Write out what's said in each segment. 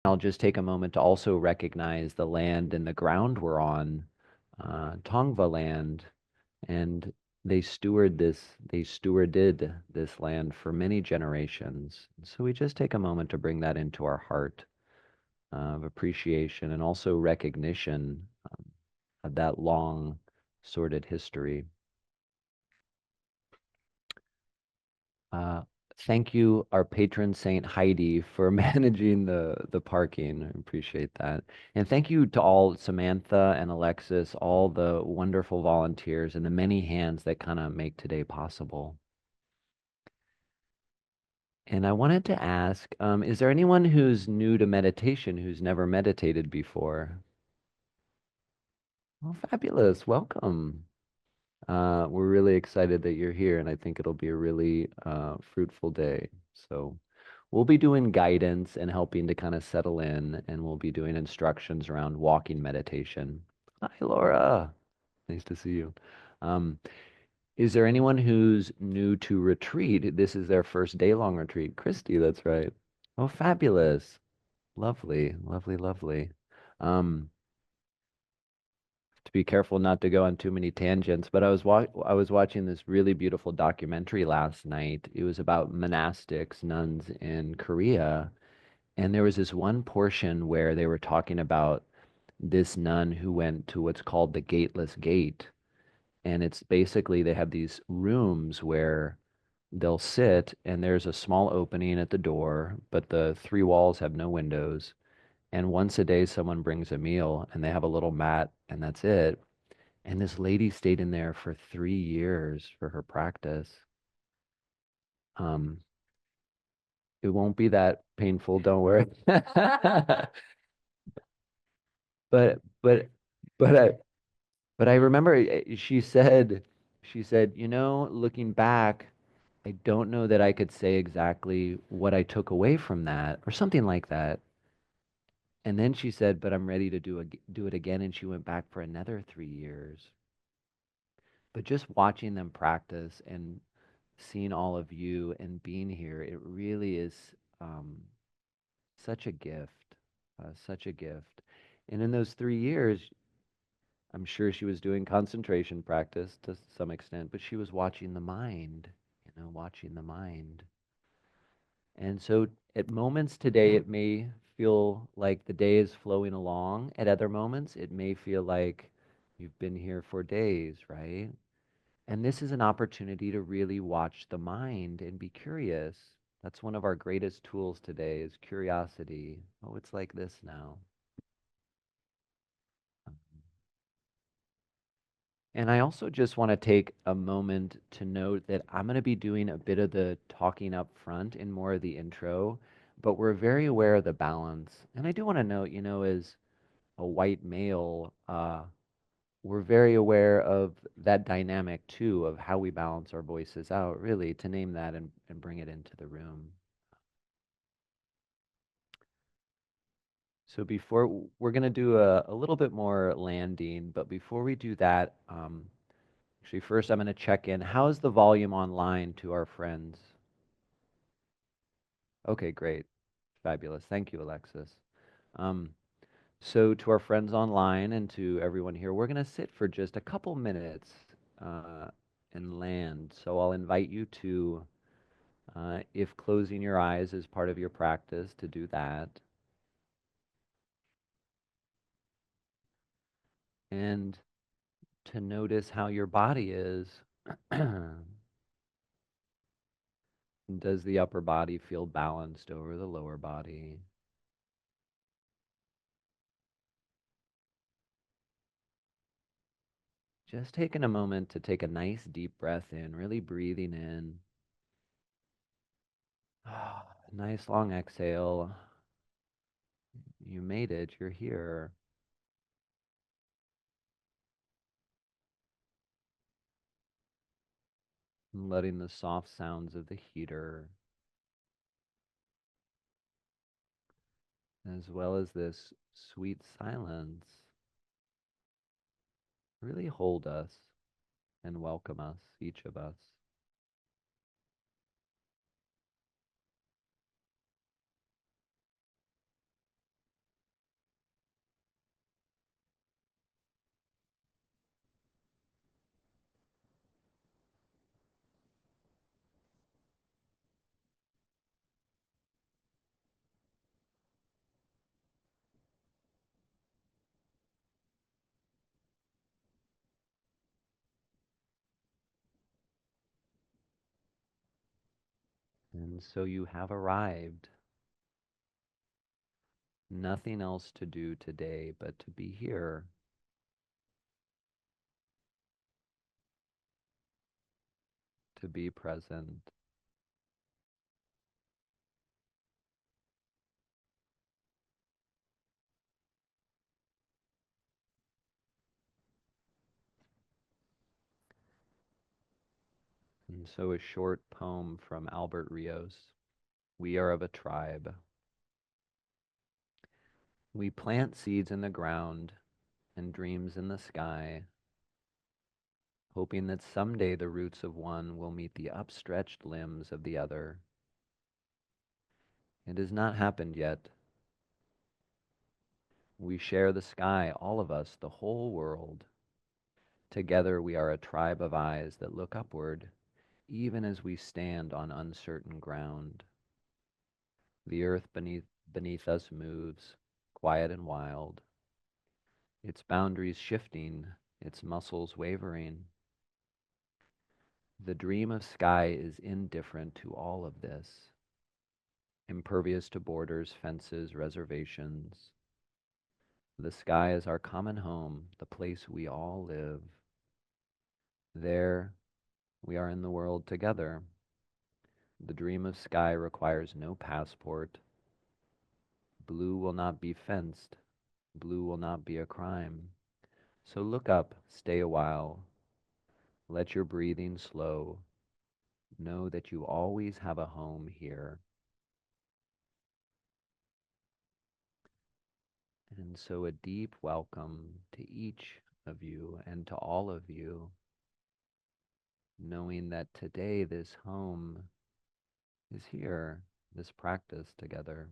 I'll just take a moment to also recognize the land and the ground we're on, Tongva land, and they stewarded this land for many generations. So we just take a moment to bring that into our heart of appreciation and also recognition of that long, sordid history. Uh, Thank you, our patron saint Heidi, for managing the parking. I appreciate that. And thank you to all Samantha and Alexis, all the wonderful volunteers and the many hands that kind of make today possible. And I wanted to ask, is there anyone who's new to meditation who's never meditated before? Well, fabulous. Welcome. We're really excited that you're here, and I think it'll be a really fruitful day. So we'll be doing guidance and helping to kind of settle in, and we'll be doing instructions around walking meditation. Hi, Laura. Nice to see you. Um, is there anyone who's new to retreat? This is their first day-long retreat. Christy, that's right. Oh, fabulous. Lovely, lovely, lovely. Um, to be careful not to go on too many tangents, but I was watching this really beautiful documentary last night. It was about monastics, nuns in Korea, and there was this one portion where they were talking about this nun who went to what's called the Gateless Gate, and it's basically they have these rooms where they'll sit and there's a small opening at the door, but the three walls have no windows. And once a day, someone brings a meal and they have a little mat and that's it. And this lady stayed in there for 3 years for her practice. Um, it won't be that painful, don't worry. But but but I remember she said, you know, looking back, I don't know that I could say exactly what I took away from that or something like that. And then she said, but I'm ready to do it again. And she went back for another 3 years. But just watching them practice and seeing all of you and being here, it really is um, such a gift, such a gift. And in those 3 years, I'm sure she was doing concentration practice to some extent, but she was watching the mind, watching the mind. And so at moments today, it may feel like the day is flowing along. At other moments, it may feel like you've been here for days, right? And this is an opportunity to really watch the mind and be curious. That's one of our greatest tools today is curiosity. Oh, it's like this now. And I also just want to take a moment to note that I'm going to be doing a bit of the talking up front and more of the intro, but we're very aware of the balance. And I do want to note, as a white male, we're very aware of that dynamic too, of how we balance our voices out, really, to name that and bring it into the room. So we're going to do a little bit more landing, but before we do that, actually, first I'm going to check in. How's the volume online to our friends? Okay, great. Fabulous. Thank you, Alexis. Um, so to our friends online and to everyone here, we're going to sit for just a couple minutes uh, and land. So I'll invite you to, if closing your eyes is part of your practice, to do that. And to notice how your body is. Does the upper body feel balanced over the lower body? Just taking a moment to take a nice deep breath in, really breathing in. Nice long exhale. You made it. You're here. And letting the soft sounds of the heater, as well as this sweet silence, really hold us and welcome us, each of us. And so you have arrived. Nothing else to do today but to be here, to be present. And so a short poem from Albert Rios. We are of a tribe. We plant seeds in the ground and dreams in the sky, hoping that someday the roots of one will meet the upstretched limbs of the other. It has not happened yet. We share the sky, all of us, the whole world. Together we are a tribe of eyes that look upward, even as we stand on uncertain ground. The earth beneath us moves, quiet and wild, its boundaries shifting, its muscles wavering. The dream of sky is indifferent to all of this, impervious to borders, fences, reservations. The sky is our common home, the place we all live. There we are in the world together. The dream of sky requires no passport. Blue will not be fenced. Blue will not be a crime. So look up, stay a while. Let your breathing slow. Know that you always have a home here. And so a deep welcome to each of you and to all of you, knowing that today this home is here, this practice together.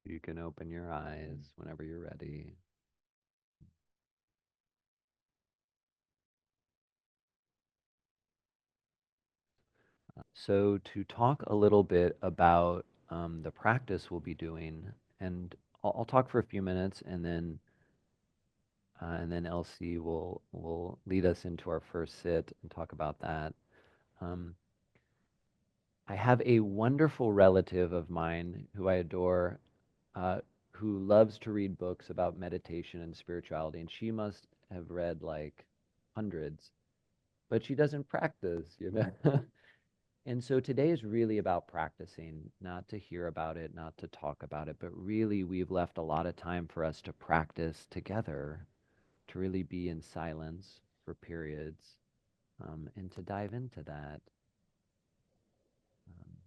You can open your eyes whenever you're ready. So to talk a little bit about the practice we'll be doing, and I'll talk for a few minutes, and then Elsie will lead us into our first sit and talk about that. Um, I have a wonderful relative of mine who I adore, uh, who loves to read books about meditation and spirituality, and she must have read like hundreds, but she doesn't practice, you know. And so today is really about practicing, not to hear about it, not to talk about it, but really we've left a lot of time for us to practice together, to really be in silence for periods, and to dive into that. Um,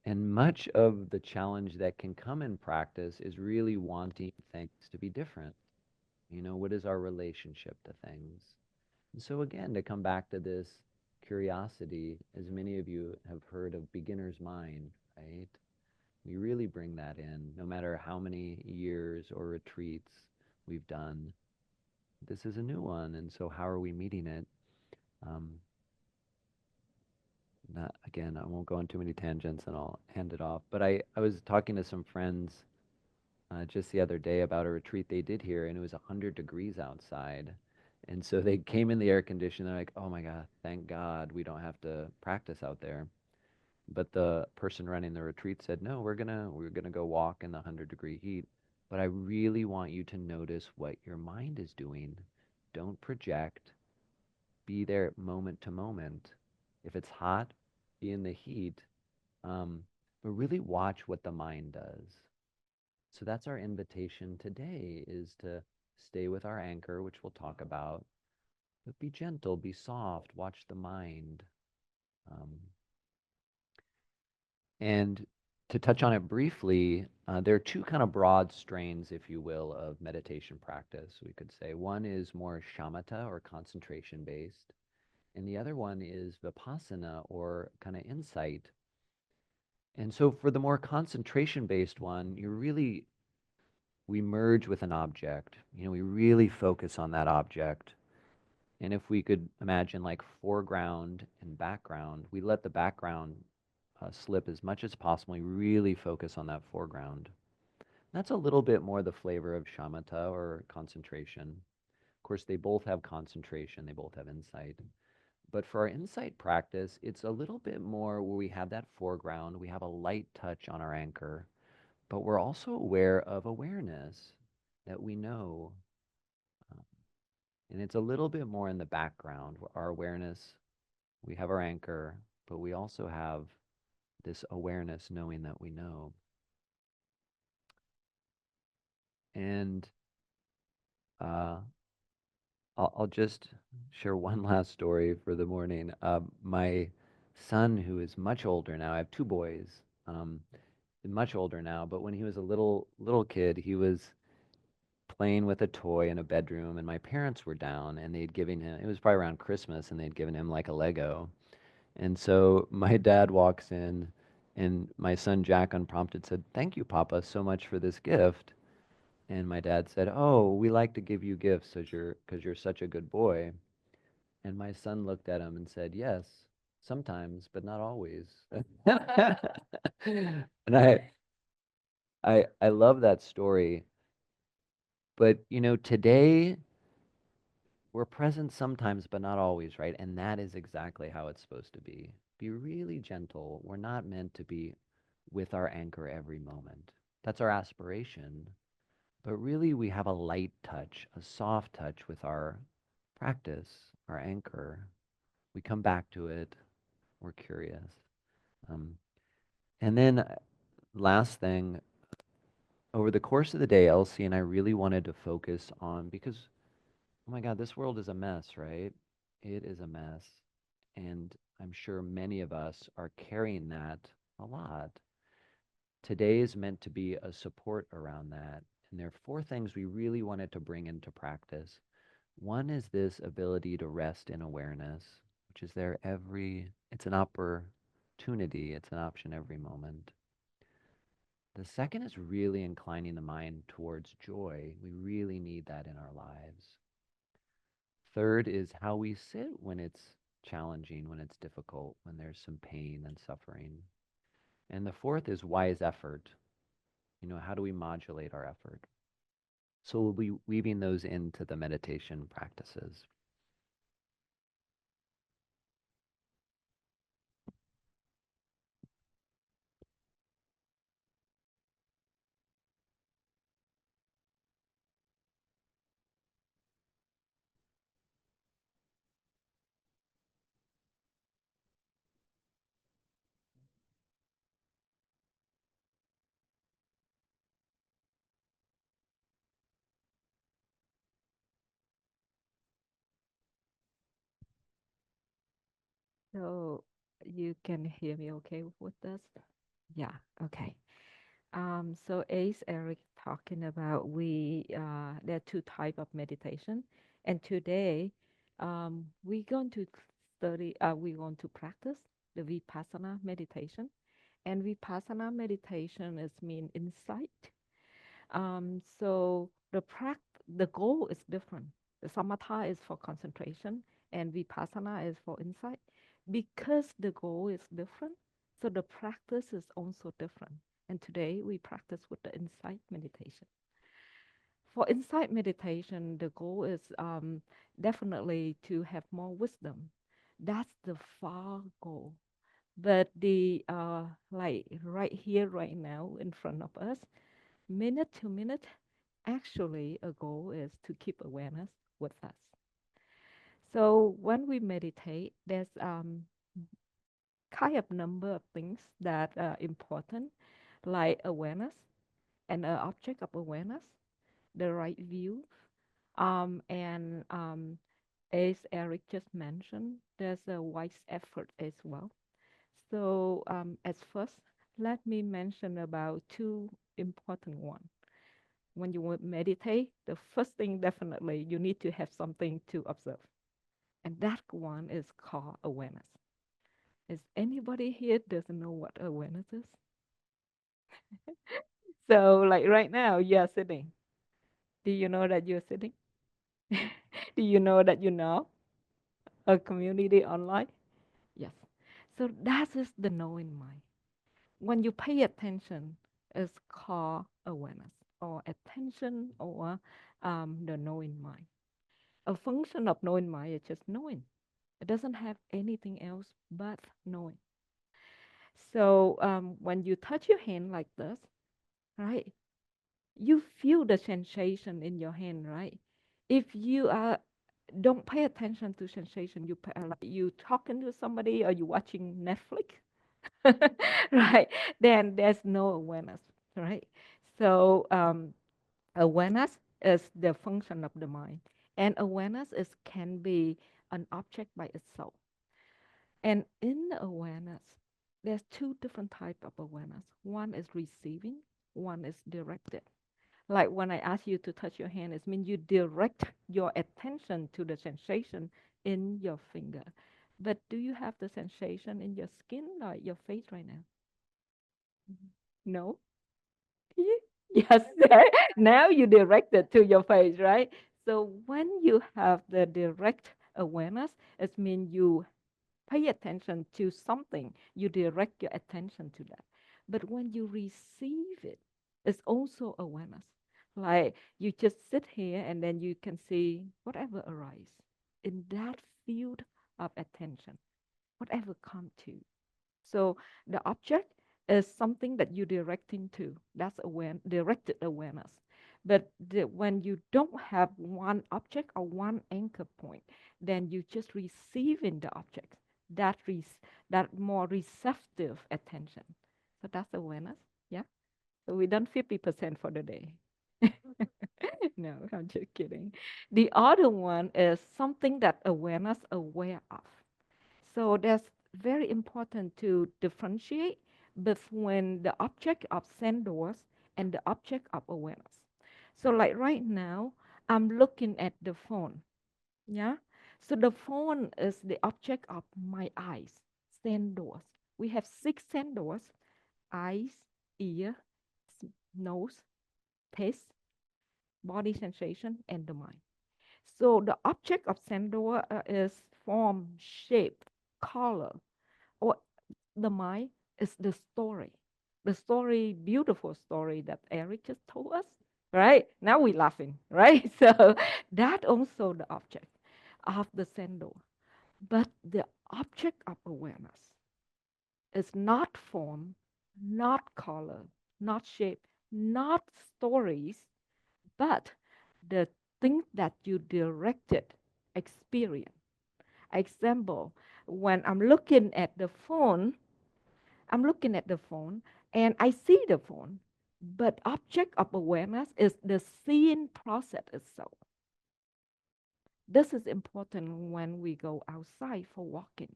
and much of the challenge that can come in practice is really wanting things to be different. You know, what is our relationship to things? And so again, to come back to this curiosity, as many of you have heard of beginner's mind, right? We really bring that in, no matter how many years or retreats we've done. This is a new one, and so how are we meeting it? Um, not, again, I won't go on too many tangents and I'll hand it off. But I was talking to some friends just the other day about a retreat they did here, and it was 100 degrees outside. And so they came in the air conditioner, they're like, oh my God, thank God we don't have to practice out there. But the person running the retreat said, no, we're gonna go walk in the 100-degree heat. But I really want you to notice what your mind is doing. Don't project. Be there moment to moment. If it's hot, be in the heat. But really watch what the mind does. So that's our invitation today, is to stay with our anchor, which we'll talk about, but be gentle, be soft, watch the mind. Um, and to touch on it briefly, there are two kind of broad strains, if you will, of meditation practice, we could say. One is more shamatha or concentration based, and the other one is vipassana or kind of insight. And so for the more concentration-based one, we merge with an object. We really focus on that object. And if we could imagine like foreground and background, we let the background slip as much as possible. We really focus on that foreground. That's a little bit more the flavor of shamatha or concentration. Of course, they both have concentration, they both have insight. But for our insight practice, it's a little bit more where we have that foreground, we have a light touch on our anchor, but we're also aware of awareness that we know. Um, and it's a little bit more in the background, our awareness, we have our anchor, but we also have this awareness knowing that we know. And uh, I'll just share one last story for the morning. My son, who is much older now, I have two boys, much older now, but when he was a little kid, he was playing with a toy in a bedroom, and my parents were down, and they'd given him. It was probably around Christmas, and they'd given him like a Lego. And so my dad walks in, and my son Jack, unprompted, said, "Thank you, Papa, so much for this gift." And my dad said, "Oh, we like to give you gifts because you're such a good boy." And my son looked at him and said, "Yes, sometimes, but not always." And I love that story. But today we're present sometimes, but not always, right? And that is exactly how it's supposed to be. Be really gentle. We're not meant to be with our anchor every moment. That's our aspiration. But really, we have a light touch, a soft touch with our practice, our anchor. We come back to it. We're curious. Um, and then, last thing, over the course of the day, Elsie and I really wanted to focus on because, oh my God, this world is a mess, right? It is a mess. And I'm sure many of us are carrying that a lot. Today is meant to be a support around that. And there are four things we really wanted to bring into practice. One is this ability to rest in awareness, which is there it's an opportunity, it's an option every moment. The second is really inclining the mind towards joy. We really need that in our lives. Third is how we sit when it's challenging, when it's difficult, when there's some pain and suffering. And the fourth is wise effort. How do we modulate our effort? So we'll be weaving those into the meditation practices. So you can hear me okay with this? Yeah, okay. So as Eric talking about, there are two type of meditation, and today, we're going to we're going to practice the Vipassana meditation, and Vipassana meditation is mean insight. The goal is different. The samatha is for concentration, and vipassana is for insight. Because the goal is different, so the practice is also different. And today we practice with the insight meditation. For insight meditation, the goal is definitely to have more wisdom. That's the far goal. But the like right here, right now, in front of us, minute to minute, actually, a goal is to keep awareness with us. So when we meditate, there's kind of number of things that are important, like awareness and an object of awareness, the right view, and as Eric just mentioned, there's a wise effort as well. So as first, let me mention about two important ones. When you want meditate, the first thing definitely you need to have something to observe. And that one is called awareness. Is anybody here doesn't know what awareness is? So, like right now, you are sitting. Do you know that you're sitting? Do you know that you know a community online? Yes. So that is the knowing mind. When you pay attention, it's called awareness or attention or the knowing mind. A function of knowing mind is just knowing. It doesn't have anything else but knowing. So when you touch your hand like this, right, you feel the sensation in your hand, right? If you don't pay attention to sensation, like you talking to somebody or you watching Netflix, right? Then there's no awareness, right? So awareness is the function of the mind, and awareness is can be an object by itself. And in the awareness, there's two different type of awareness. One is receiving, one is directed. Like when I ask you to touch your hand, it means you direct your attention to the sensation in your finger. But do you have the sensation in your skin or your face right now? Mhm. No? Yes. Now you direct it to your face, right? So when you have the direct awareness, it means you pay attention to something, you direct your attention to that. But when you receive it, it's also awareness. Like you just sit here and then you can see whatever arises in that field of attention, whatever come to. So the object is something that you directing to. That's directed awareness. But when you don't have one object or one anchor point, then you just receiving the object. That that more receptive attention. So that's awareness. Yeah. So we done 50% for the day. No, I'm just kidding. The other one is something that awareness aware of. So that's very important to differentiate between the object of sendors and the object of awareness. So like right now, I'm looking at the phone. Yeah. So the phone is the object of my eyes, sendors. We have six sendors: eyes, ear, nose, taste, body sensation, and the mind. So the object of sendor is form, shape, color, or the mind is the story. The story, beautiful story that Eric just told us, right? Now we're laughing, right? So that also the object of the sender. But the object of awareness is not form, not color, not shape, not stories, but the thing that you directed experience. Example, when I'm looking at the phone and I see the phone, but object of awareness is the seeing process itself. This is important when we go outside for walking.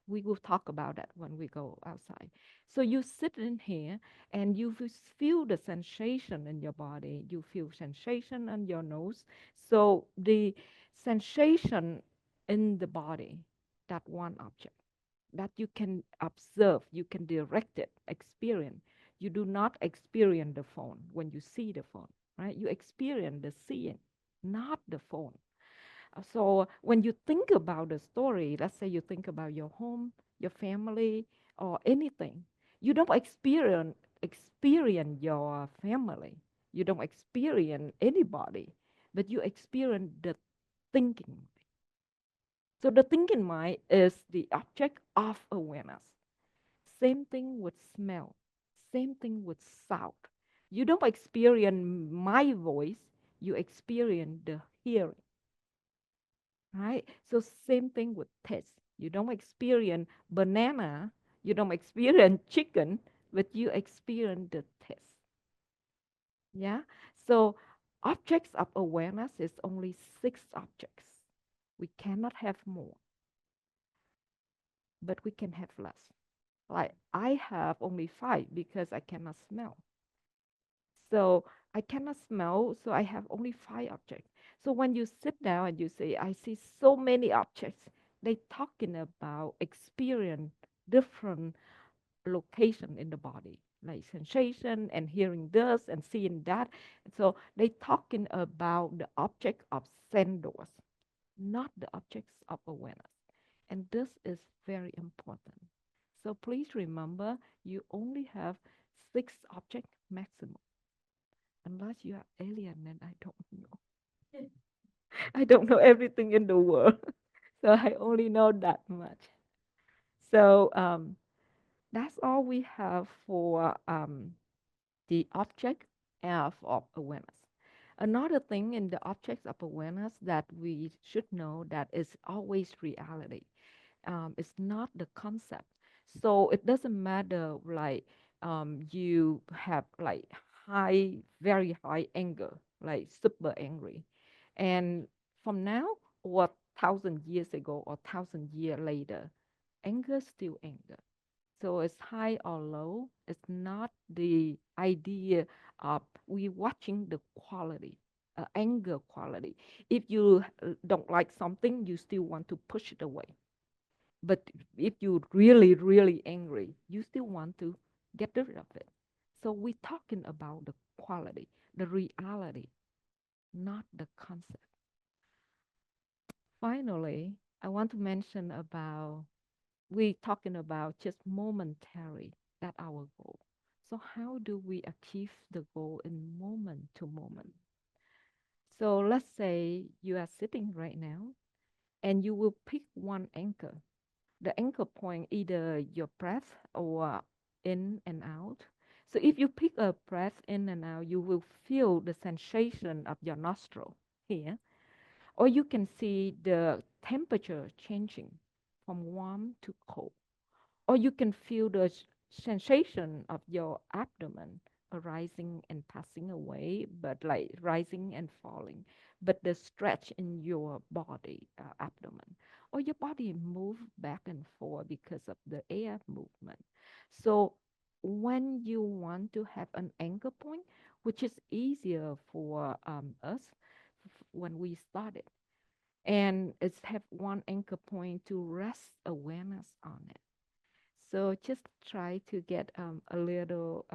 We will talk about that when we go outside. So you sit in here and you feel the sensation in your body. You feel sensation on your nose. So the sensation in the body, that one object that you can observe, you can direct it, experience. You do not experience the phone when you see the phone, right? You experience the seeing, not the phone. So when you think about the story, let's say you think about your home, your family, or anything, you don't experience your family. You don't experience anybody, but you experience the thinking. So the thinking mind is the object of awareness. Same thing with smell. Same thing with sound. You don't experience my voice, you experience the hearing, right? So same thing with taste. You don't experience banana, you don't experience chicken, but you experience the taste. Yeah. So objects of awareness is only six objects. We cannot have more, but we can have less. Like I have only five because I cannot smell. So I cannot smell, so I have only five objects. So when you sit down and you say, I see so many objects, they talking about experience different location in the body, like sensation and hearing this and seeing that. So they talking about the object of sendors, not the objects of awareness. And this is very important. So please remember, you only have 6 objects maximum. Unless you are alien, then I don't know. I don't know everything in the world. So I only know that much. So that's all we have for the object of awareness. Another thing in the objects of awareness that we should know that is always reality. It's not the concept. So it doesn't matter like you have like very high anger, like super angry, and from now or 1,000 years ago or 1,000 years later, anger still anger. So it's high or low. It's not the idea of we watching the quality, anger quality. If you don't like something, you still want to push it away. But if you're really, really angry, you still want to get rid of it. So we're talking about the quality, the reality, not the concept. Finally, I want to mention about we talking about just momentary, that our goal. So how do we achieve the goal in moment to moment? So let's say you are sitting right now and you will pick one anchor. The anchor point either your breath or in and out. So if you pick a breath in and out, you will feel the sensation of your nostril here, or you can see the temperature changing from warm to cold, or you can feel the sensation of your abdomen arising and passing away, but like rising and falling, but the stretch in your body, abdomen, or your body move back and forth because of the air movement. So when you want to have an anchor point, which is easier for us when we started, and it's have one anchor point to rest awareness on it. So just try to get a little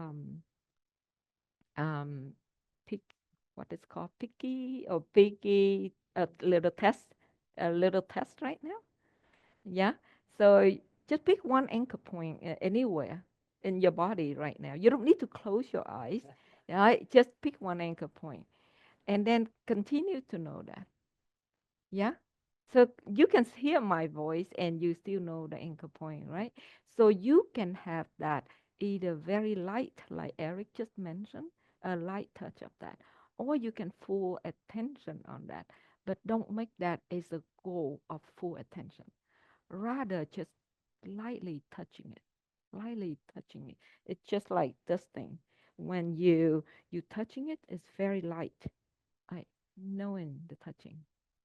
um, pick, what is called picky or piggy, a little test right now. Yeah. So just pick one anchor point anywhere in your body right now. You don't need to close your eyes. Yeah. Just pick one anchor point and then continue to know that. Yeah. So you can hear my voice and you still know the anchor point, right? So you can have that either very light, like Eric just mentioned, a light touch of that, or you can full attention on that. But don't make that as a goal of full attention. Rather, just lightly touching it, lightly touching it. It's just like this thing. When you touching it, it's very light. I knowing the touching,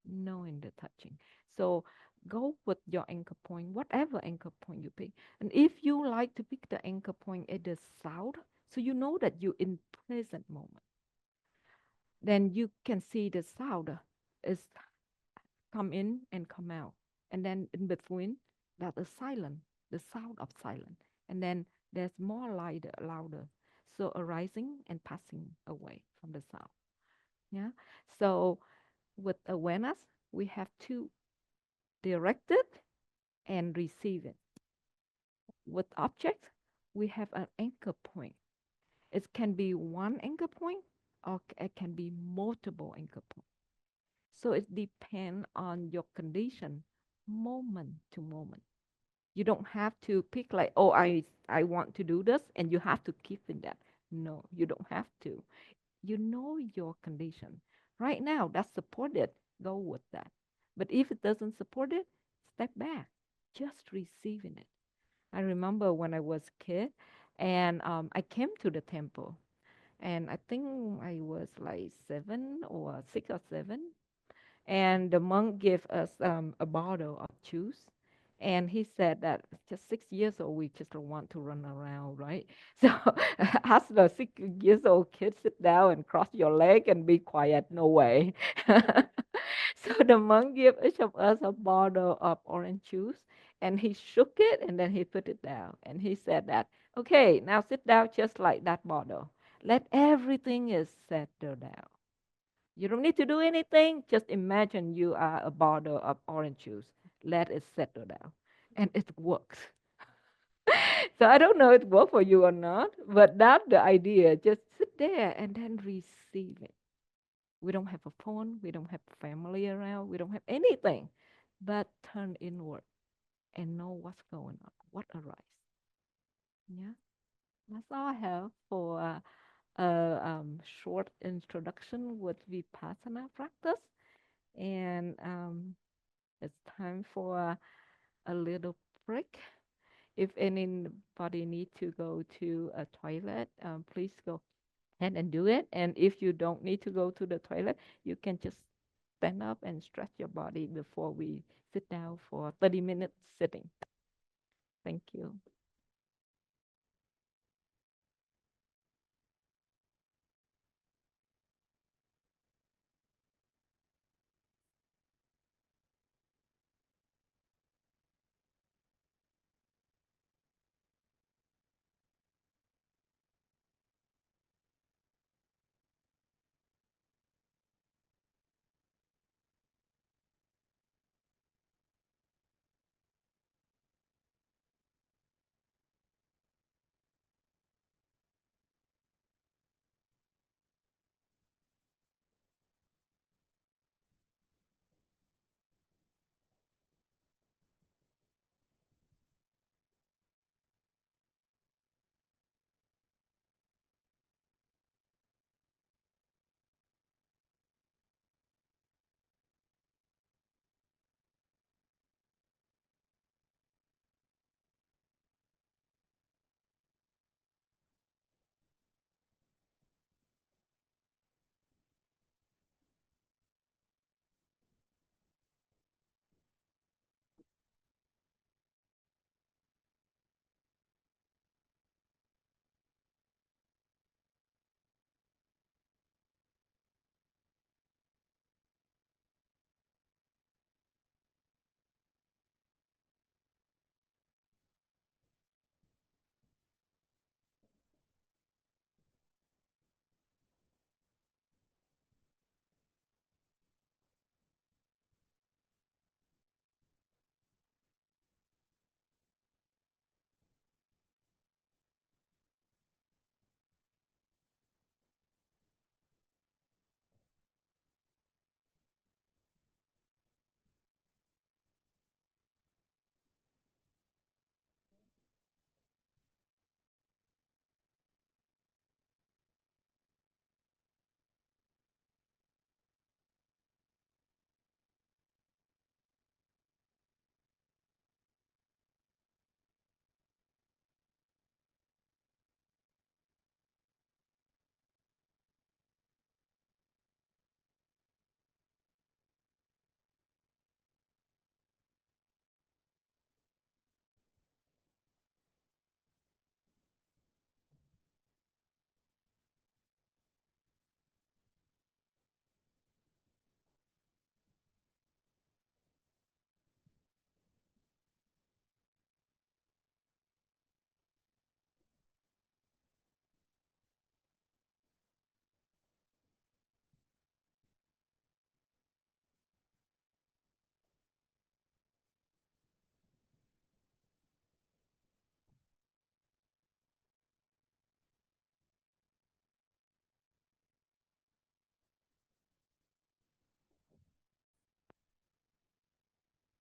knowing the touching. So go with your anchor point, whatever anchor point you pick. And if you like to pick the anchor point at the south, so you know that you're in present moment, then you can see the sound is come in and come out. And then in between, that is silent, the sound of silence. And then there's more louder. So arising and passing away from the sound. Yeah. So with awareness, we have to direct it and receive it. With objects, we have an anchor point. It can be one anchor point or it can be multiple anchor points. So it depends on your condition, moment to moment. You don't have to pick like, oh, I want to do this, and you have to keep in that. No, you don't have to. You know your condition. Right now, that's supported, go with that. But if it doesn't support it, step back. Just receiving it. I remember when I was a kid and I came to the temple and I think I was like 6 or 7, and the monk gave us a bottle of juice, and he said that just 6 years old we just don't want to run around, right? So ask the 6 years old kid, sit down and cross your leg and be quiet. No way. So the monk gave each of us a bottle of orange juice, And he shook it and then he put it down. And he said that, okay, now sit down just like that bottle. Let everything is settle down. You don't need to do anything. Just imagine you are a bottle of orange juice. Let it settle down. And it works. So I don't know if it works for you or not, but that's the idea. Just sit there and then receive it. We don't have a phone. We don't have family around. We don't have anything. But turn inward and know what's going on, what arises. Yeah, that's all I have for a short introduction with Vipassana practice. And it's time for a little break. If anybody need to go to a toilet, please go ahead and do it. And if you don't need to go to the toilet, you can just stand up and stretch your body before we sit down for 30 minutes sitting. Thank you.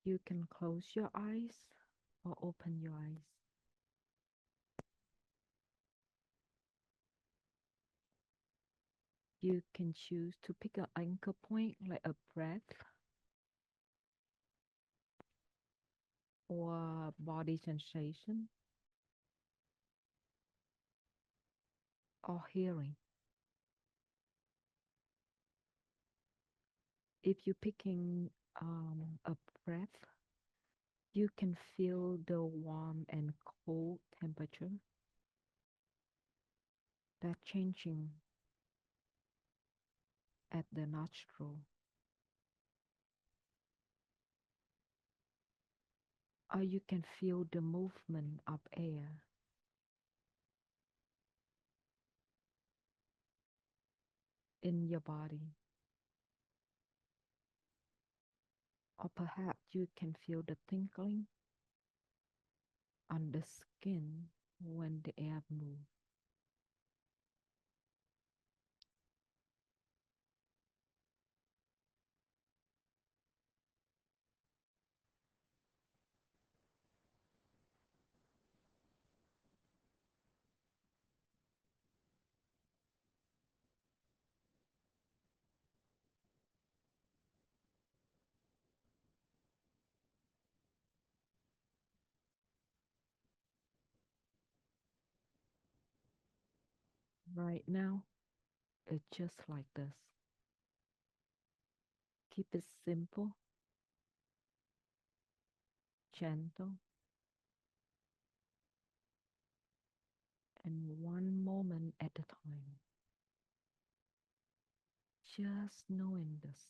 You can close your eyes or open your eyes. You can choose to pick an anchor point like a breath or body sensation or hearing. If you're picking a breath, you can feel the warm and cold temperature that changing at the nostril. or you can feel the movement of air in your body, or perhaps you can feel the tingling on the skin when the air moves. Right now, it's just like this. Keep it simple, gentle, and one moment at a time. Just knowing this.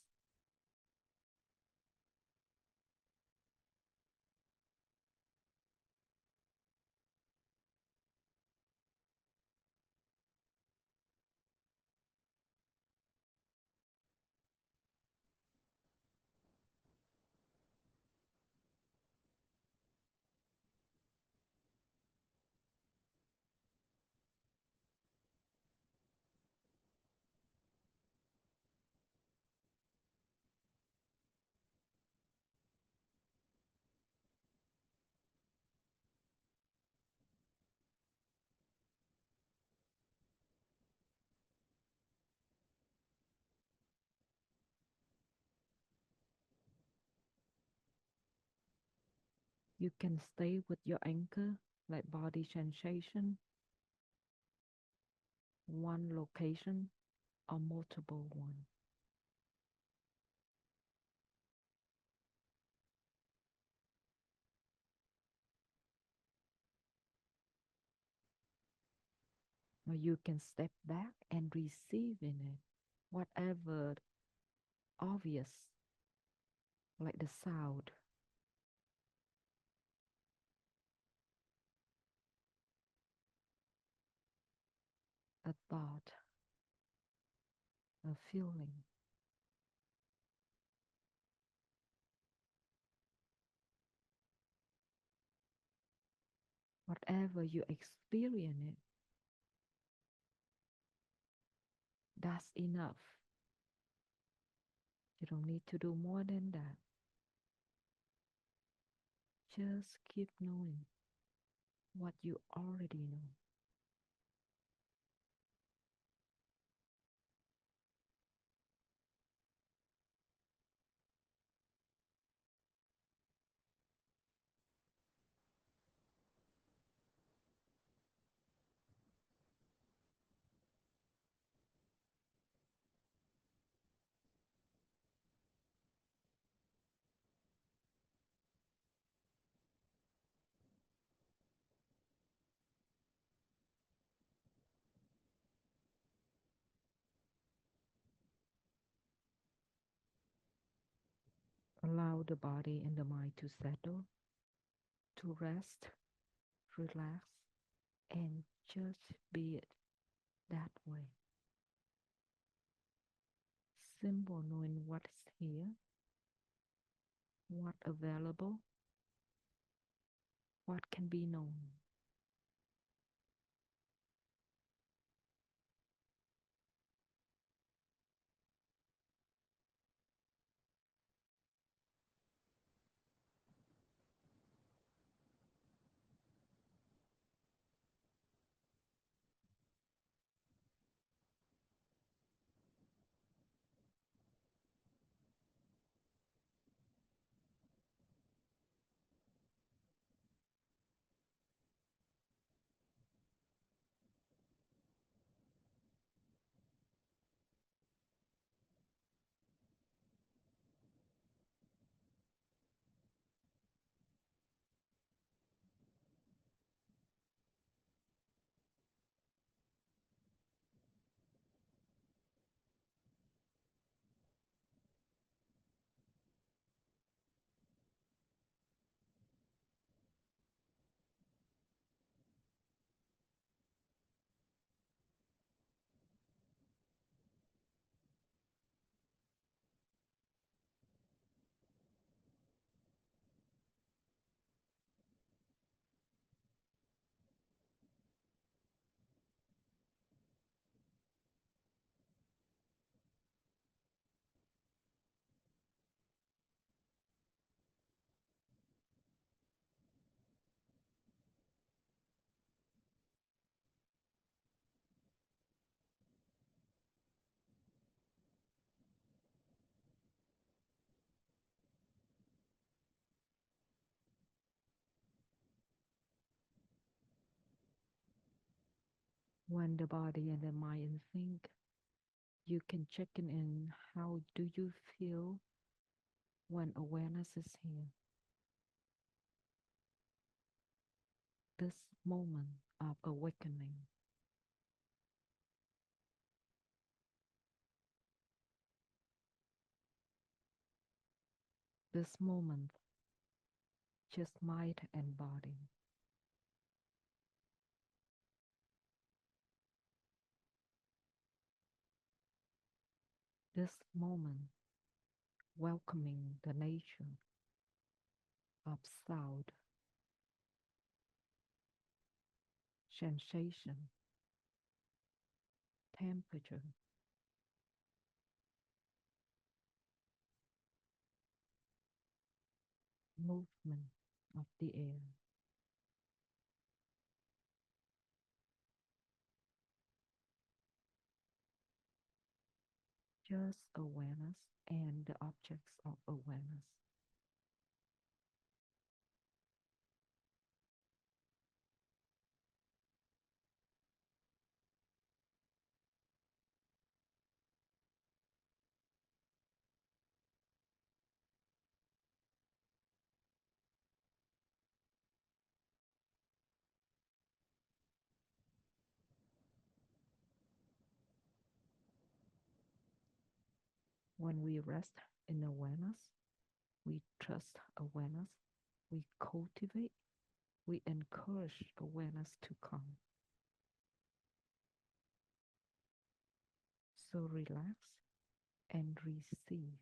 You can stay with your anchor, like body sensation, one location or multiple one. Or you can step back and receive in it whatever obvious, like the sound, a thought, a feeling, whatever you experience it, that's enough. You don't need to do more than that. Just keep knowing what you already know. Allow the body and the mind to settle, to rest, relax, and just be it that way. Simple knowing what is here, what available, what can be known. When the body and the mind think, you can check in how do you feel when awareness is here. This moment of awakening, this moment, just mind and body, this moment, welcoming the nature of sound, sensation, temperature, movement of the air. Just awareness and the objects of awareness. When we rest in awareness, we trust awareness, we cultivate, we encourage awareness to come. So relax and receive.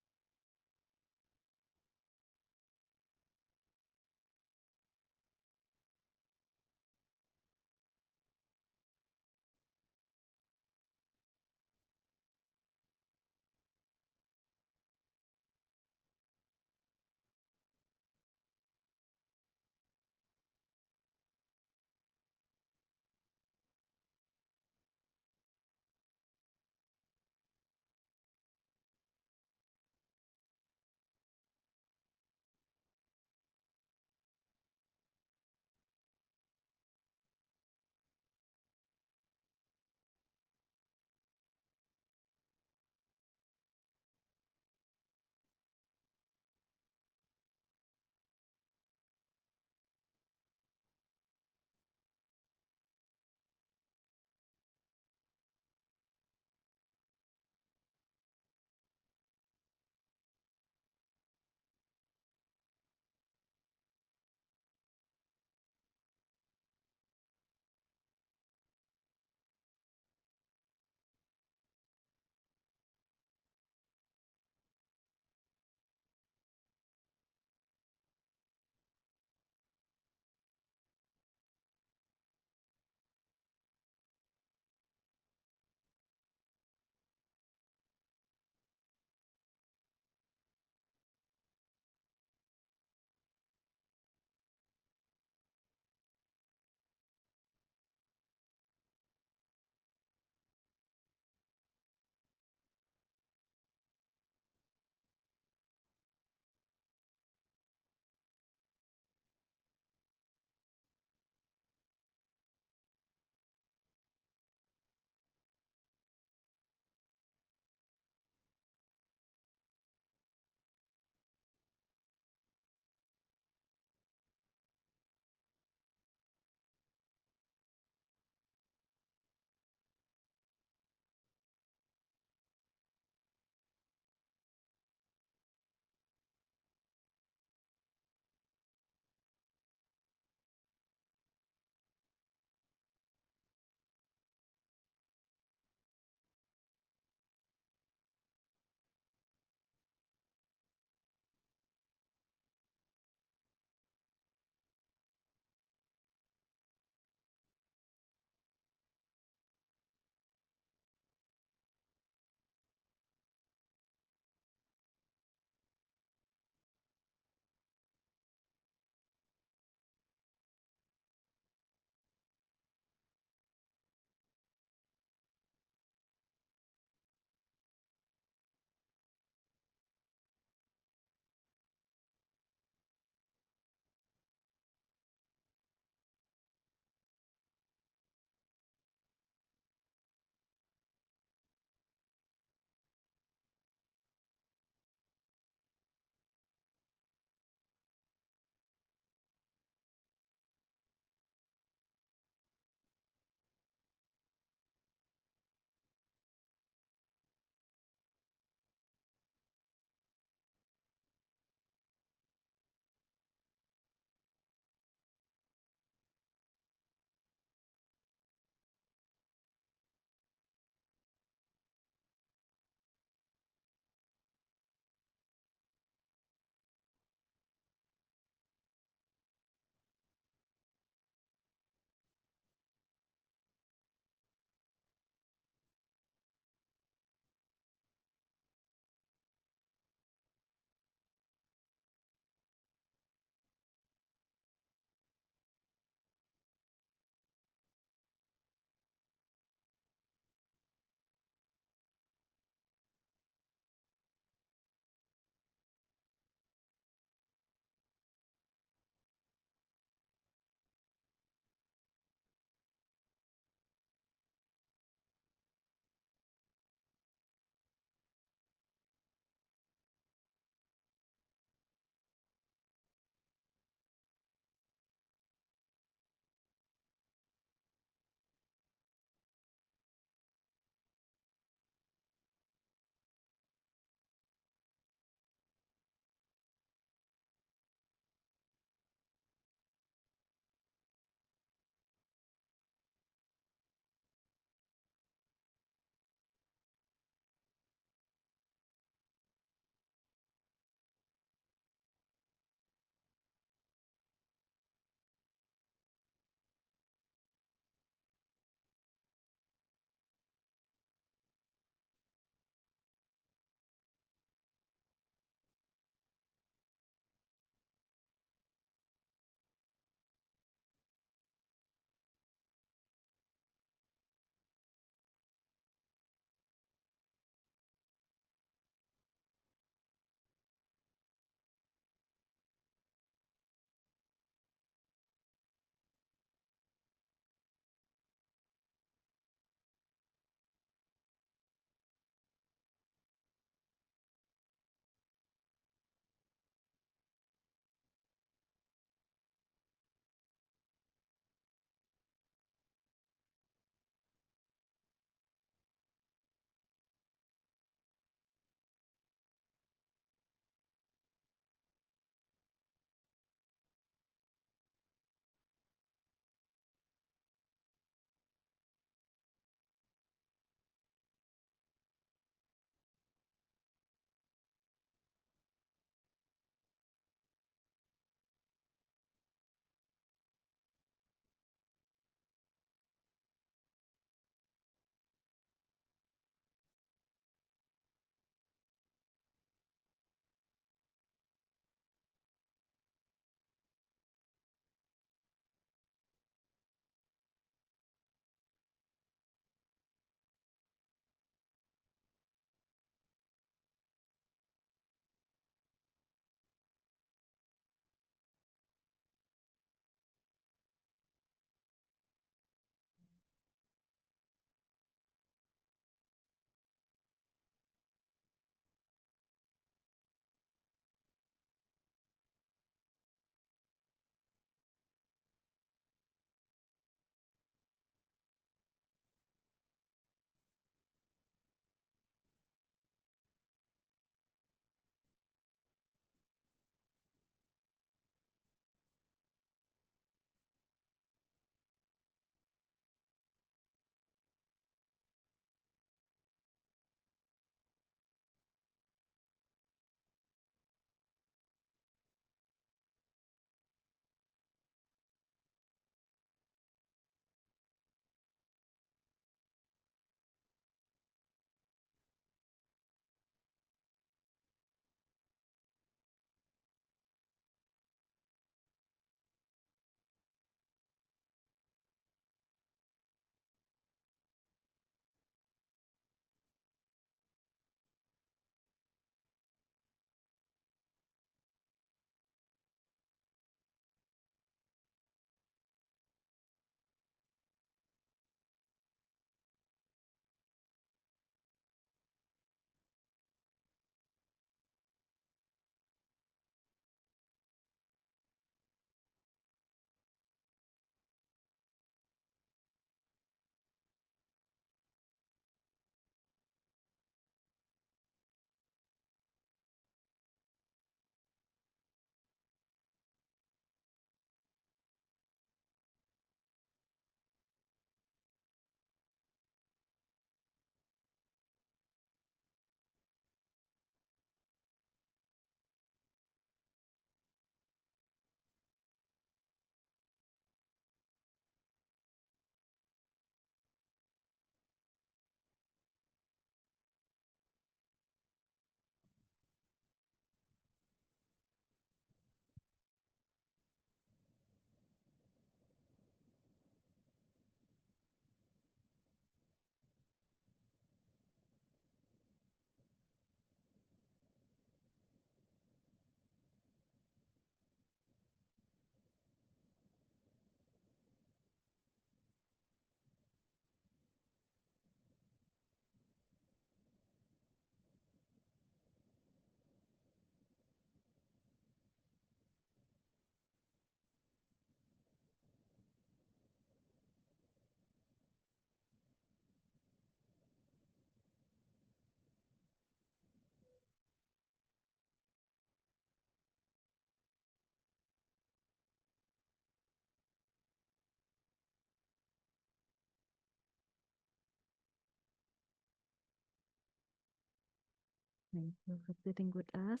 Thank you for sitting with us.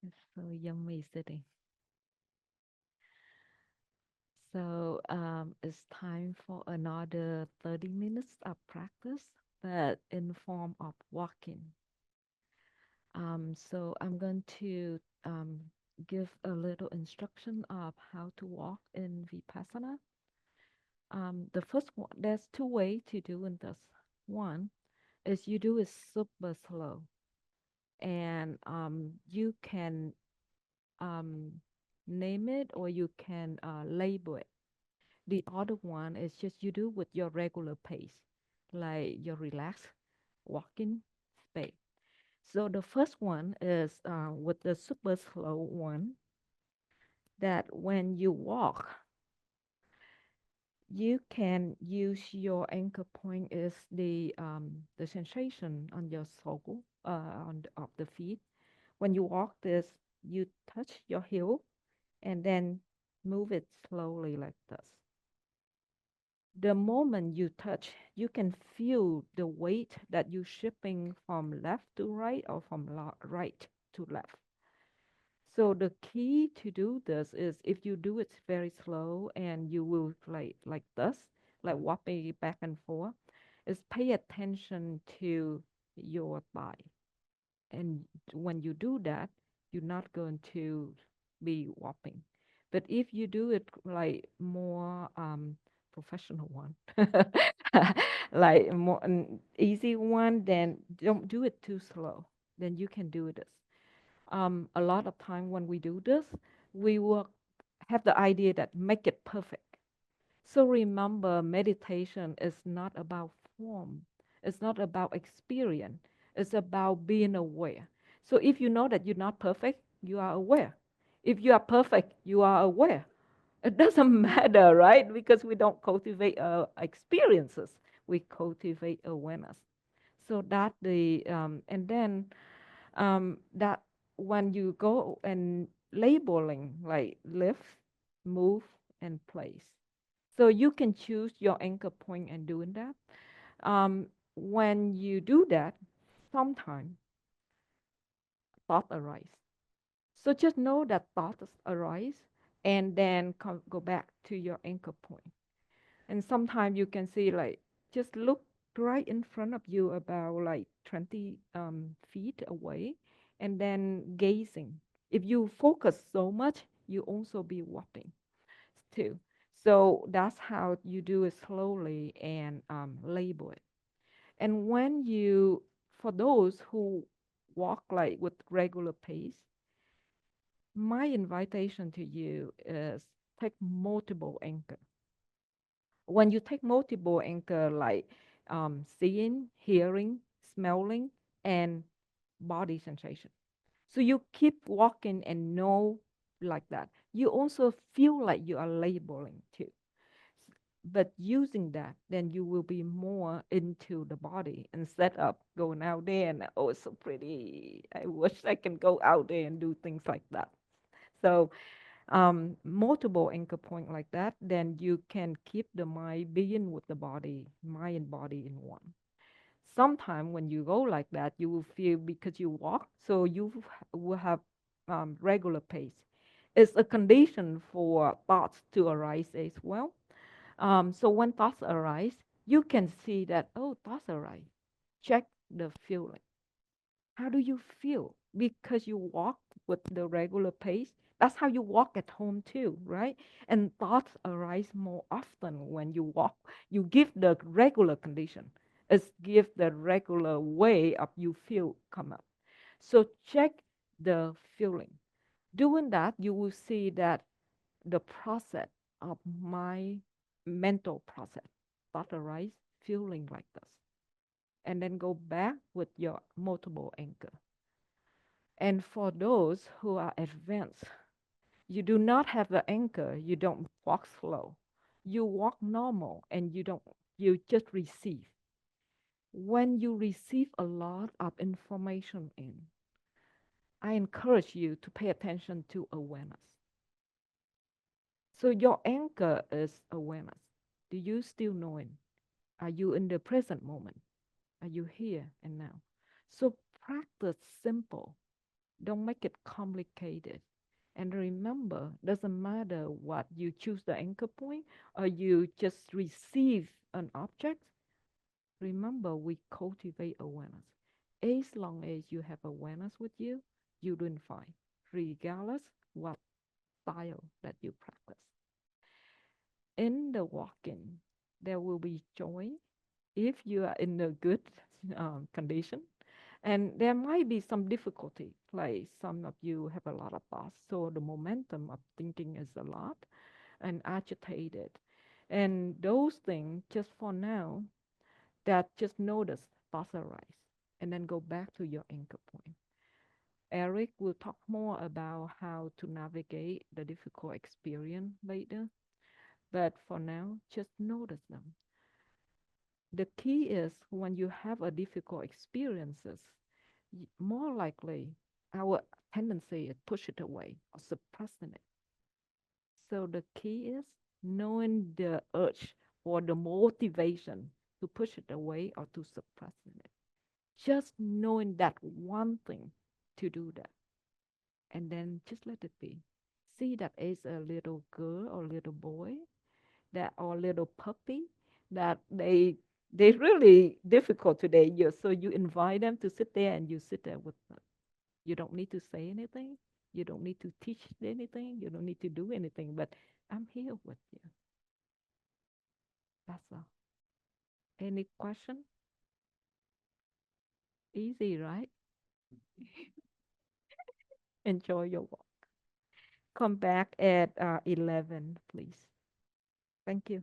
It's so yummy sitting. So it's time for another 30 minutes of practice, but in form of walking. So I'm going to give a little instruction of how to walk in Vipassana. The first one, there's two ways to doing this. One is you do it super slow, and you can um, name it or you can label it. The other one is just you do with your regular pace, like your relaxed walking pace. So the first one is with the super slow one, that when you walk, you can use your anchor point is the sensation on your sole of the feet. When you walk this, you touch your heel and then move it slowly like this. The moment you touch, you can feel the weight that you're shifting from left to right or from right to left. So the key to do this is if you do it very slow and you will like this, like walking back and forth, is pay attention to your thigh. And when you do that, you're not going to be whopping. But if you do it like more professional one, like more an easy one, then don't do it too slow. Then you can do this. A lot of time when we do this, we will have the idea that make it perfect. So remember, meditation is not about form. It's not about experience. It's about being aware. So if you know that you're not perfect, you are aware. If you are perfect, you are aware. It doesn't matter, right? Because we don't cultivate experiences. We cultivate awareness. So that and then that when you go and labeling like lift, move, and place. So you can choose your anchor point and doing that. When you do that, sometimes thought arise. So just know that thoughts arise and then go back to your anchor point. And sometimes you can see like just look right in front of you about like 20 feet away and then gazing. If you focus so much, you also be walking too. So that's how you do it slowly and label it. And when you, for those who walk like with regular pace, my invitation to you is take multiple anchor. When you take multiple anchor like seeing, hearing, smelling, and body sensation. So you keep walking and know like that. You also feel like you are labeling too. But using that, then you will be more into the body instead of going out there and oh, it's so pretty. I wish I can go out there and do things like that. So multiple anchor point like that, then you can keep the mind being with the body, mind and body in one. Sometime when you go like that, you will feel because you walk, so you will have regular pace. It's a condition for thoughts to arise as well. So when thoughts arise, you can see that, oh, thoughts arise. Check the feeling. How do you feel? Because you walk with the regular pace. That's how you walk at home too, right? And thoughts arise more often when you walk. You give the regular condition. It's give the regular way of you feel come up. So check the feeling. Doing that, you will see that the process of my mental process, thought arise, feeling like this. And then go back with your multiple anchor. And for those who are advanced, you do not have the anchor, you don't walk slow. You walk normal and you just receive. When you receive a lot of information in, I encourage you to pay attention to awareness. So your anchor is awareness. Do you still knowing? Are you in the present moment? Are you here and now? So practice simple. Don't make it complicated. And remember, doesn't matter what you choose the anchor point or you just receive an object. Remember, we cultivate awareness. As long as you have awareness with you, you're doing fine, regardless what style that you practice. In the walking, there will be joy if you are in a good condition. And there might be some difficulty, like some of you have a lot of thoughts, so the momentum of thinking is a lot and agitated. And those things, just for now, that just notice thoughts arise and then go back to your anchor point. Eric will talk more about how to navigate the difficult experience later, but for now, just notice them. The key is when you have a difficult experiences, more likely our tendency is push it away or suppressing it. So the key is knowing the urge or the motivation to push it away or to suppressing it. Just knowing that one thing to do that, and then just let it be. See that as a little girl or little boy that or little puppy that they really difficult today. So you invite them to sit there and you sit there with them. You don't need to say anything. You don't need to teach anything. You don't need to do anything. But I'm here with you. That's all. Any question? Easy, right? Enjoy your walk. Come back at 11, please. Thank you.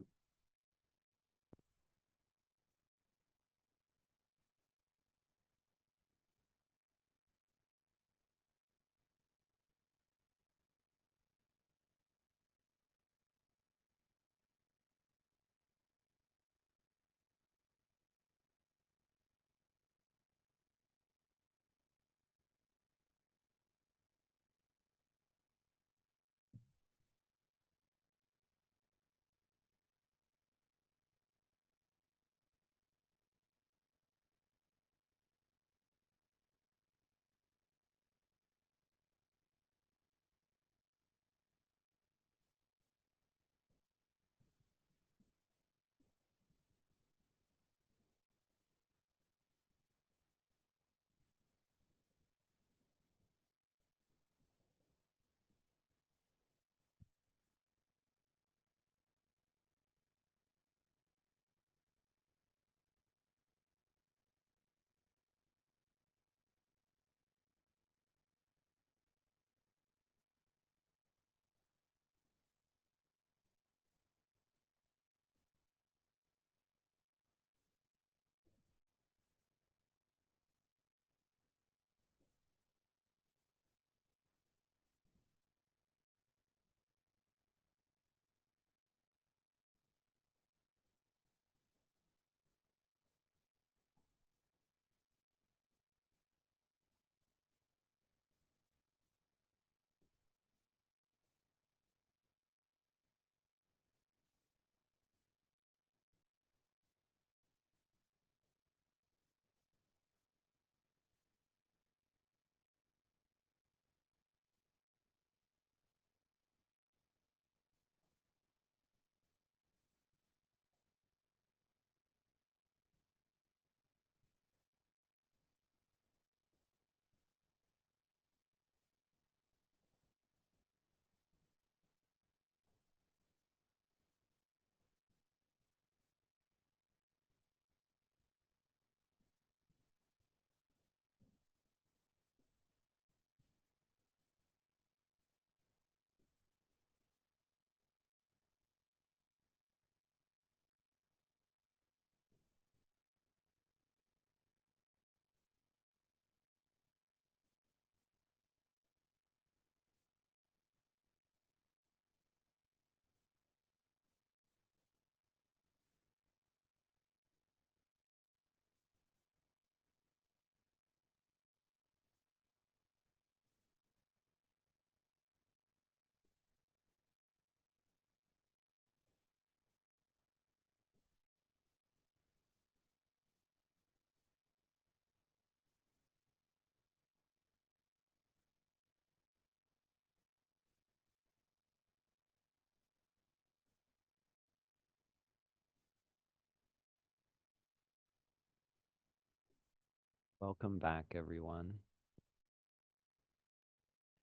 Welcome back, everyone.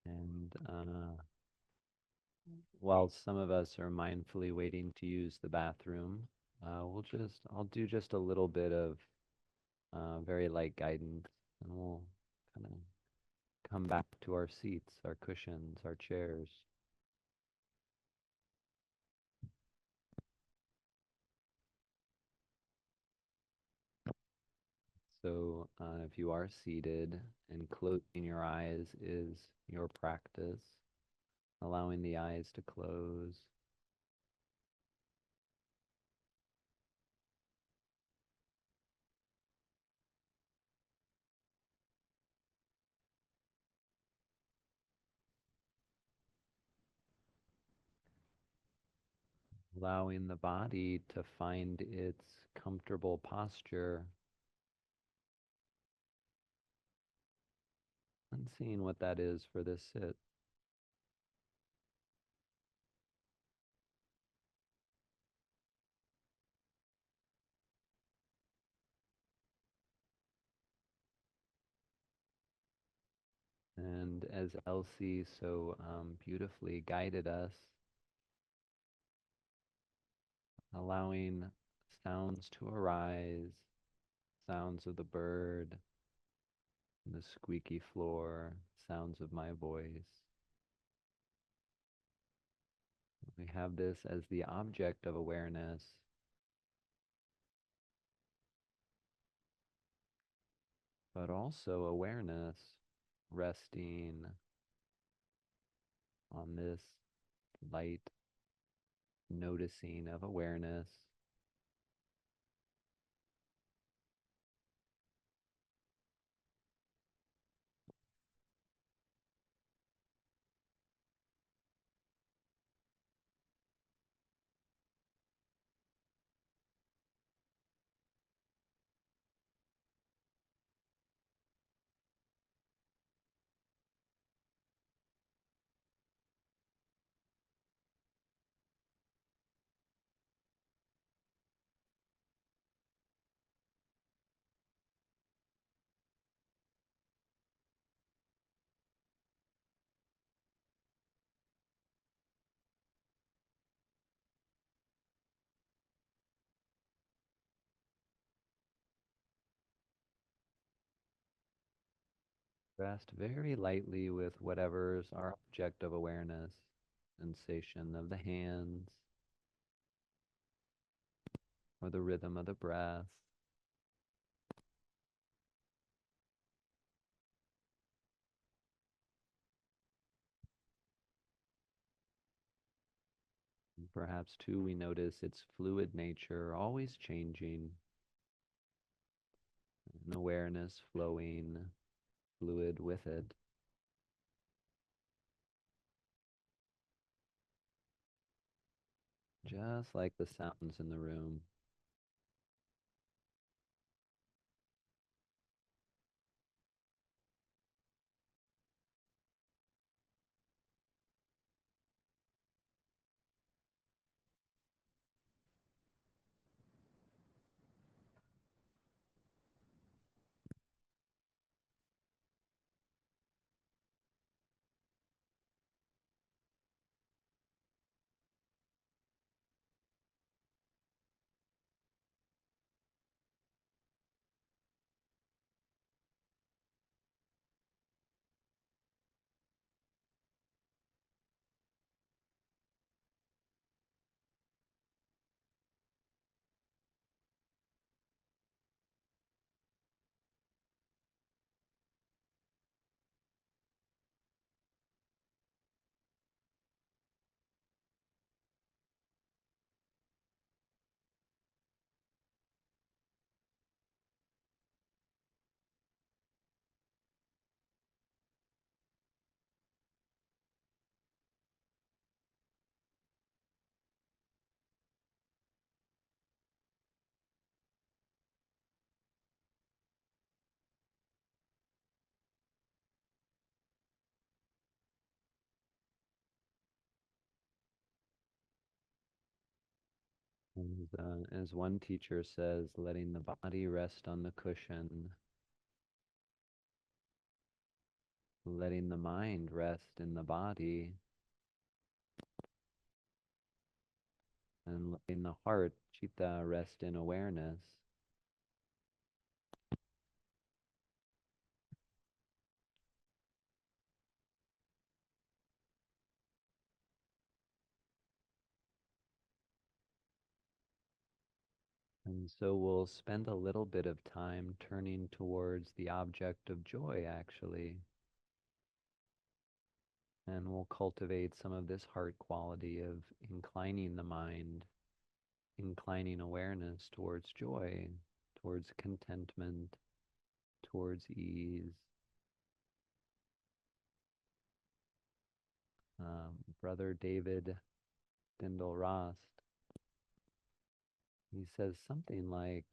And while some of us are mindfully waiting to use the bathroom, I'll do just a little bit of very light guidance, and we'll kind of come back to our seats, our cushions, our chairs. So, if you are seated and closing your eyes is your practice, allowing the eyes to close, allowing the body to find its comfortable posture, and seeing what that is for this sit. And as Elsie so beautifully guided us, allowing sounds to arise, sounds of the bird, the squeaky floor, sounds of my voice. We have this as the object of awareness, but also awareness resting on this light noticing of awareness. Rest very lightly with whatever's our object of awareness, sensation of the hands, or the rhythm of the breath. And perhaps too, we notice its fluid nature, always changing, and awareness flowing fluid with it. Just like the sounds in the room. As one teacher says, letting the body rest on the cushion letting the mind rest in the body, and letting the heart, chitta, rest in awareness. And so we'll spend a little bit of time turning towards the object of joy, actually, and we'll cultivate some of this heart quality of inclining the mind, inclining awareness towards joy, towards contentment, towards ease. Brother David Dindal Rost, he says something like,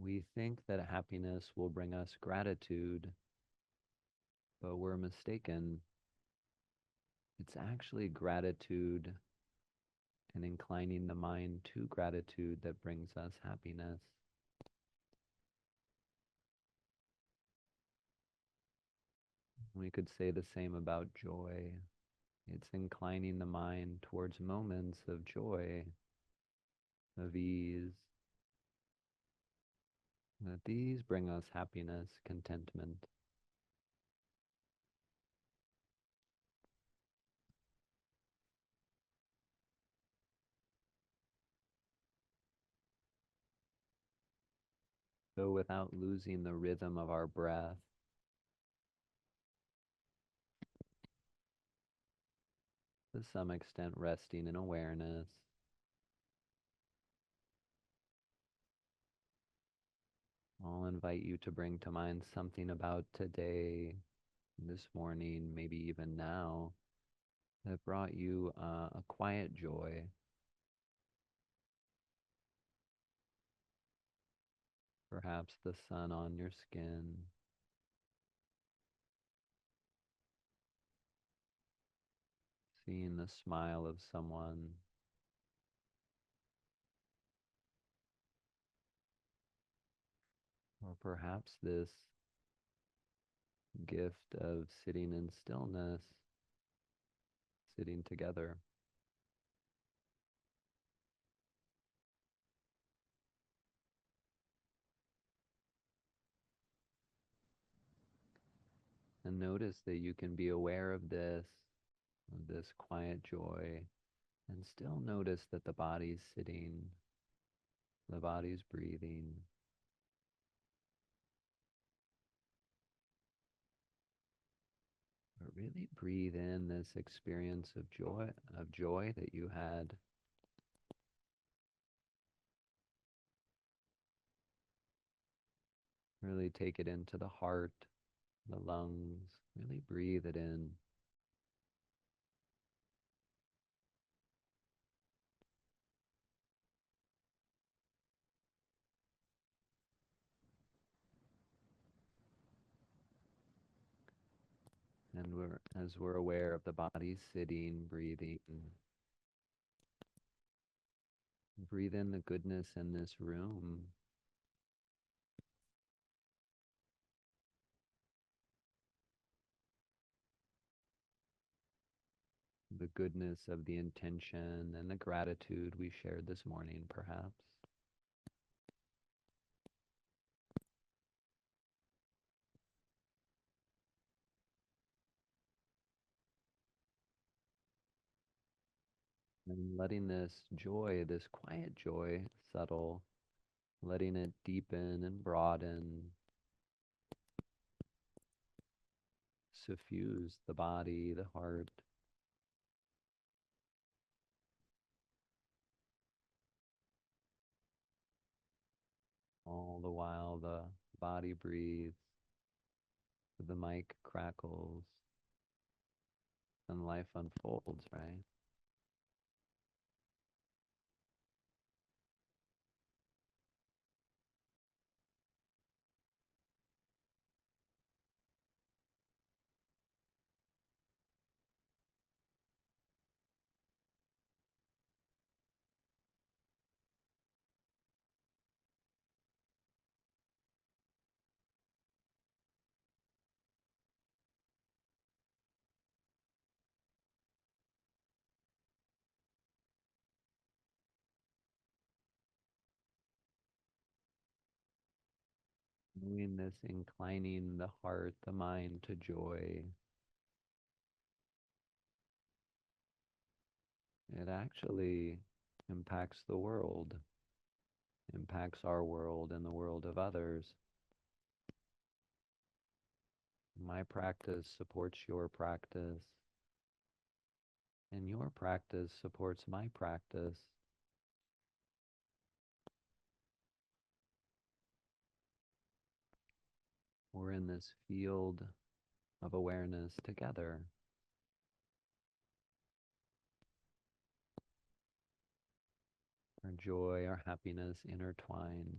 we think that happiness will bring us gratitude, but we're mistaken. It's actually gratitude and inclining the mind to gratitude that brings us happiness. We could say the same about joy. It's inclining the mind towards moments of joy, of ease, that these bring us happiness, contentment. So without losing the rhythm of our breath, to some extent resting in awareness, I'll invite you to bring to mind something about today, this morning, maybe even now, that brought you a quiet joy. Perhaps the sun on your skin, seeing the smile of someone, or perhaps this gift of sitting in stillness, sitting together. And notice that you can be aware of this quiet joy, and still notice that the body's sitting, the body's breathing. But really breathe in this experience of joy that you had. Really take it into the heart, the lungs. Really breathe it in. And as we're aware of the body sitting, breathing, breathe in the goodness in this room. The goodness of the intention and the gratitude we shared this morning, perhaps. And letting this joy, this quiet joy, subtle, letting it deepen and broaden, suffuse the body, the heart. All the while the body breathes, the mic crackles, and life unfolds, right? Doing this, inclining the heart, the mind to joy, it actually impacts the world, impacts our world and the world of others. My practice supports your practice, and your practice supports my practice. We're in this field of awareness together. Our joy, our happiness intertwined.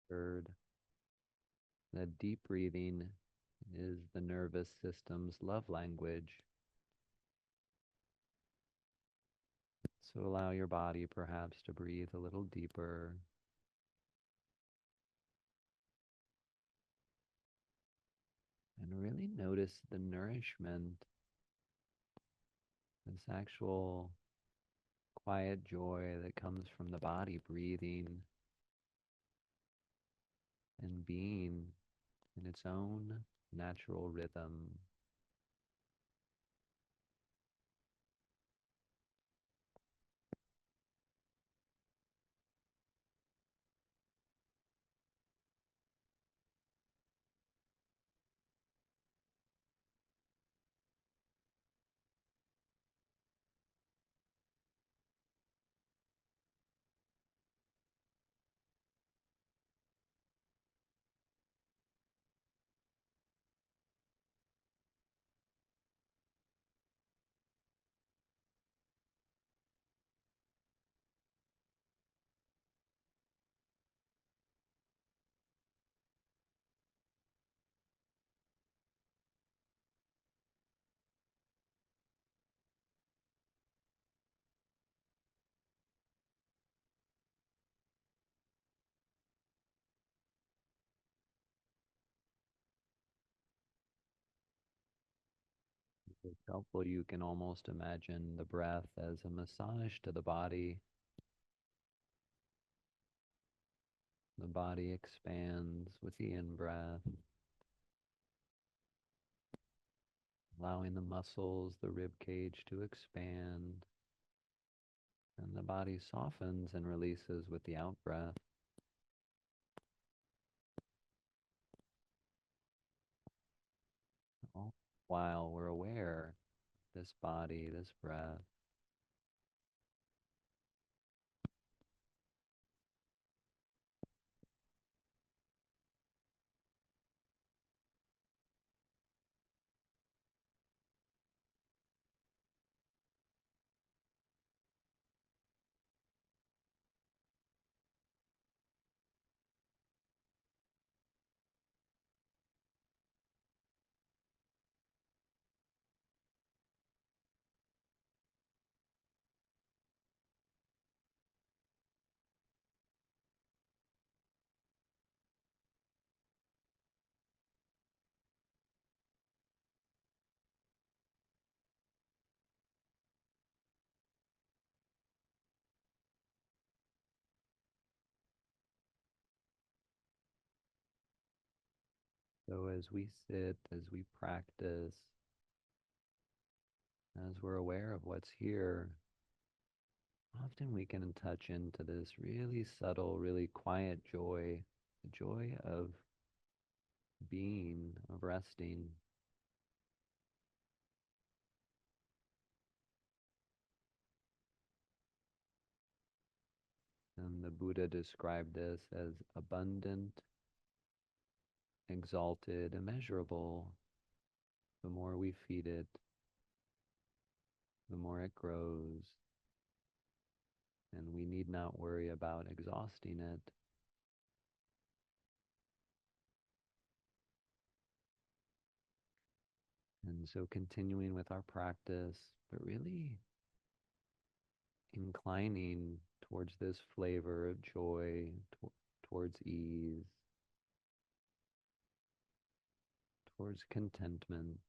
Third, that deep breathing is the nervous system's love language. So allow your body perhaps to breathe a little deeper and really notice the nourishment, this actual quiet joy that comes from the body breathing and being in its own natural rhythm. If it's helpful, you can almost imagine the breath as a massage to the body. The body expands with the in-breath, allowing the muscles, the rib cage to expand, and the body softens and releases with the out-breath. All while we're aware, this body, this breath, so as we sit, as we practice, as we're aware of what's here, often we can touch into this really subtle, really quiet joy, the joy of being, of resting. And the Buddha described this as abundant, exalted, immeasurable. The more we feed it, the more it grows, and we need not worry about exhausting it. And so continuing with our practice, but really inclining towards this flavor of joy, towards ease, towards contentment.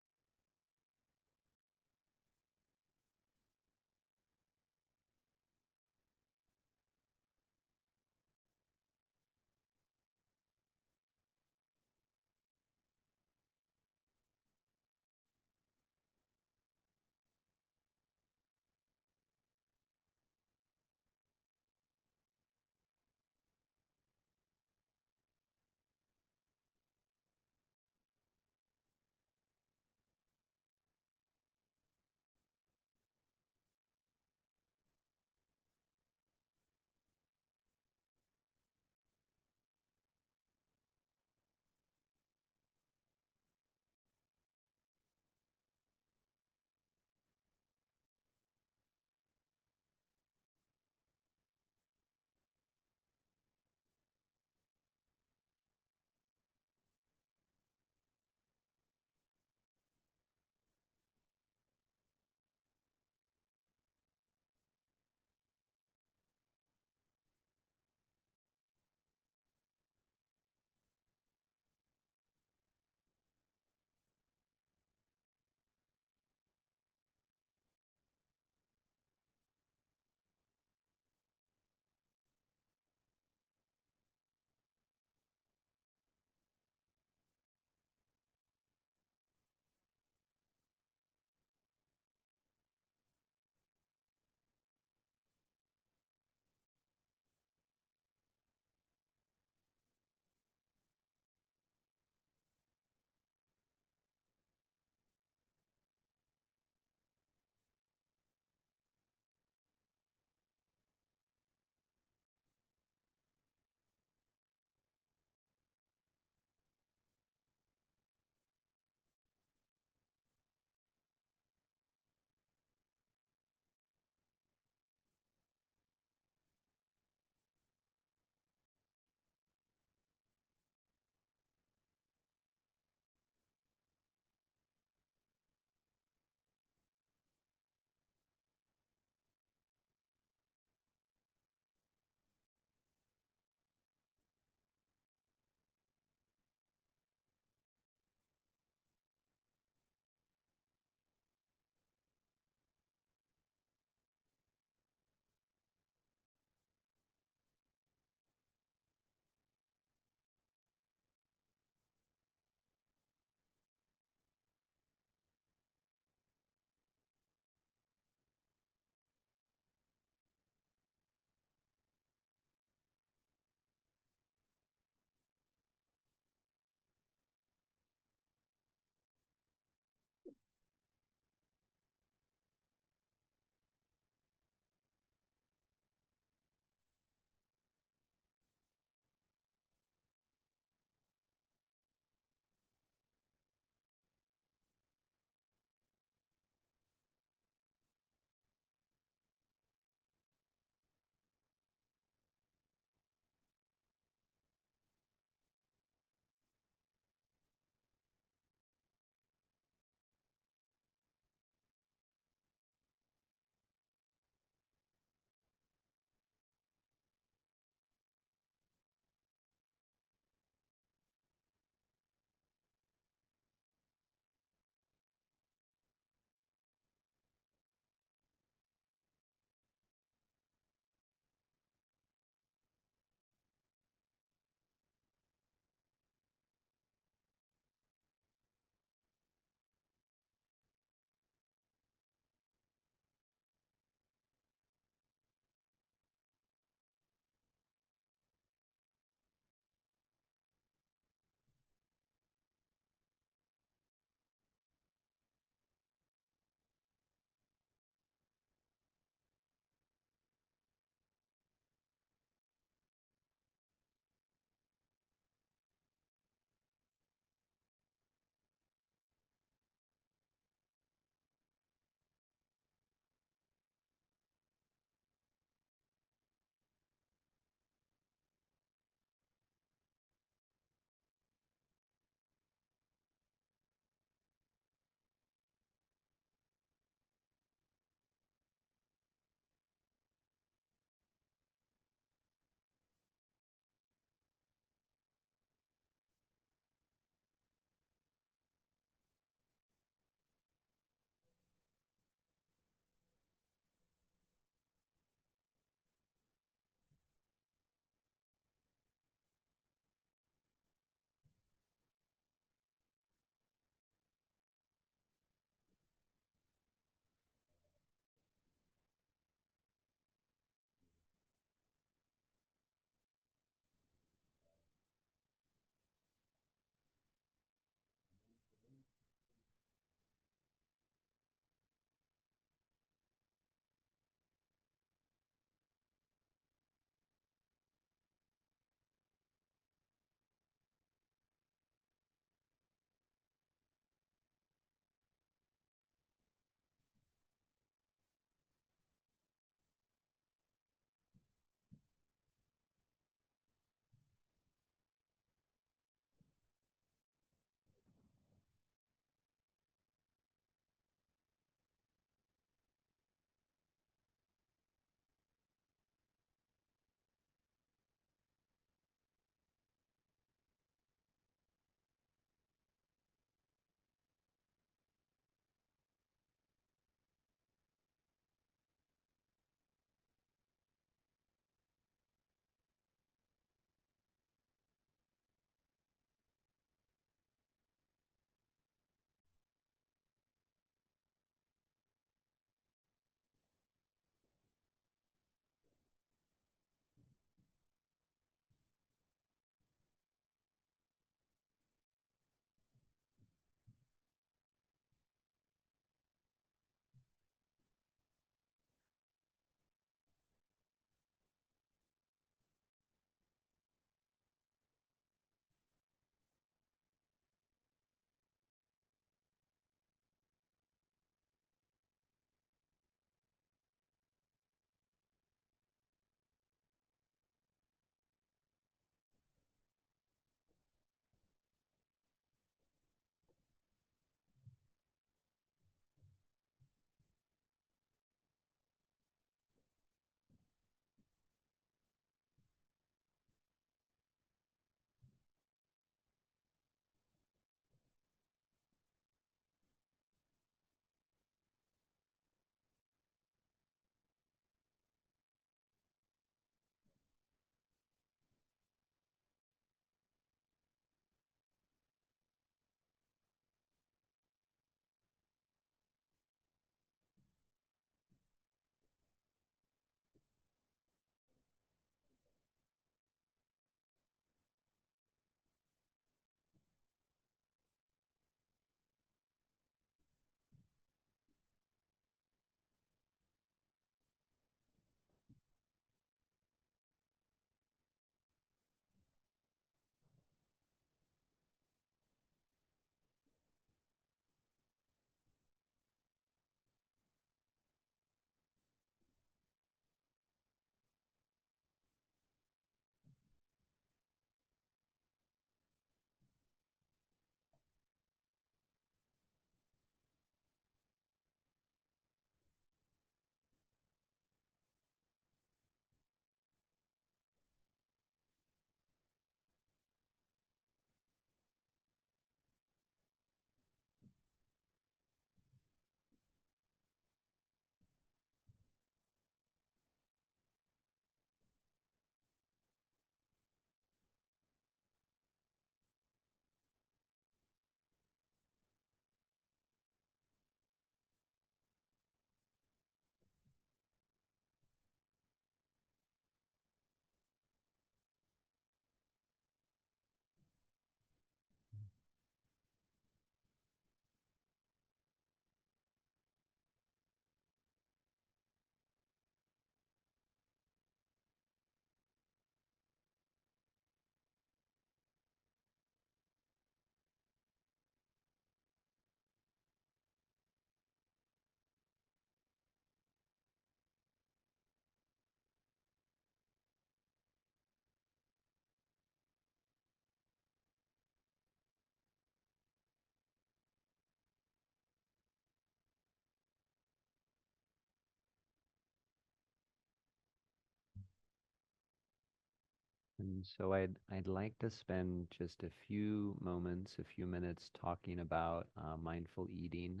And so I'd like to spend just a few moments, a few minutes talking about mindful eating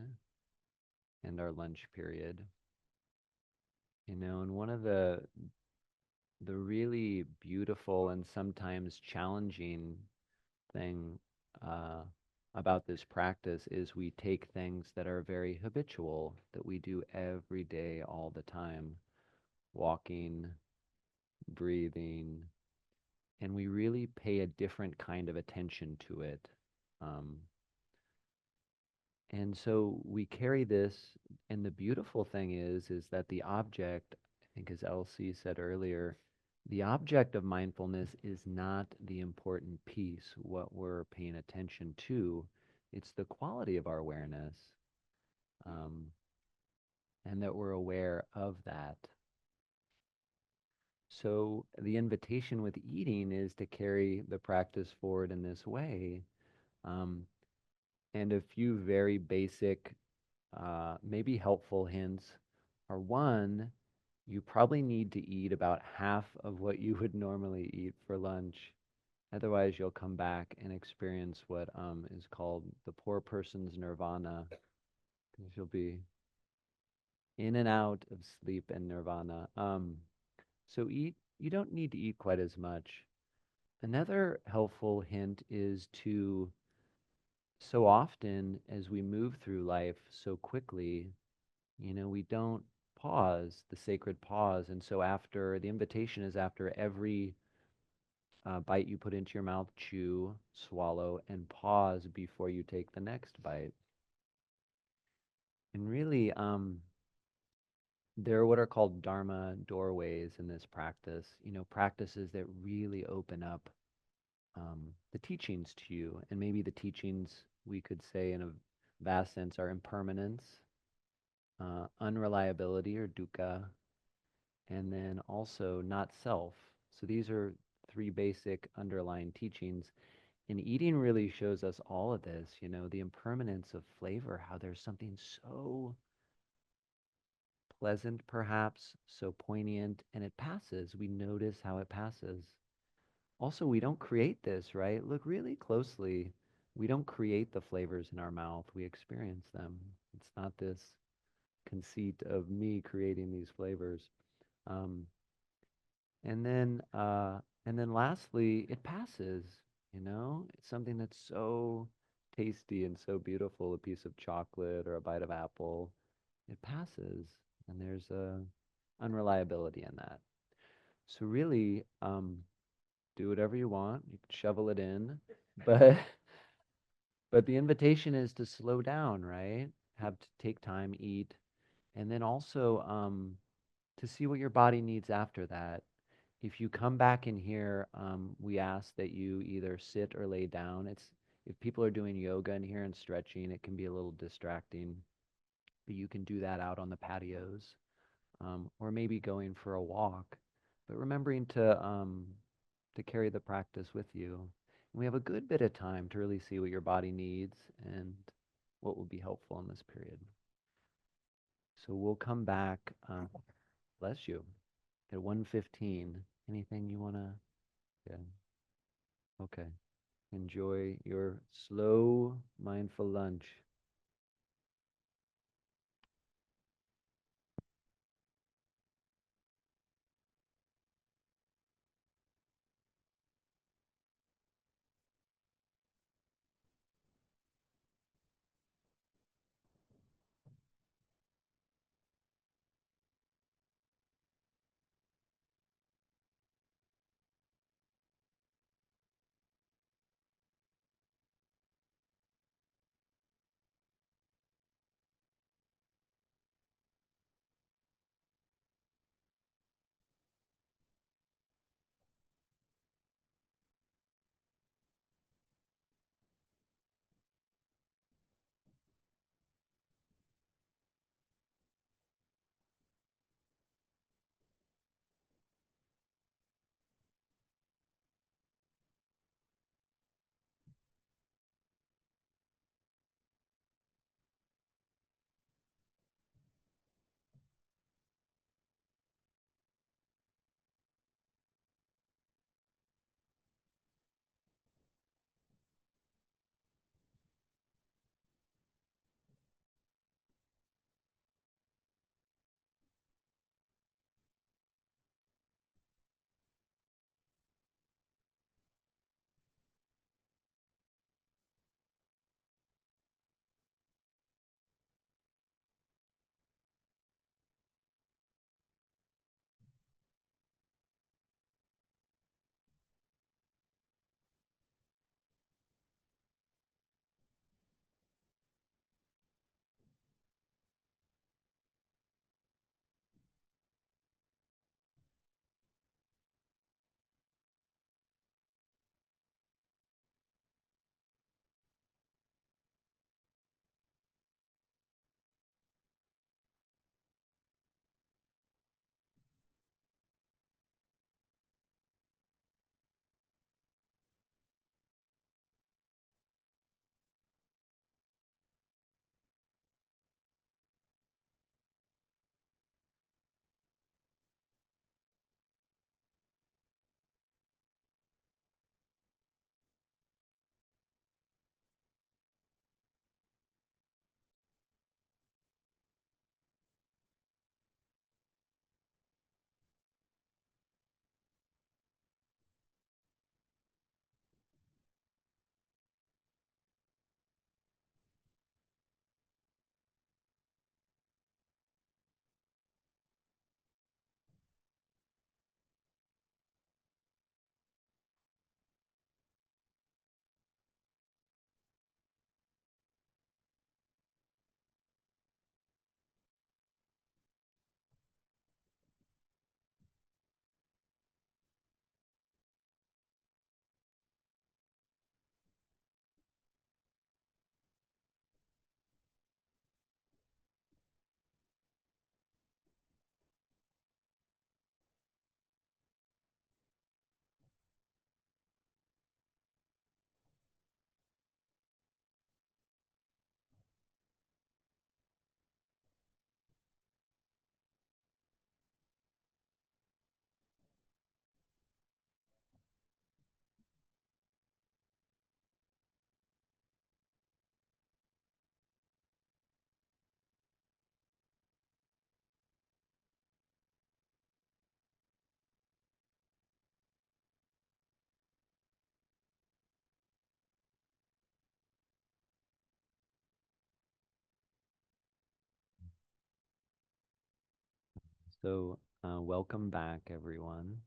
and our lunch period. And one of the really beautiful and sometimes challenging thing uh, about this practice is we take things that are very habitual, that we do every day, all the time, walking, breathing, and we really pay a different kind of attention to it. Um, and so we carry this, and the beautiful thing is that the object, I think as Elsie said earlier, the object of mindfulness is not the important piece, what we're paying attention to. It's the quality of our awareness, um, and that we're aware of that. So the invitation with eating is to carry the practice forward in this way. Um, and a few very basic, maybe helpful hints are: one, you probably need to eat about half of what you would normally eat for lunch. Otherwise, you'll come back and experience what is called the poor person's nirvana, because you'll be in and out of sleep and nirvana. So you don't need to eat quite as much. Another helpful hint is to, so often as we move through life so quickly, we don't pause, the sacred pause. And so after the invitation is after every bite you put into your mouth, chew, swallow, and pause before you take the next bite. And really, there are what are called Dharma doorways in this practice, practices that really open up the teachings to you. And maybe the teachings, we could say in a vast sense, are impermanence, unreliability or dukkha, and then also not self. So these are three basic underlying teachings. And eating really shows us all of this, the impermanence of flavor, how there's something so pleasant, perhaps, so poignant, and it passes. We notice how it passes. Also, we don't create this, right? Look really closely. We don't create the flavors in our mouth, we experience them. It's not this conceit of me creating these flavors. Um, And then, lastly, it passes. It's something that's so tasty and so beautiful, a piece of chocolate or a bite of apple. It passes, and there's a unreliability in that. So really, do whatever you want. You can shovel it in, but but the invitation is to slow down, right? Have to take time, eat, and then also to see what your body needs after that. If you come back in here, we ask that you either sit or lay down. If people are doing yoga in here and stretching, it can be a little distracting, but you can do that out on the patios, or maybe going for a walk. But remembering to carry the practice with you. And we have a good bit of time to really see what your body needs and what will be helpful in this period. So we'll come back. Bless you. At 1:15. Anything you want to? Yeah. Okay. Enjoy your slow, mindful lunch. So, welcome back, everyone.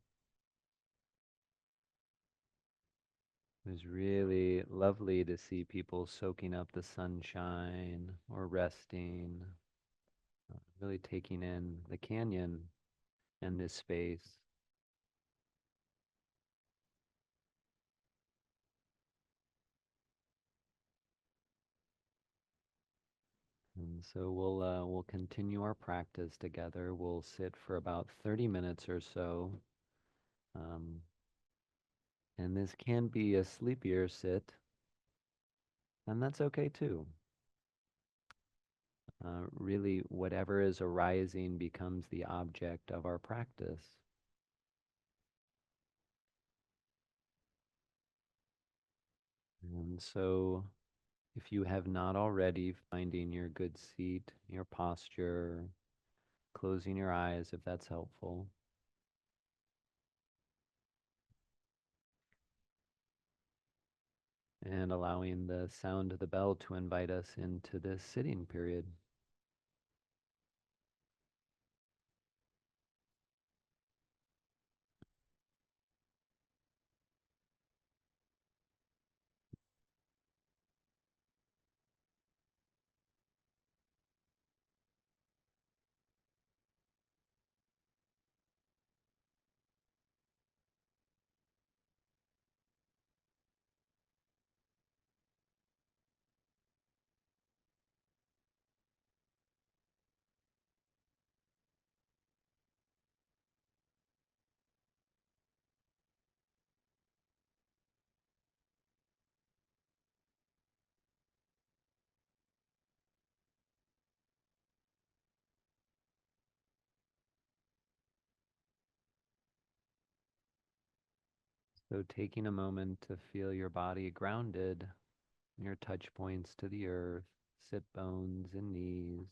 It was really lovely to see people soaking up the sunshine or resting, really taking in the canyon and this space. And so we'll continue our practice together. We'll sit for about 30 minutes or so. Um, and this can be a sleepier sit, and that's okay too. Really, whatever is arising becomes the object of our practice. And so, if you have not already, finding your good seat, your posture, closing your eyes if that's helpful, and allowing the sound of the bell to invite us into this sitting period. So, taking a moment to feel your body grounded, your touch points to the earth, sit bones and knees.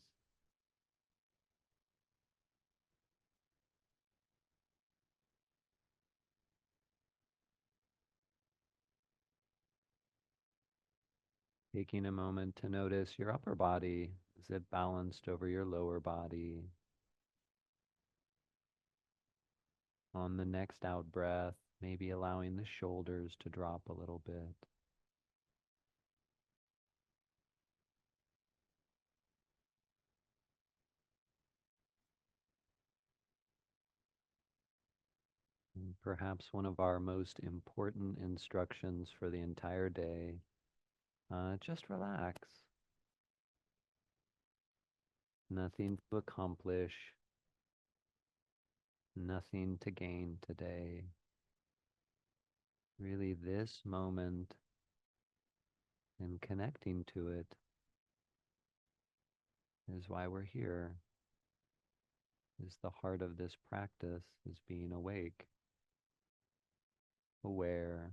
Taking a moment to notice your upper body. Is it balanced over your lower body? On the next out breath, maybe allowing the shoulders to drop a little bit. And perhaps one of our most important instructions for the entire day, just relax. Nothing to accomplish, nothing to gain today. Really, this moment and connecting to it is why we're here, is the heart of this practice, is being awake, aware,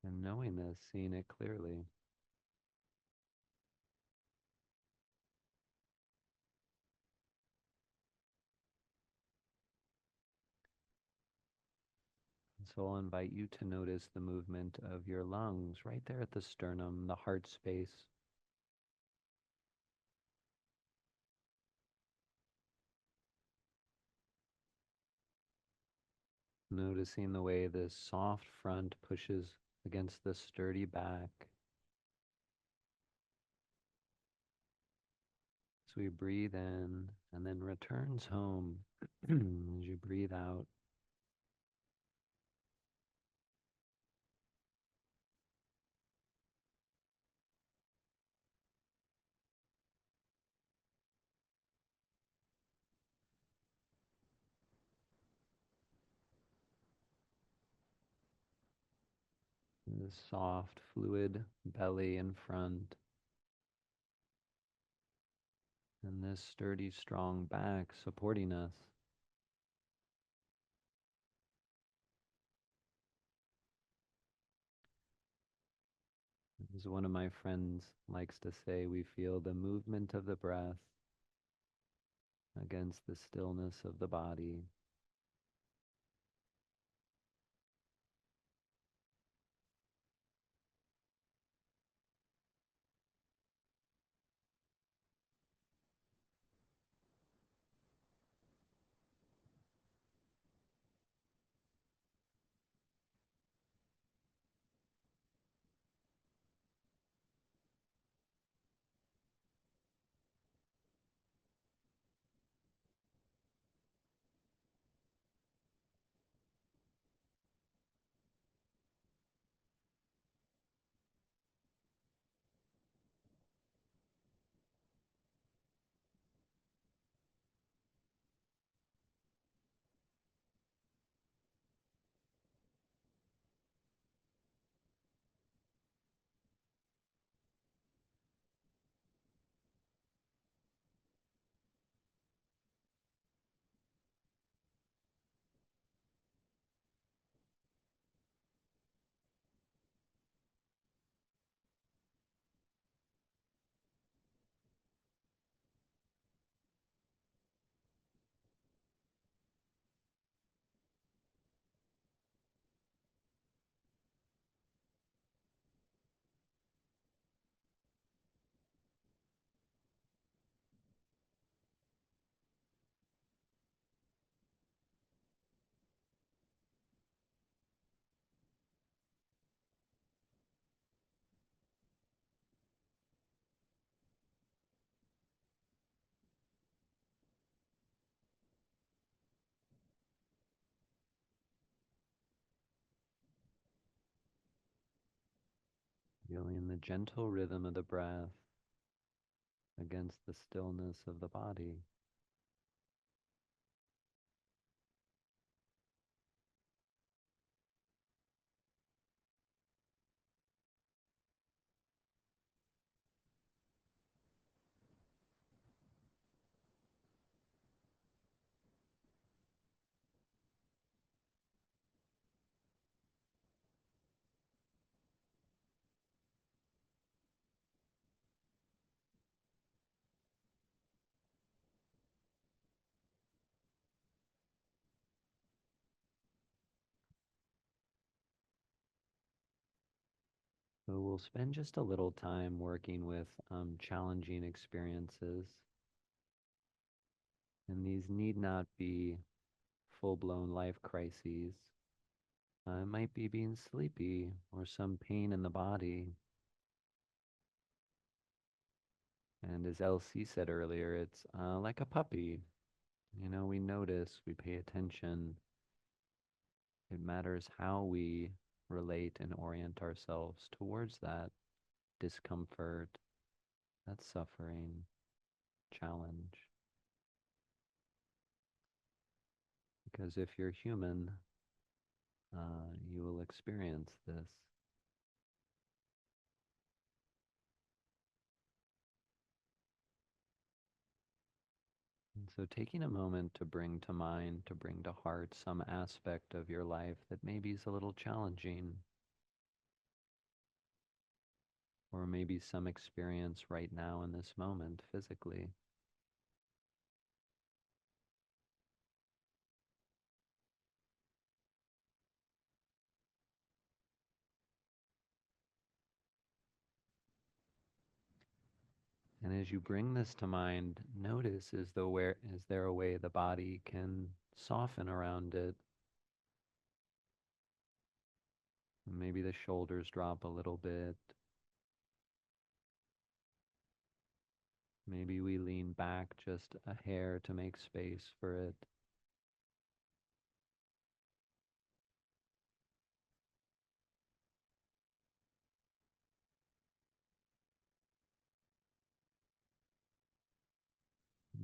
and knowing this, seeing it clearly. So I'll invite you to notice the movement of your lungs right there at the sternum, the heart space. Noticing the way this soft front pushes against the sturdy back. As we breathe in and then returns home as you breathe out. This soft, fluid belly in front. And this sturdy, strong back supporting us. As one of my friends likes to say, we feel the movement of the breath against the stillness of the body. Feeling the gentle rhythm of the breath against the stillness of the body. So we'll spend just a little time working with challenging experiences. And these need not be full-blown life crises. It might be being sleepy or some pain in the body. And as LC said earlier, it's like a puppy. You know, we notice, we pay attention. It matters how we relate and orient ourselves towards that discomfort, that suffering, challenge. Because if you're human, you will experience this. And so taking a moment to bring to mind, to bring to heart some aspect of your life that maybe is a little challenging, or maybe some experience right now in this moment physically. And as you bring this to mind, notice is there a way the body can soften around it? Maybe the shoulders drop a little bit. Maybe we lean back just a hair to make space for it.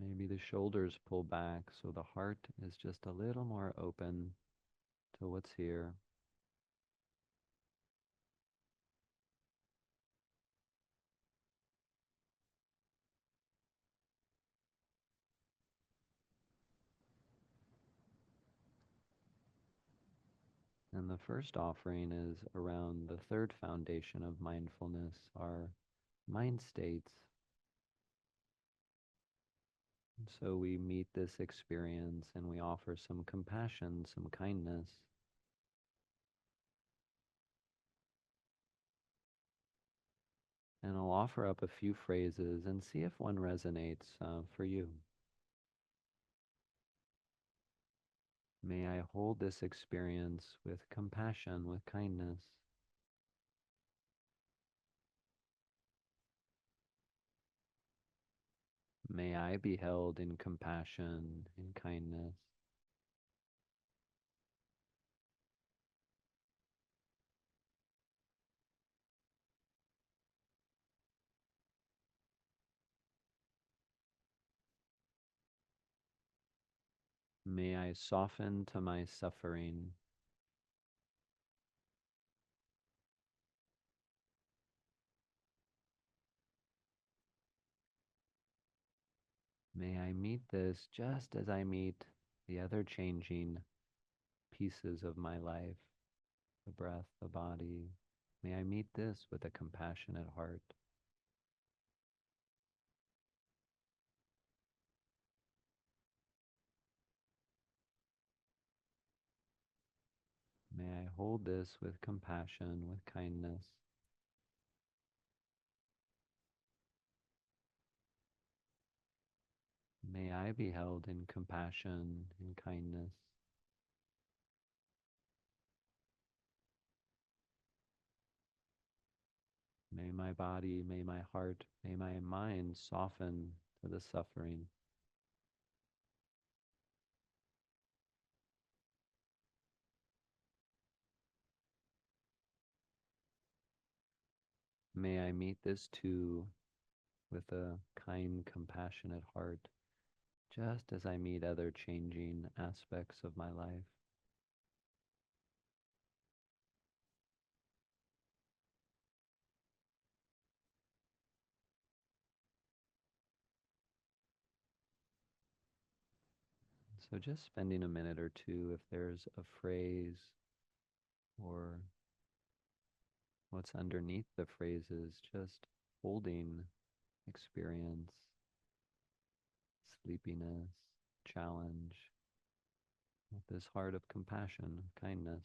Maybe the shoulders pull back so the heart is just a little more open to what's here. And the first offering is around the third foundation of mindfulness, our mind states. And so we meet this experience and we offer some compassion, some kindness. And I'll offer up a few phrases and see if one resonates for you. May I hold this experience with compassion, with kindness. May I be held in compassion and kindness. May I soften to my suffering. May I meet this just as I meet the other changing pieces of my life, the breath, the body. May I meet this with a compassionate heart. May I hold this with compassion, with kindness. May I be held in compassion and kindness. May my body, may my heart, may my mind soften to the suffering. May I meet this too with a kind, compassionate heart, just as I meet other changing aspects of my life. So just spending a minute or two, if there's a phrase or what's underneath the phrases, just holding experience, sleepiness, challenge, with this heart of compassion, kindness.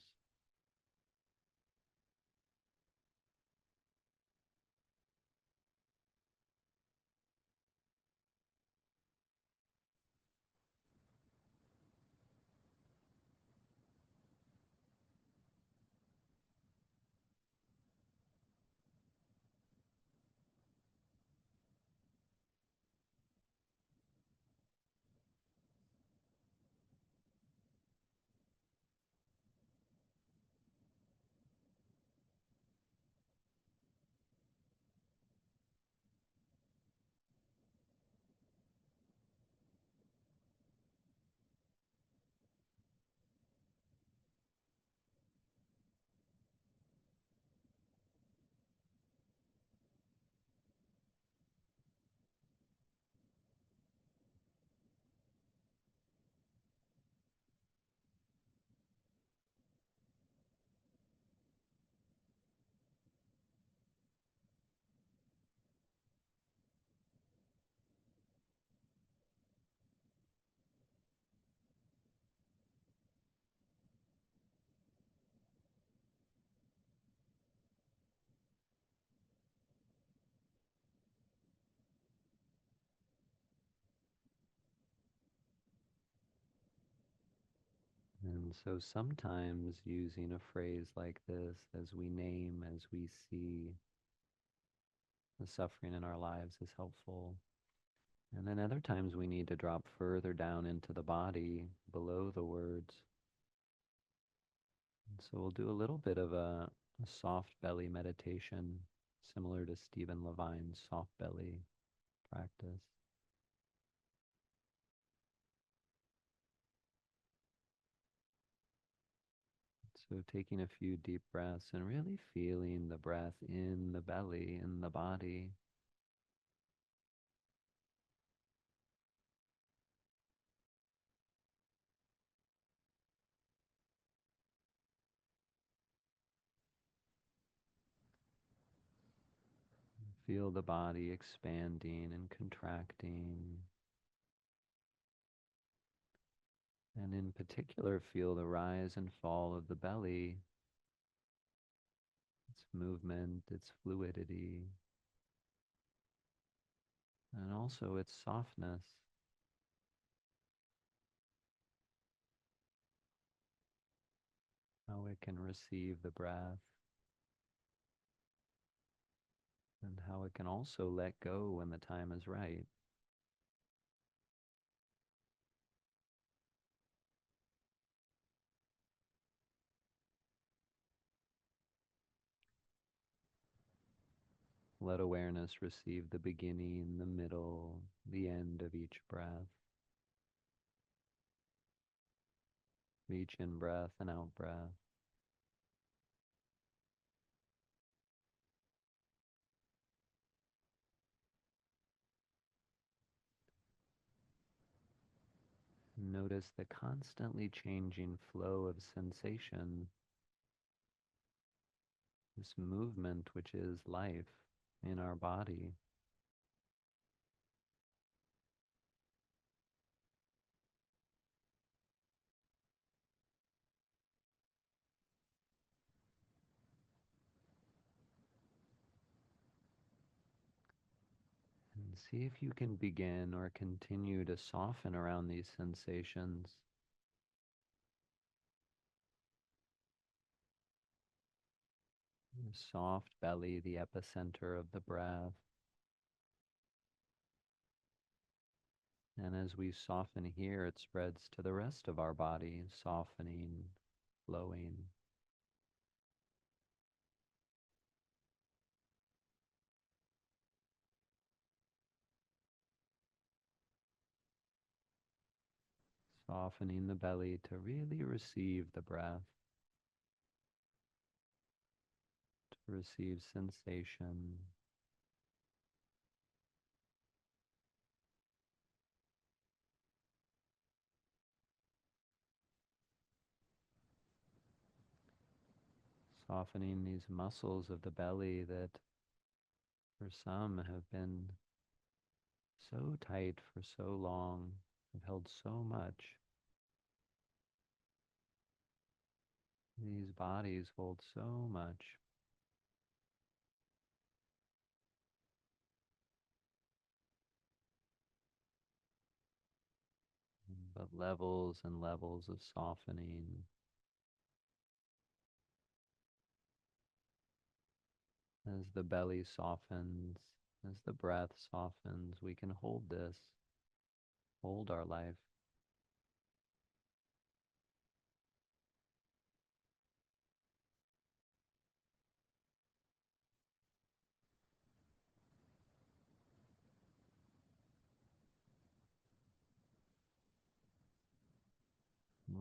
And so sometimes using a phrase like this as we name, as we see the suffering in our lives is helpful. And then other times we need to drop further down into the body below the words. And so we'll do a little bit of a soft belly meditation, similar to Stephen Levine's soft belly practice. So taking a few deep breaths and really feeling the breath in the belly, in the body. Feel the body expanding and contracting. And in particular, feel the rise and fall of the belly, its movement, its fluidity, and also its softness. How it can receive the breath, and how it can also let go when the time is right. Let awareness receive the beginning, the middle, the end of each breath, each in-breath and out-breath. Notice the constantly changing flow of sensation, this movement which is life in our body. And see if you can begin or continue to soften around these sensations. The soft belly, the epicenter of the breath. And as we soften here, it spreads to the rest of our body, softening, flowing. softening the belly to really receive the breath, to receive sensation. Softening these muscles of the belly that for some have been so tight for so long, have held so much. These bodies hold so much, but levels and levels of softening. As the belly softens, as the breath softens, we can hold this, hold our life.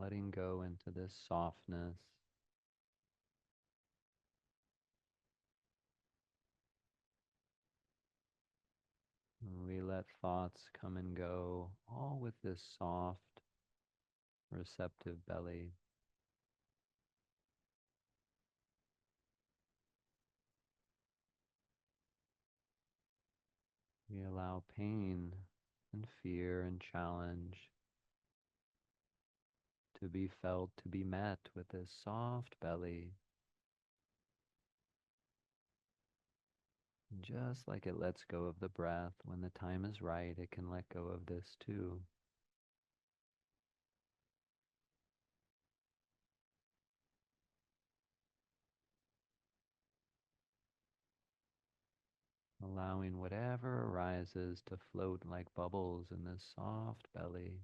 Letting go into this softness. We let thoughts come and go, all with this soft, receptive belly. We allow pain and fear and challenge to be felt, to be met with this soft belly. Just like it lets go of the breath, when the time is right, it can let go of this too. Allowing whatever arises to float like bubbles in this soft belly.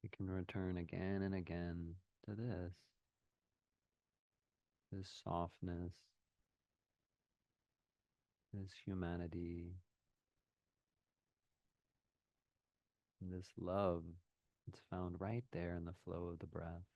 We can return again and again to this softness, this humanity, this love that's found right there in the flow of the breath.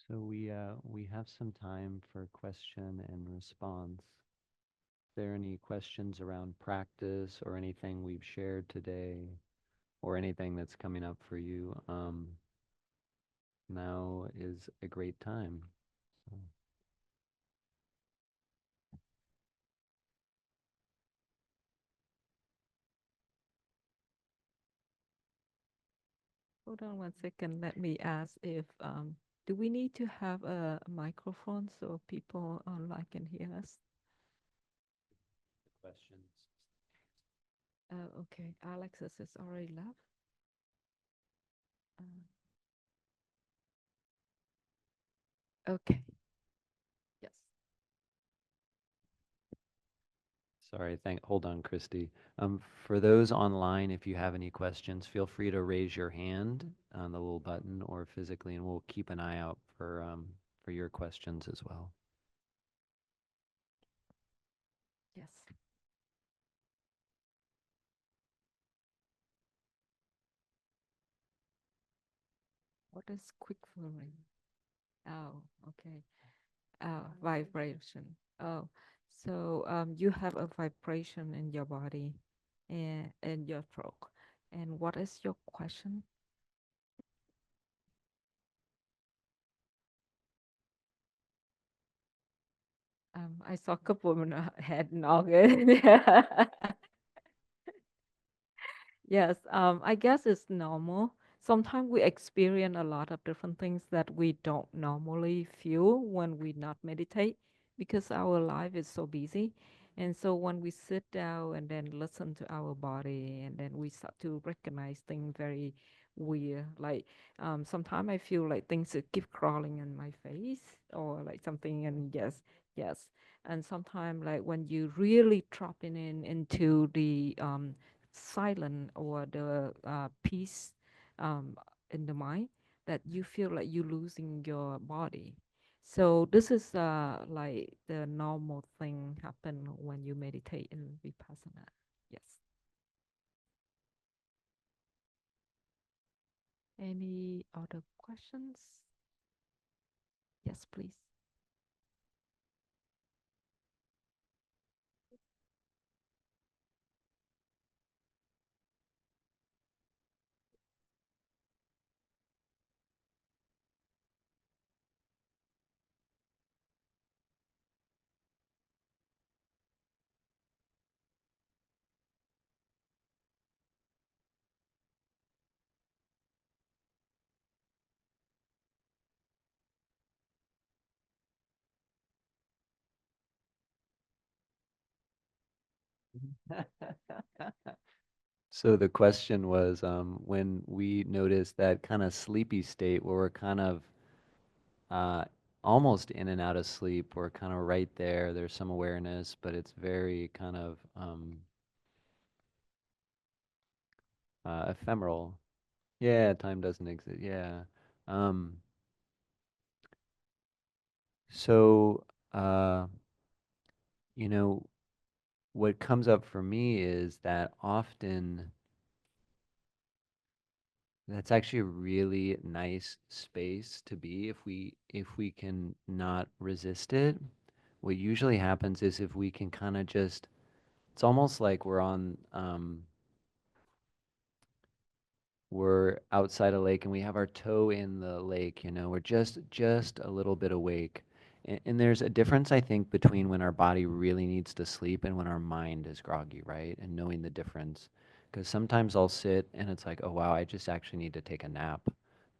So we have some time for question and response. If there are any questions around practice or anything we've shared today or anything that's coming up for you, now is a great time. So, Hold on one second. Let me ask if do we need to have a microphone so people online can hear us? questions. Okay, Alexis is already left. Okay, yes. Sorry, hold on, Christy. For those online, if you have any questions, feel free to raise your hand on the little button or physically, and we'll keep an eye out for your questions as well. Yes. What is quick feeling? Oh, okay. Vibration. Oh, so you have a vibration in your body and in your throat. And what is your question? I saw a couple of head noggin. Yes, I guess it's normal. Sometimes we experience a lot of different things that we don't normally feel when we not meditate because our life is so busy. And so when we sit down and then listen to our body and then we start to recognize things very weird. Like sometimes I feel like things that keep crawling in my face or like something and yes, yes. And sometimes like when you really dropping into the silent or the peace in the mind that you feel like you're losing your body. So this is like the normal thing happen when you meditate in vipassana. Yes. Any other questions? Yes, please. So the question was, when we notice that kind of sleepy state where we're kind of uh, almost in and out of sleep, we're kind of right there. There's some awareness, but it's very kind of ephemeral. Yeah, time doesn't exist. Yeah. Um, so, uh, you know, what comes up for me is that often that's actually a really nice space to be if we can not resist it. What usually happens is if we can kind of just, it's almost like we're outside a lake and we have our toe in the lake, we're just a little bit awake. And there's a difference, I think, between when our body really needs to sleep and when our mind is groggy, right? And knowing the difference. Because sometimes I'll sit and it's like, oh wow, I just actually need to take a nap.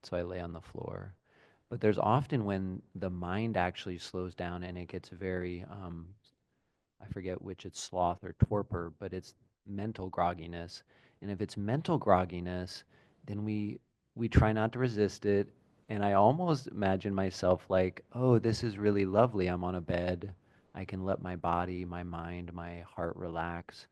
So I lay on the floor. But there's often when the mind actually slows down and it gets very I forget which, it's sloth or torpor, but it's mental grogginess. And if it's mental grogginess, then we try not to resist it. And I almost imagine myself like, oh, this is really lovely. I'm on a bed. I can let my body, my mind, my heart relax.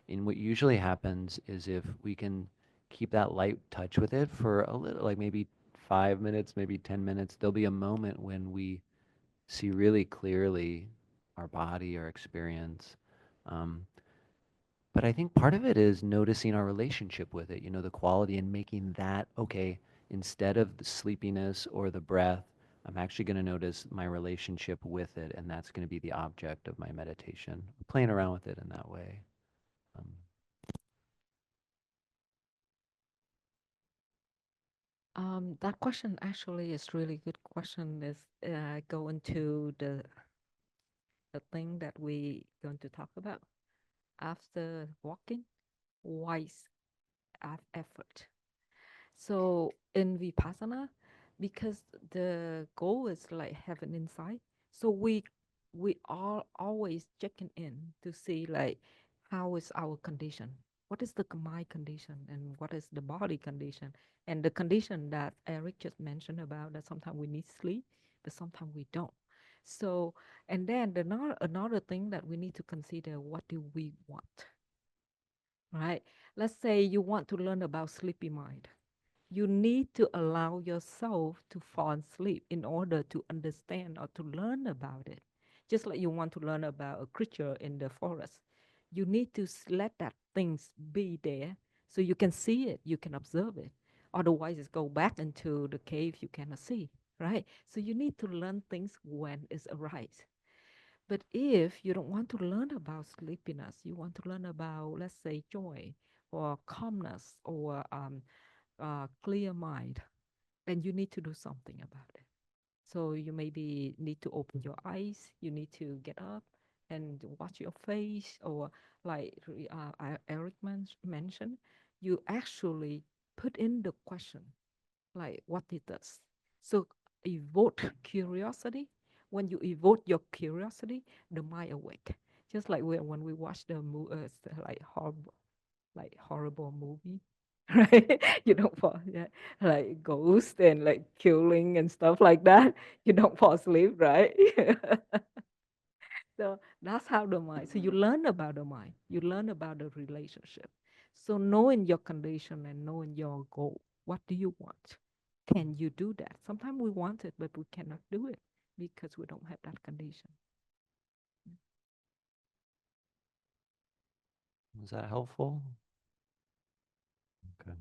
And what usually happens is if we can keep that light touch with it for a little, like maybe 5 minutes, maybe 10 minutes, there'll be a moment when we see really clearly our body, our experience. Um, but I think part of it is noticing our relationship with it, the quality and making that, okay, instead of the sleepiness or the breath, I'm actually going to notice my relationship with it, and that's going to be the object of my meditation. Playing around with it in that way. Um, That question actually is really good question. Is go into the thing that we going to talk about after walking, wise effort. So in Vipassana, because the goal is like have an insight, so we are always checking in to see like how is our condition, what is the mind condition, and what is the body condition, and the condition that Eric just mentioned about that sometimes we need sleep, but sometimes we don't. So and then another thing that we need to consider, what do we want, right? Let's say you want to learn about sleepy mind, you need to allow yourself to fall asleep in order to understand or to learn about it. Just like you want to learn about a creature in the forest, you need to let that things be there so you can see it, you can observe it. Otherwise, it's go back into the cave you cannot see, right? So you need to learn things when it's arise. But if you don't want to learn about sleepiness, you want to learn about, let's say, joy or calmness or clear mind, then you need to do something about it. So you maybe need to open your eyes, you need to get up and wash your face, or like Eric mentioned, you actually put in the question, like what it does. So evoke curiosity. When you evoke your curiosity, the mind awake. Just like when we watch the like horrible movie, right? You don't fall, yeah, like ghost and like killing and stuff like that. You don't fall asleep, right? So that's how the mind. So you learn about the mind. You learn about the relationship. So knowing your condition and knowing your goal. What do you want? Can you do that? Sometimes we want it, but we cannot do it because we don't have that condition. was that helpful? Okay.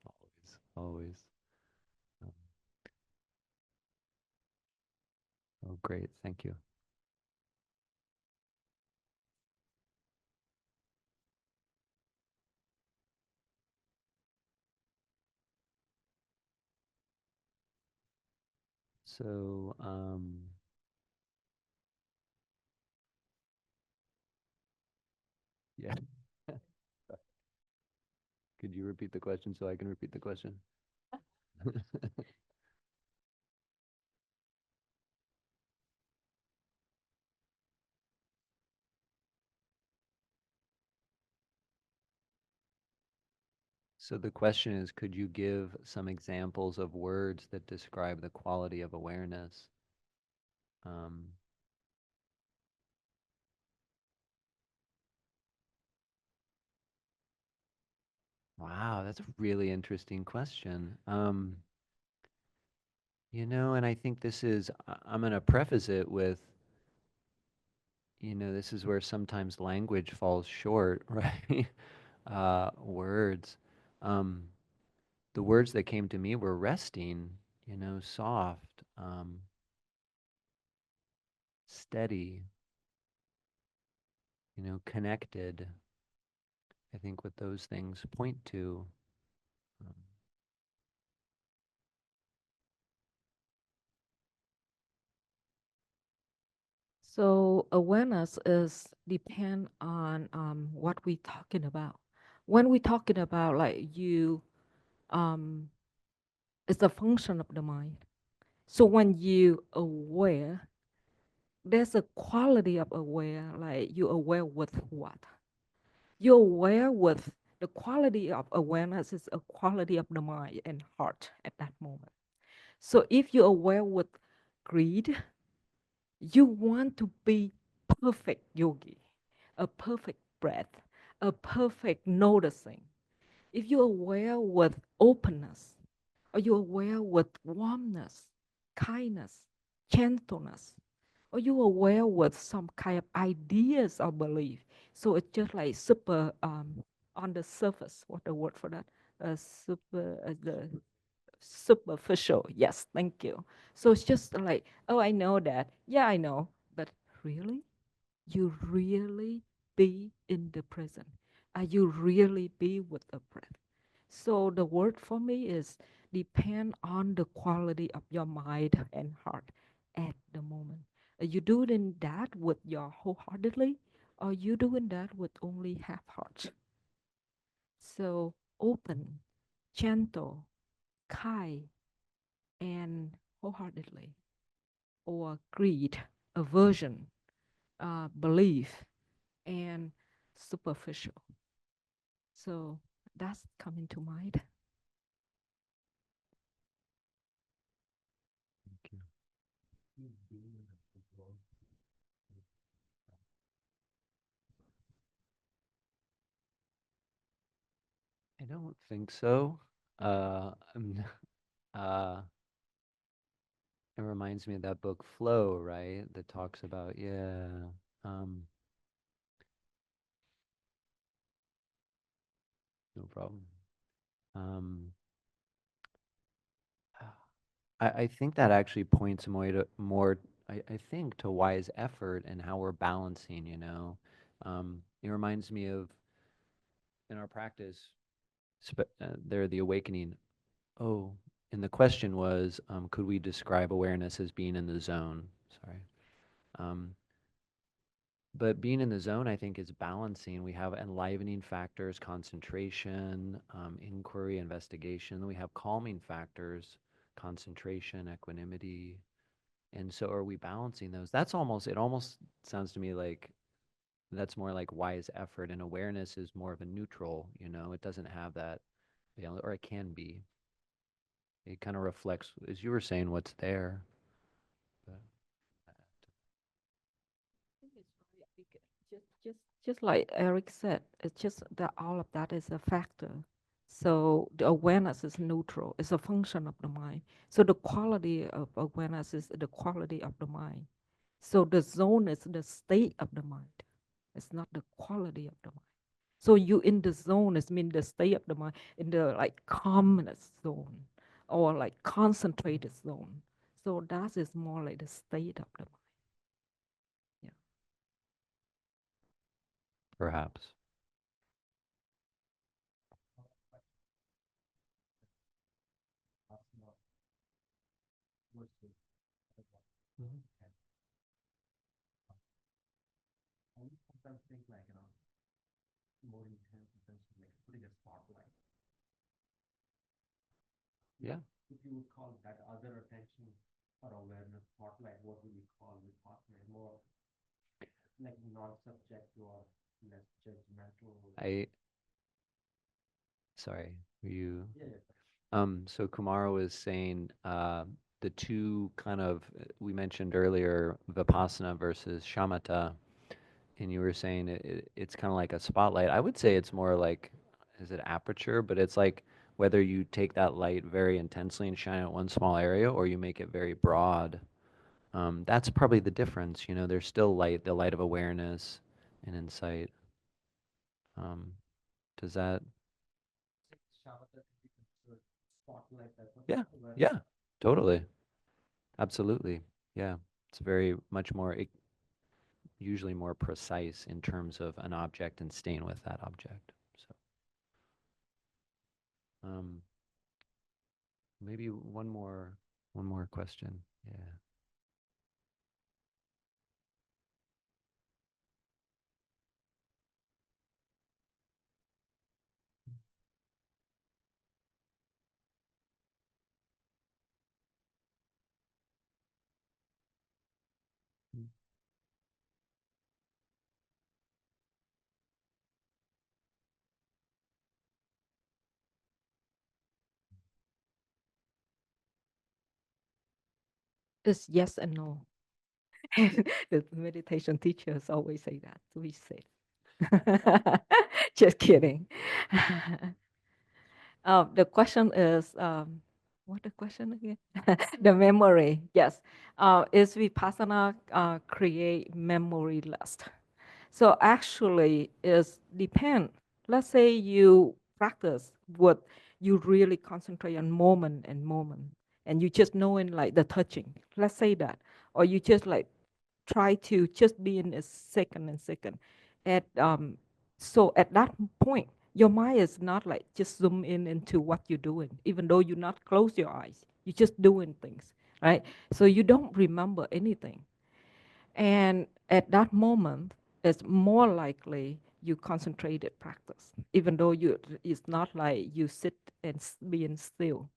Always, always. Um, Oh, great. Thank you. So, yeah. Could you repeat the question so I can repeat the question? So the question is, could you give some examples of words that describe the quality of awareness? Um, wow, that's a really interesting question. And I think this is, I'm going to preface it with, this is where sometimes language falls short, right? Words. Um, the words that came to me were resting, soft, steady, connected. I think what those things point to. Um, So awareness is depend on what we talking about. When we talking about like um, it's a function of the mind. So when you aware, there's a quality of aware. Like you aware with what? You're aware with the quality of awareness is a quality of the mind and heart at that moment. So if you're aware with greed, you want to be perfect yogi, a perfect breath, a perfect noticing. If you're aware with openness, or you're aware with warmness, kindness, gentleness, or you're aware with some kind of ideas or belief. So it's just like super on the surface. What the word for that? the superficial. Yes, thank you. So it's just like, oh, I know that. Yeah, I know. But really? You really be in the present? Are you really be with the breath? So the word for me is depend on the quality of your mind and heart at the moment. Are you doing that with your wholeheartedly, or you doing that with only half heart? So open, gentle, kind, and wholeheartedly, or greed, aversion, belief, and superficial. So that's coming to mind. Thank you. I don't think so. Uh, it reminds me of that book Flow, right? That talks about, yeah. Um, no problem. Um, I think that actually points more, I think, to wise effort and how we're balancing, you know. It reminds me of in our practice, there, the awakening. Oh, and the question was, could we describe awareness as being in the zone? Sorry. Um, but being in the zone, I think, is balancing. We have enlivening factors, concentration, inquiry, investigation. We have calming factors, concentration, equanimity. And so are we balancing those? It almost sounds to me like that's more like wise effort, and awareness is more of a neutral, you know, it doesn't have that, you know, or it can be. It kind of reflects, as you were saying, what's there. But, Think it's right because just like Eric said, it's just that all of that is a factor. So the awareness is neutral. It's a function of the mind. So the quality of awareness is the quality of the mind. So the zone is the state of the mind. It's not the quality of the mind. So you in the zone is mean the state of the mind in the like calmness zone or like concentrated zone. So that is more like the state of the mind. Yeah. perhaps. Mhm. Yeah. I sorry, were you? So Kumara was saying the two kind of we mentioned earlier Vipassana versus Shamatha, and you were saying it's kind of like a spotlight. I would say it's more like, is it aperture? But it's like whether you take that light very intensely and shine it one small area, or you make it very broad. That's probably the difference. You know, there's still light, the light of awareness and insight. Um, does that? Yeah, yeah, totally. Absolutely. Yeah. It's very much more, usually more precise in terms of an object and staying with that object. So, um, maybe one more question. Yeah. Mm. It's yes and no. The meditation teachers always say that to be safe. Just kidding. The question is, what the question again? The memory. Yes. Is Vipassana create memory list? So actually, it's depend. Let's say you practice with You really concentrate on moment and moment, and you just knowing like the touching. Let's say that, or you just like try to just be in a second and second. At so at that point, your mind is not like just zoom in into what you're doing, even though you not close your eyes. You're just doing things, right? So you don't remember anything. And at that moment, it's more likely you concentrated practice, even though it's not like you sit and being still.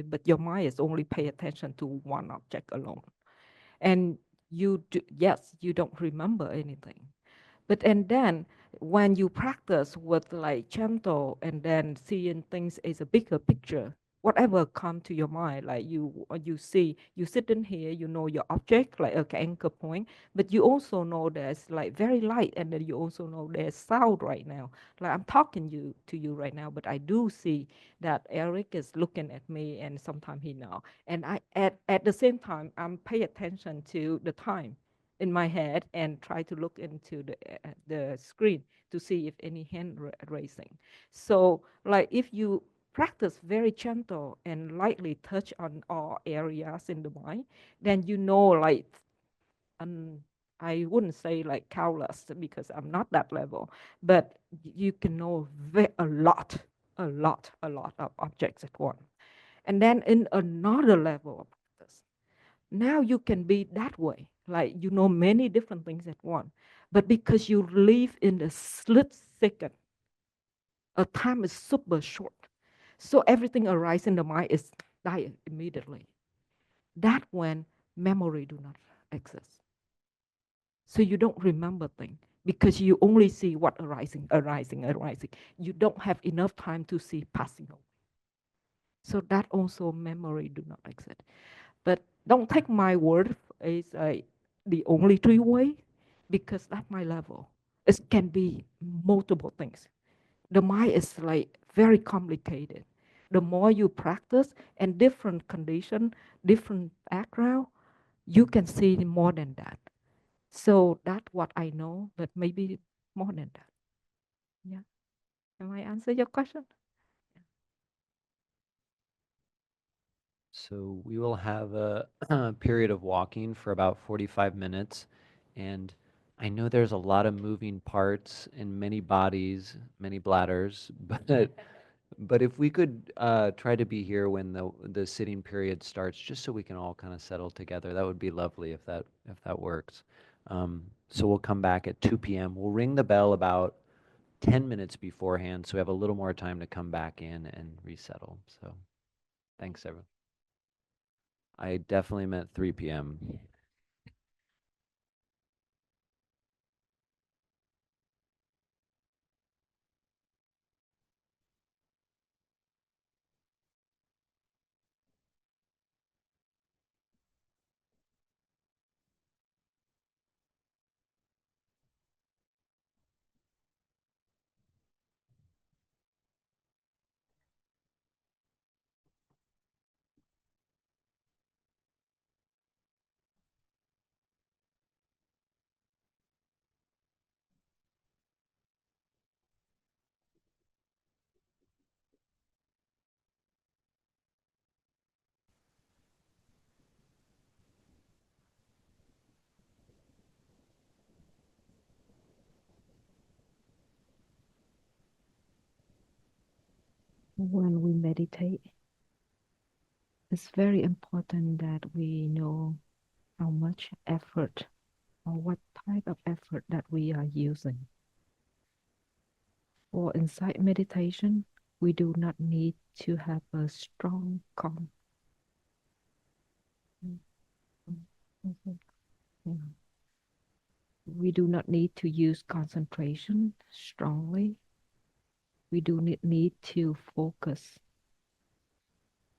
But your mind is only pay attention to one object alone. And yes, you don't remember anything. But and then when you practice with like gentle and then seeing things as a bigger picture, whatever come to your mind, like you see, you sit in here, you know your object like a anchor point, but you also know there's like very light, and then you also know there's sound right now. Like I'm talking to you right now, but I do see that Eric is looking at me, and sometimes he know, and I at the same time I'm pay attention to the time in my head and try to look into the screen to see if any hand raising. So like if you practice very gentle and lightly touch on all areas in the mind, then you know like um, I wouldn't say like countless because I'm not that level, but you can know a lot of objects at once. And then in another level of practice, now you can be that way, like you know many different things at once, but because you live in the split second, a time is super short, so everything arises in the mind is die immediately. That when memory do not exist, so you don't remember things because you only see what arising. You don't have enough time to see passing away, so that also memory do not exist. But don't take my word as the only three way, because that's my level. It can be multiple things. The mind is like very complicated. The more you practice and different condition, different background, you can see more than that. So that's what I know, but maybe more than that. Yeah. Am I answer your question? So we will have a period of walking for about 45 minutes. And I know there's a lot of moving parts in many bodies, many bladders, but if we could try to be here when the sitting period starts, just so we can all kind of settle together, that would be lovely if that works. So we'll come back at 2 p.m. We'll ring the bell about 10 minutes beforehand, so we have a little more time to come back in and resettle. So thanks, everyone. I definitely meant 3 p.m. When we meditate, it's very important that we know how much effort or what type of effort that we are using. For insight meditation, we do not need to have a strong we do not need to use concentration strongly. We do not need to focus.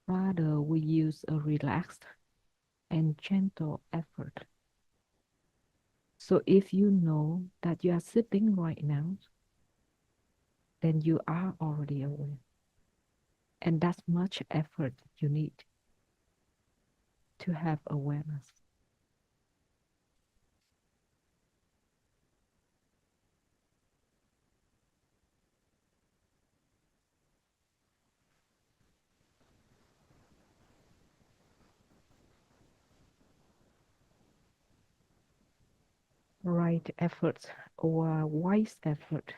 Rather, we use a relaxed and gentle effort. So if you know that you are sitting right now, then you are already aware. And that's much effort you need to have awareness. Right effort or wise effort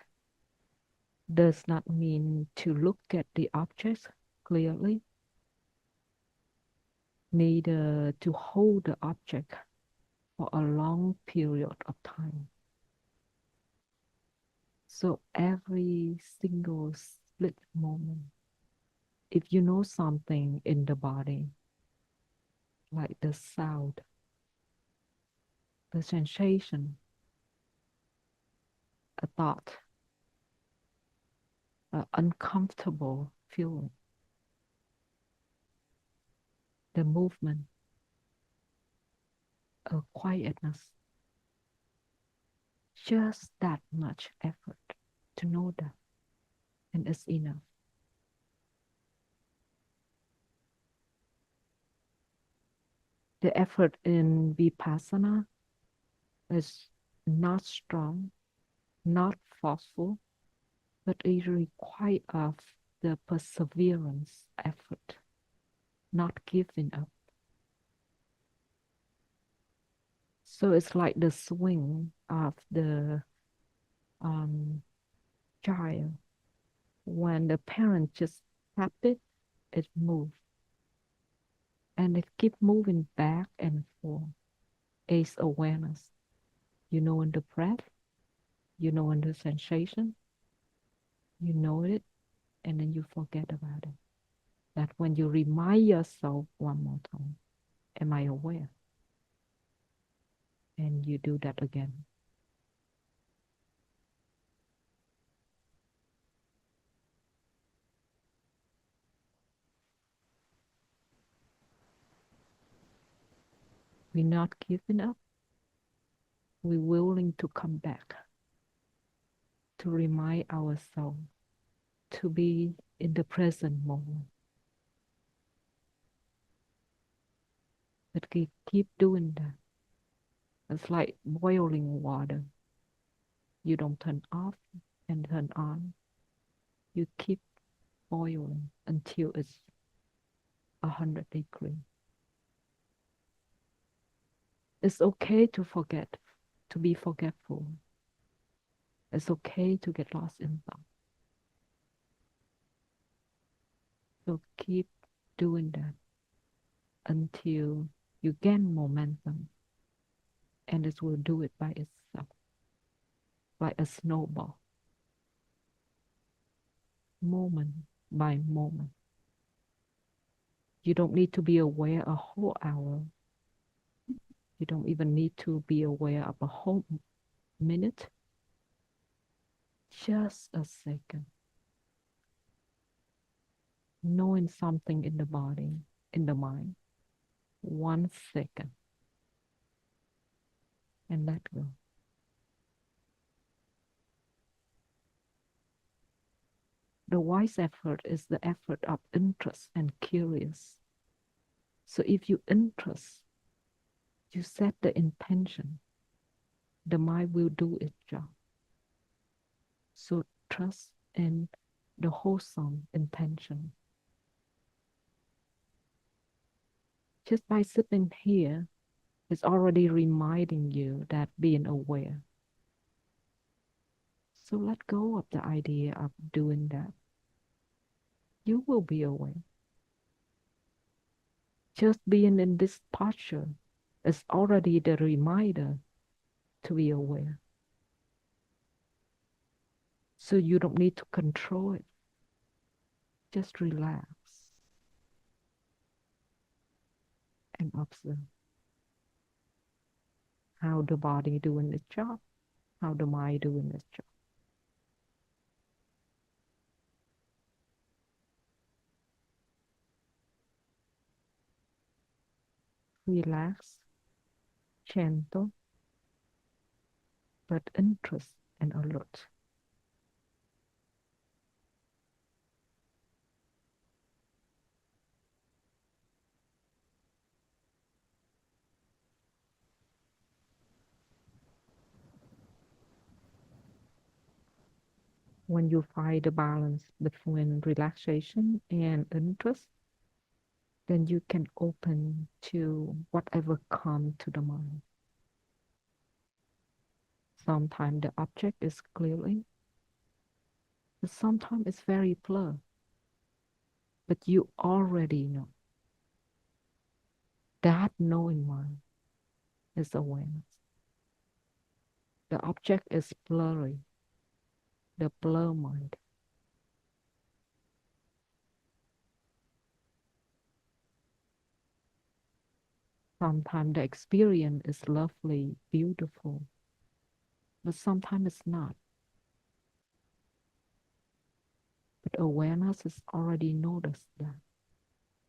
does not mean to look at the objects clearly, neither to hold the object for a long period of time. So every single split moment, if you know something in the body, like the sound, the sensation, a thought, an uncomfortable feeling, the movement, a quietness, just that much effort to know that, and it's enough. The effort in vipassana is not strong, not forceful, but it requires of the perseverance effort, not giving up. So it's like the swing of the um, child. When the parent just tap it, it moves. And it keep moving back and forth. It's awareness. You know in the breath, you know in the sensation, you know it, and then you forget about it. That when you remind yourself one more time, am I aware? And you do that again. We're not giving up. We're willing to come back, to remind ourselves to be in the present moment. But we keep doing that. It's like boiling water. You don't turn off and turn on. You keep boiling until it's 100 degrees. It's okay to forget, to be forgetful. It's okay to get lost in thought. So keep doing that until you gain momentum, and it will do it by itself, like a snowball, moment by moment. You don't need to be aware a whole hour. You don't even need to be aware of a whole minute. Just a second. Knowing something in the body, in the mind. 1 second. And let go. The wise effort is the effort of interest and curious. So if you interest, you set the intention, the mind will do its job. So trust in the wholesome intention. Just by sitting here, it's already reminding you that being aware. So let go of the idea of doing that. You will be aware. Just being in this posture is already the reminder to be aware. So you don't need to control it. Just relax and observe how the body doing its job, how the mind doing its job. Relax, gentle, but interest and alert. When you find the balance between relaxation and interest, then you can open to whatever comes to the mind. Sometimes the object is clearly, but sometimes it's very blurred. But you already know. That knowing one is awareness. The object is blurry, the blur mind. Sometimes the experience is lovely, beautiful, but sometimes it's not. But awareness is already noticed that,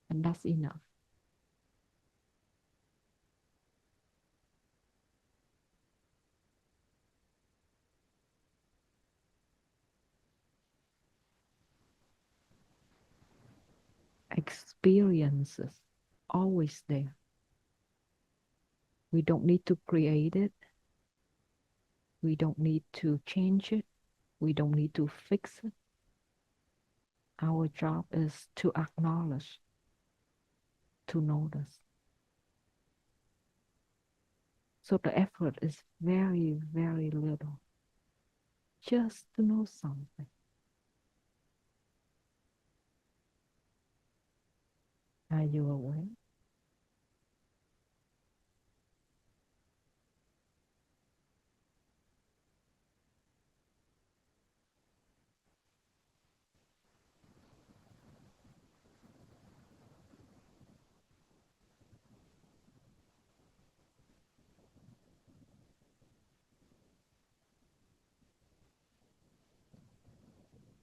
and that's enough. Experiences always there. We don't need to create it. We don't need to change it. We don't need to fix it. Our job is to acknowledge, to notice. So the effort is very, very little, just to know something. Are you aware?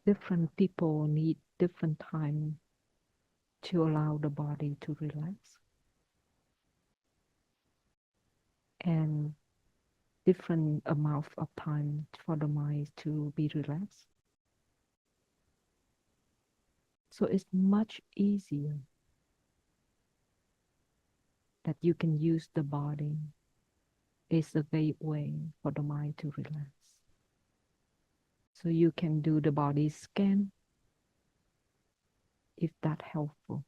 Different people need different time to allow the body to relax, and different amount of time for the mind to be relaxed. So it's much easier that you can use the body as a gateway for the mind to relax. So you can do the body scan if that helpful.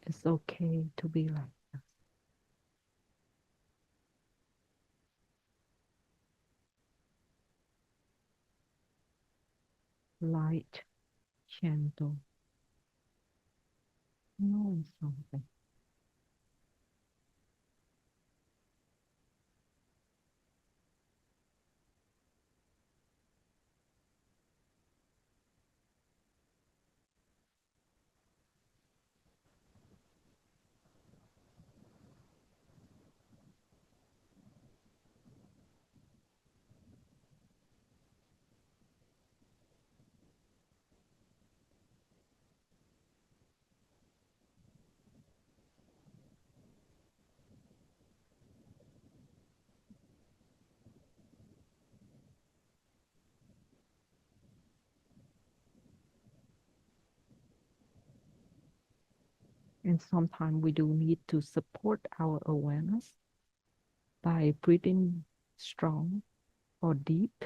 It's okay to be like that. Light, gentle, knowing something. And sometimes we do need to support our awareness by breathing strong or deep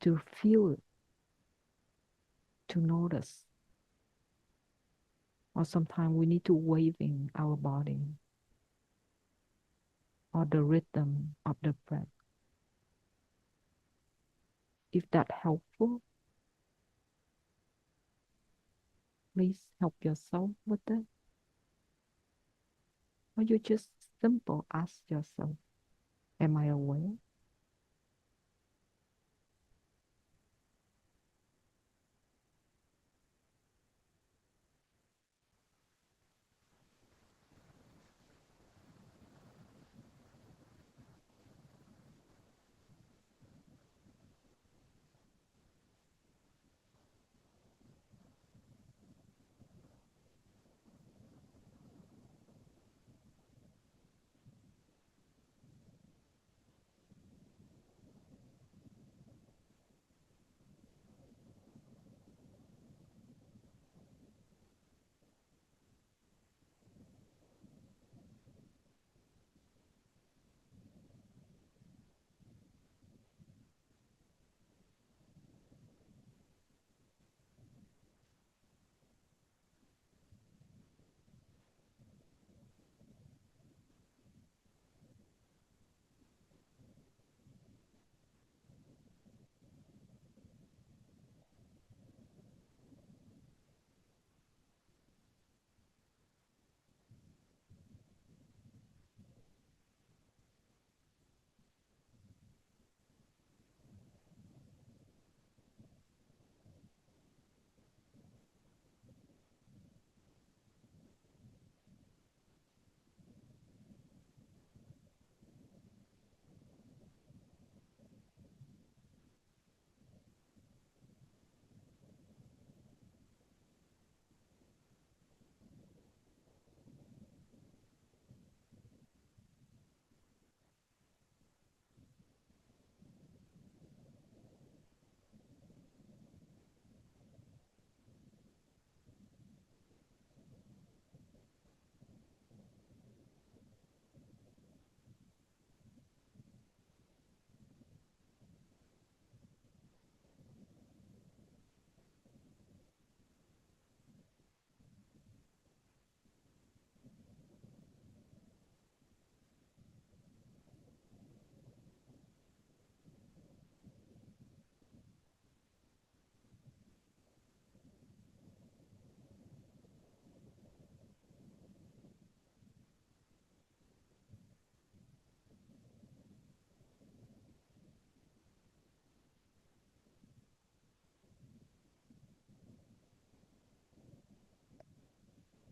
to feel it, to notice. Or sometimes we need to waving our body or the rhythm of the breath. If that helpful, please help yourself with it. Or you just simple ask yourself, am I aware?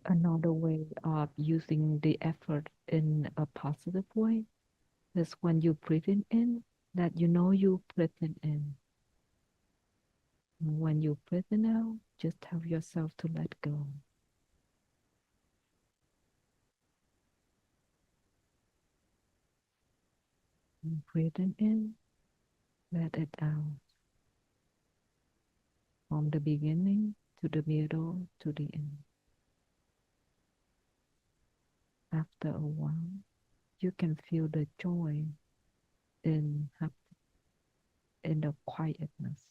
Another way of using the effort in a positive way is when you breathing in, that you know you breathing in. And when you breathing out, just tell yourself to let go. And breathing in, let it out. From the beginning to the middle to the end. After a while, you can feel the joy in, in the quietness.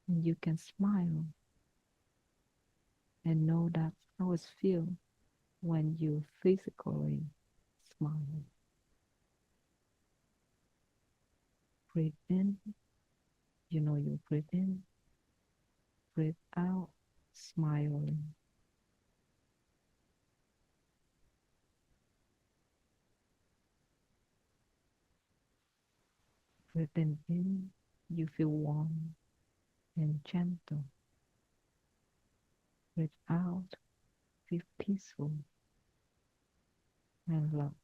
And you can smile and know that's how it feels when you physically smile. Breathe in, you know you breathe in, breathe out, smiling. Breathing in, you feel warm and gentle. Breathe out, feel peaceful and love.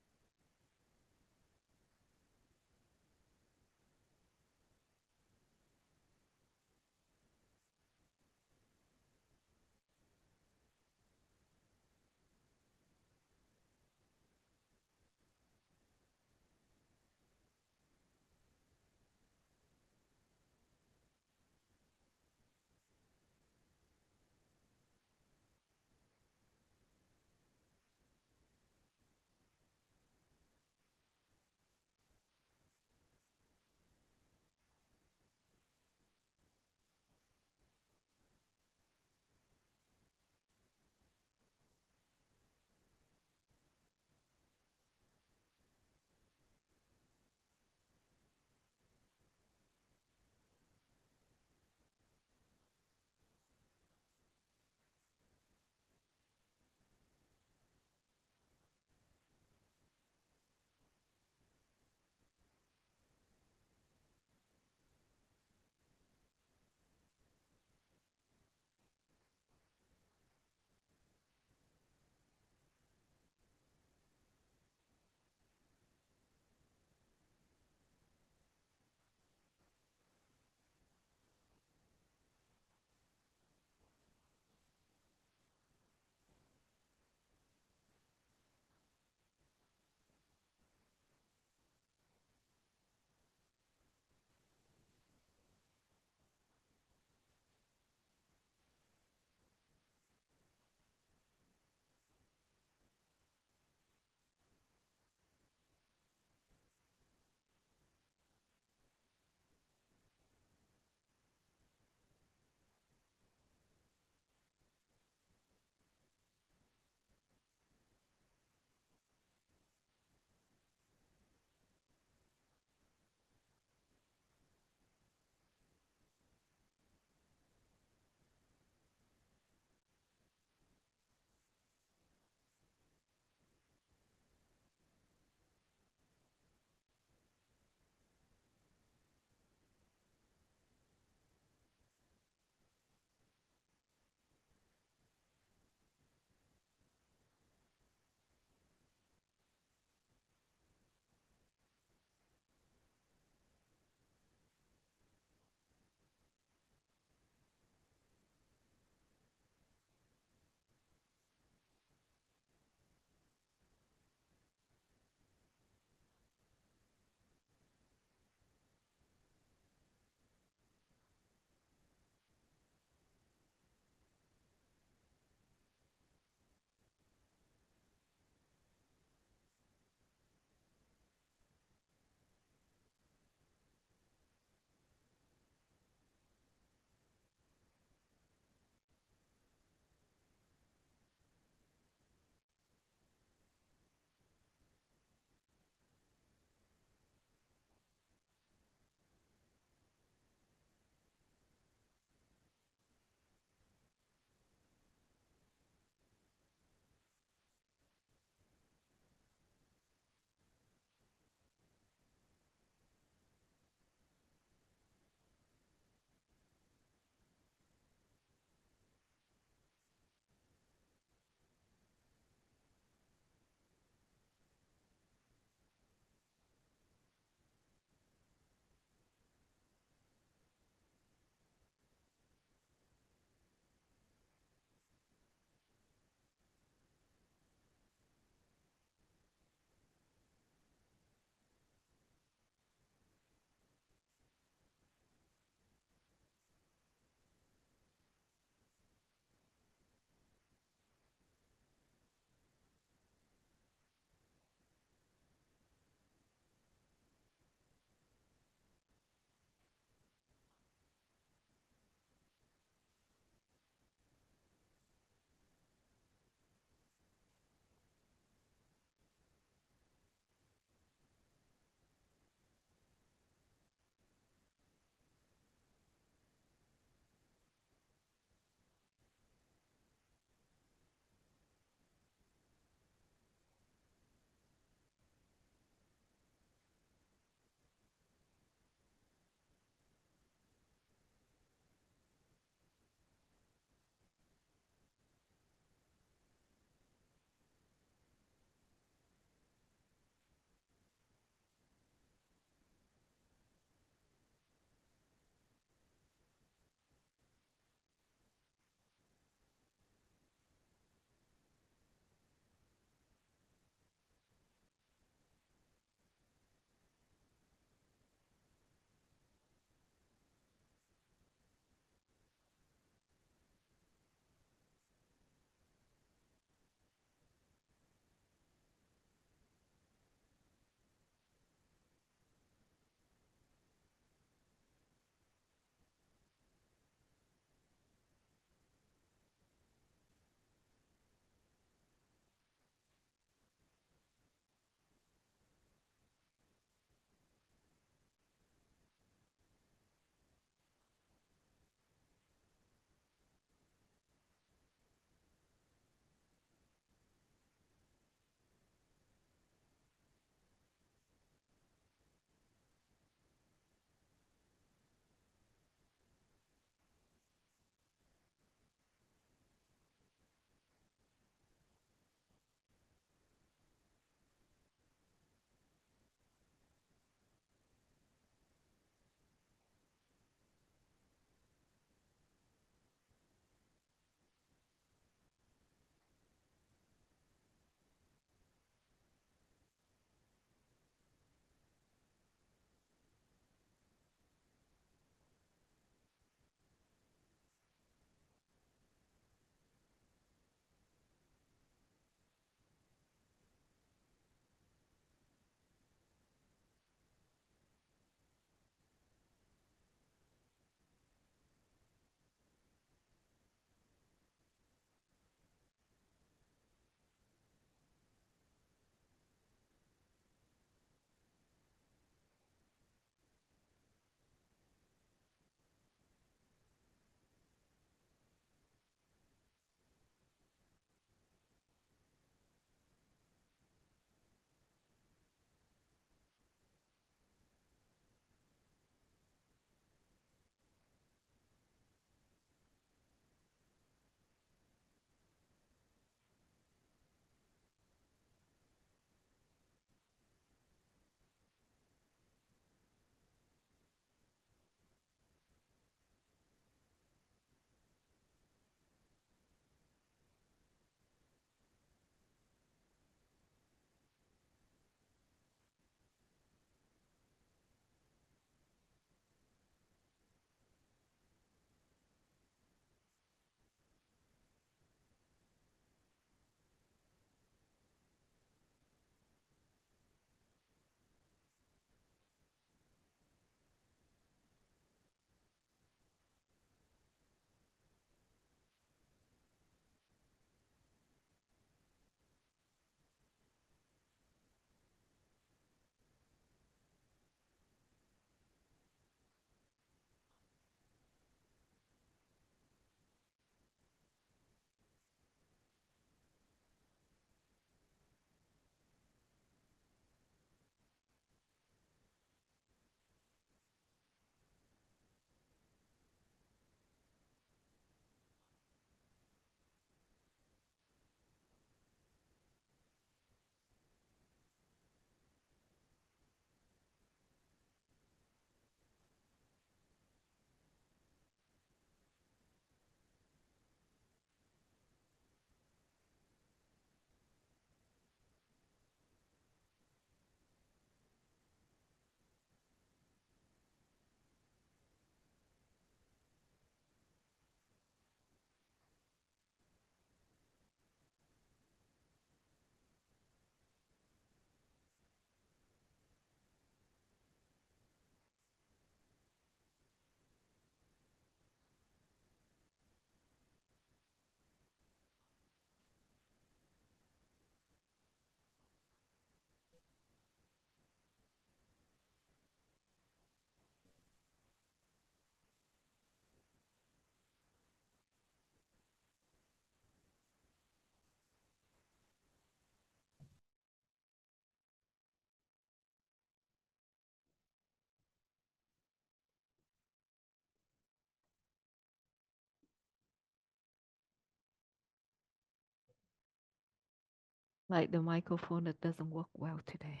Like the microphone that doesn't work well today.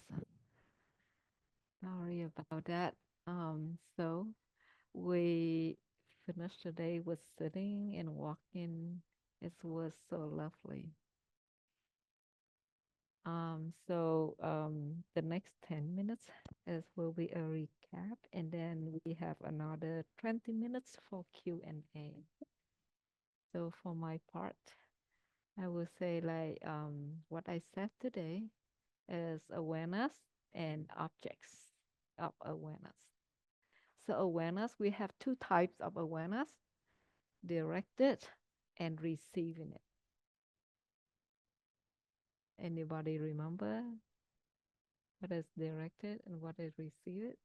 So sorry about that. So we finished the day with sitting and walking. It was so lovely. The next 10 minutes is will be a recap, and then we have another 20 minutes for Q&A. So for my part, I will say like what I said today is awareness and objects of awareness. So awareness, we have two types of awareness, directed and receiving it. Anybody remember what is directed and what is received?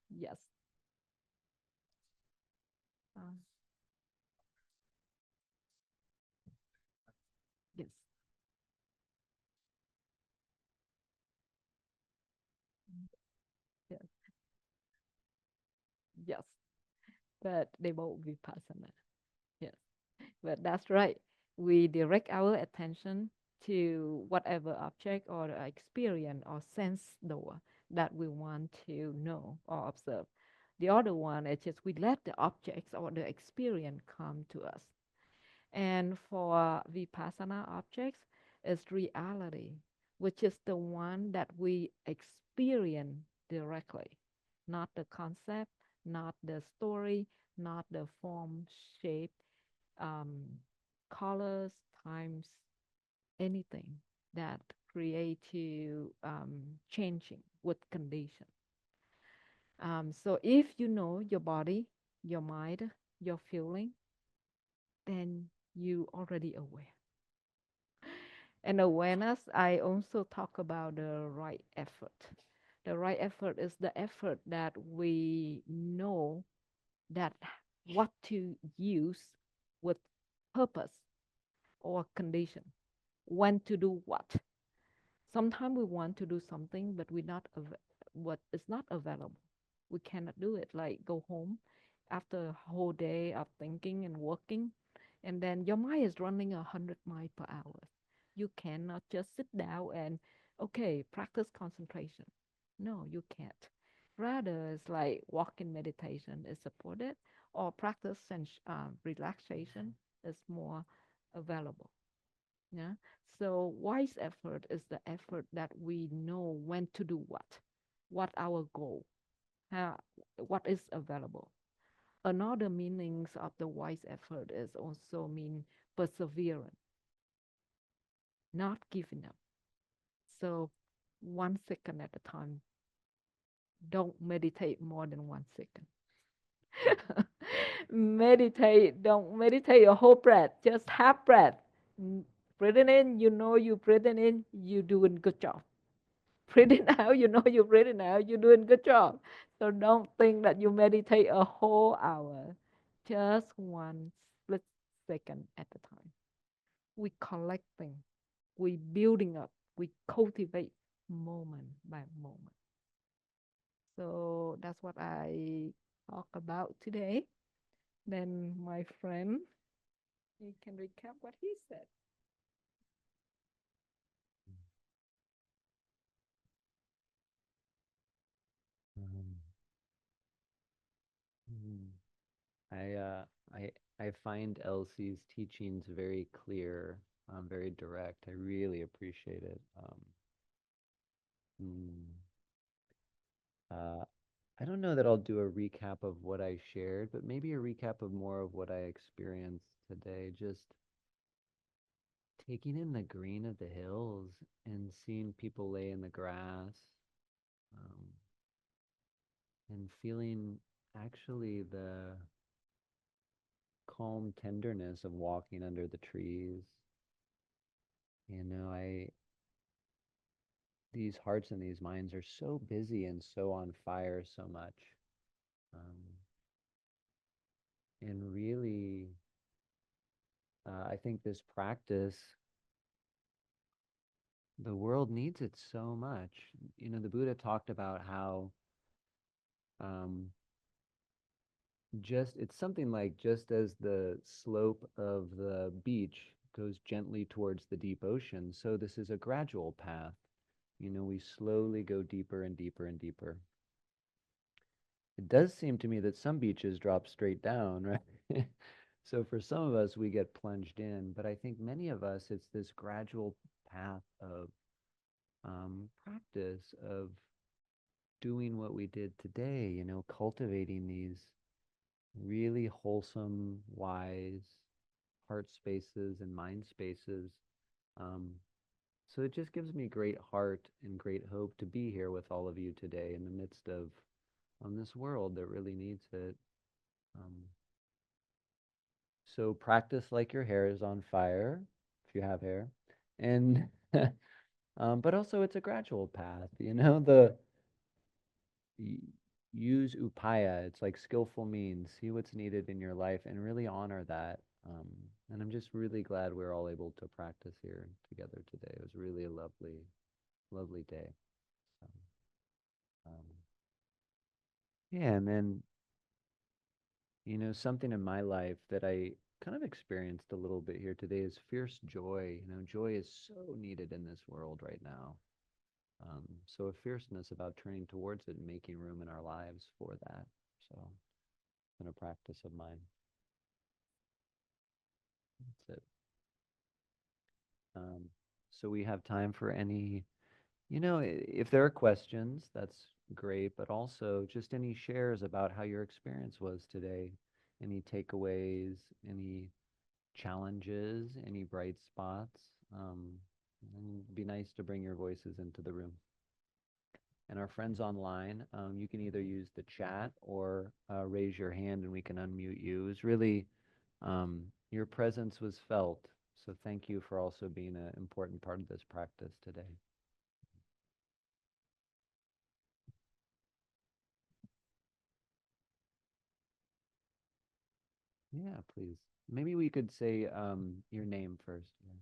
Yes. Uh, yes. Yes. Yes. But they both vipassana. Yes. But that's right. We direct our attention to whatever object or experience or sense door that we want to know or observe. The other one is just we let the objects or the experience come to us. And for vipassana objects is reality, which is the one that we experience directly, not the concept, not the story, not the form, shape, um, colors, times, anything that create you changing with condition. So if you know your body, your mind, your feeling, then you already aware. And awareness, I also talk about the right effort. The right effort is the effort that we know that what to use with purpose or condition, when to do what. Sometimes we want to do something, but we're not what is not available. We cannot do it. Like go home after a whole day of thinking and working, and then your mind is running 100 miles per hour. You cannot just sit down and okay practice concentration. No, you can't. Rather, it's like walking meditation is supported, or practice relaxation is more available. Yeah. So wise effort is the effort that we know when to do what our goal, how, what is available. Another meanings of the wise effort is also mean perseverance, not giving up. So 1 second at a time. Don't meditate more than 1 second. Don't meditate a whole breath, just half breath. Breathing in, you know you breathing in, you doing good job. Breathing out, you know you're breathing out, you're doing good job. So don't think that you meditate a whole hour, just 1 split second at a time. We collecting, we building up, we cultivate moment by moment. So that's what I talk about today. Then my friend, he can recap what he said. Um, mm, I uh, I I find Elsie's teachings very clear, very direct. I really appreciate it. Mm, uh, I don't know that I'll do a recap of what I shared, but maybe a recap of more of what I experienced today. Just taking in the green of the hills and seeing people lay in the grass, um, and feeling actually the calm tenderness of walking under the trees. I these hearts and these minds are so busy and so on fire so much. Um, and really, I think this practice, the world needs it so much. The Buddha talked about how um, just it's something like just as the slope of the beach goes gently towards the deep ocean. So this is a gradual path. We slowly go deeper and deeper and deeper. It does seem to me that some beaches drop straight down, right? So for some of us, we get plunged in, but I think many of us, it's this gradual path of practice of doing what we did today, cultivating these really wholesome, wise heart spaces and mind spaces. Um, so it just gives me great heart and great hope to be here with all of you today in the midst of this world that really needs it. Um, so practice like your hair is on fire, if you have hair, and but also it's a gradual path. Y- Use upaya. It's like skillful means. See what's needed in your life and really honor that. Um, and I'm just really glad we're all able to practice here together today. It was really a lovely, lovely day. So, um, yeah, and then, something in my life that I kind of experienced a little bit here today is fierce joy. Joy is so needed in this world right now. So a fierceness about turning towards it and making room in our lives for that. So it's been a practice of mine. That's it. Um, so we have time for any, if there are questions, that's great, but also just any shares about how your experience was today, any takeaways, any challenges, any bright spots. Um, and it'd be nice to bring your voices into the room. And our friends online, you can either use the chat or raise your hand and we can unmute you. It was really, your presence was felt. So thank you for also being an important part of this practice today. Yeah, please. Maybe we could say your name first. Yeah.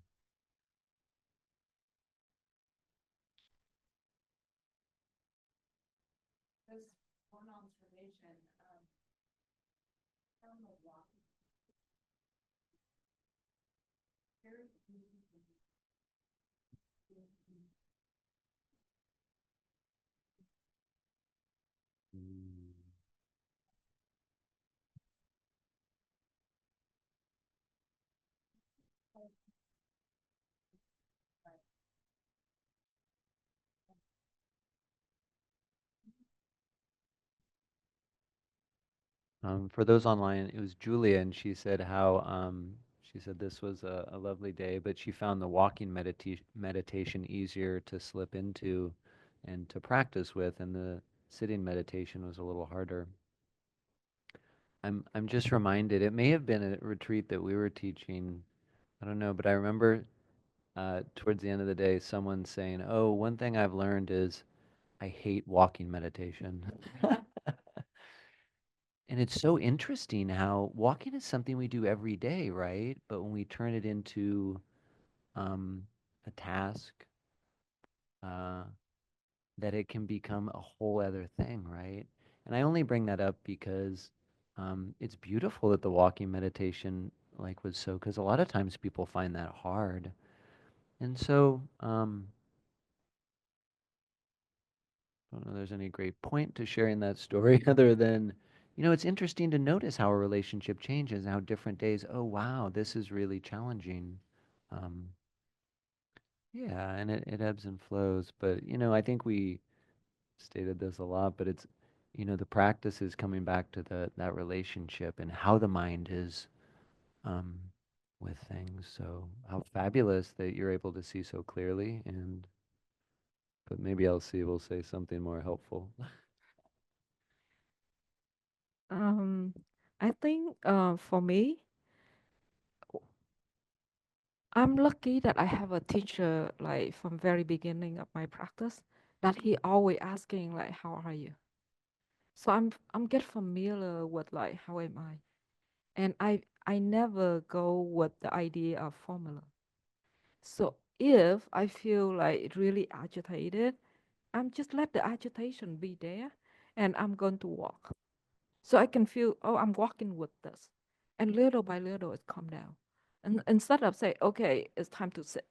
Mm. For those online, it was Julia, and she said how she said this was a lovely day, but she found the walking meditation easier to slip into and to practice with, and the sitting meditation was a little harder. I'm just reminded it may have been a retreat that we were teaching. I don't know, but I remember towards the end of the day, someone saying, "Oh, one thing I've learned is I hate walking meditation." And it's so interesting how walking is something we do every day, right? But when we turn it into a task, uh, that it can become a whole other thing, right? And I only bring that up because it's beautiful that the walking meditation like was so, because a lot of times people find that hard. And so I don't know there's any great point to sharing that story other than, it's interesting to notice how a relationship changes, how different days, oh wow, this is really challenging. Um, yeah, and it ebbs and flows. But, I think we stated this a lot, but it's, the practice is coming back to that relationship and how the mind is um, with things. So how fabulous that you're able to see so clearly. And but maybe LC will say something more helpful. Um, I think for me, I'm lucky that I have a teacher like from very beginning of my practice that he always asking like how are you? So I'm get familiar with like how am I? And I never go with the idea of formula. So if I feel like really agitated, I'm just let the agitation be there and I'm going to walk. So I can feel, oh, I'm walking with this. And little by little it calm down. And instead of say, okay, it's time to sit.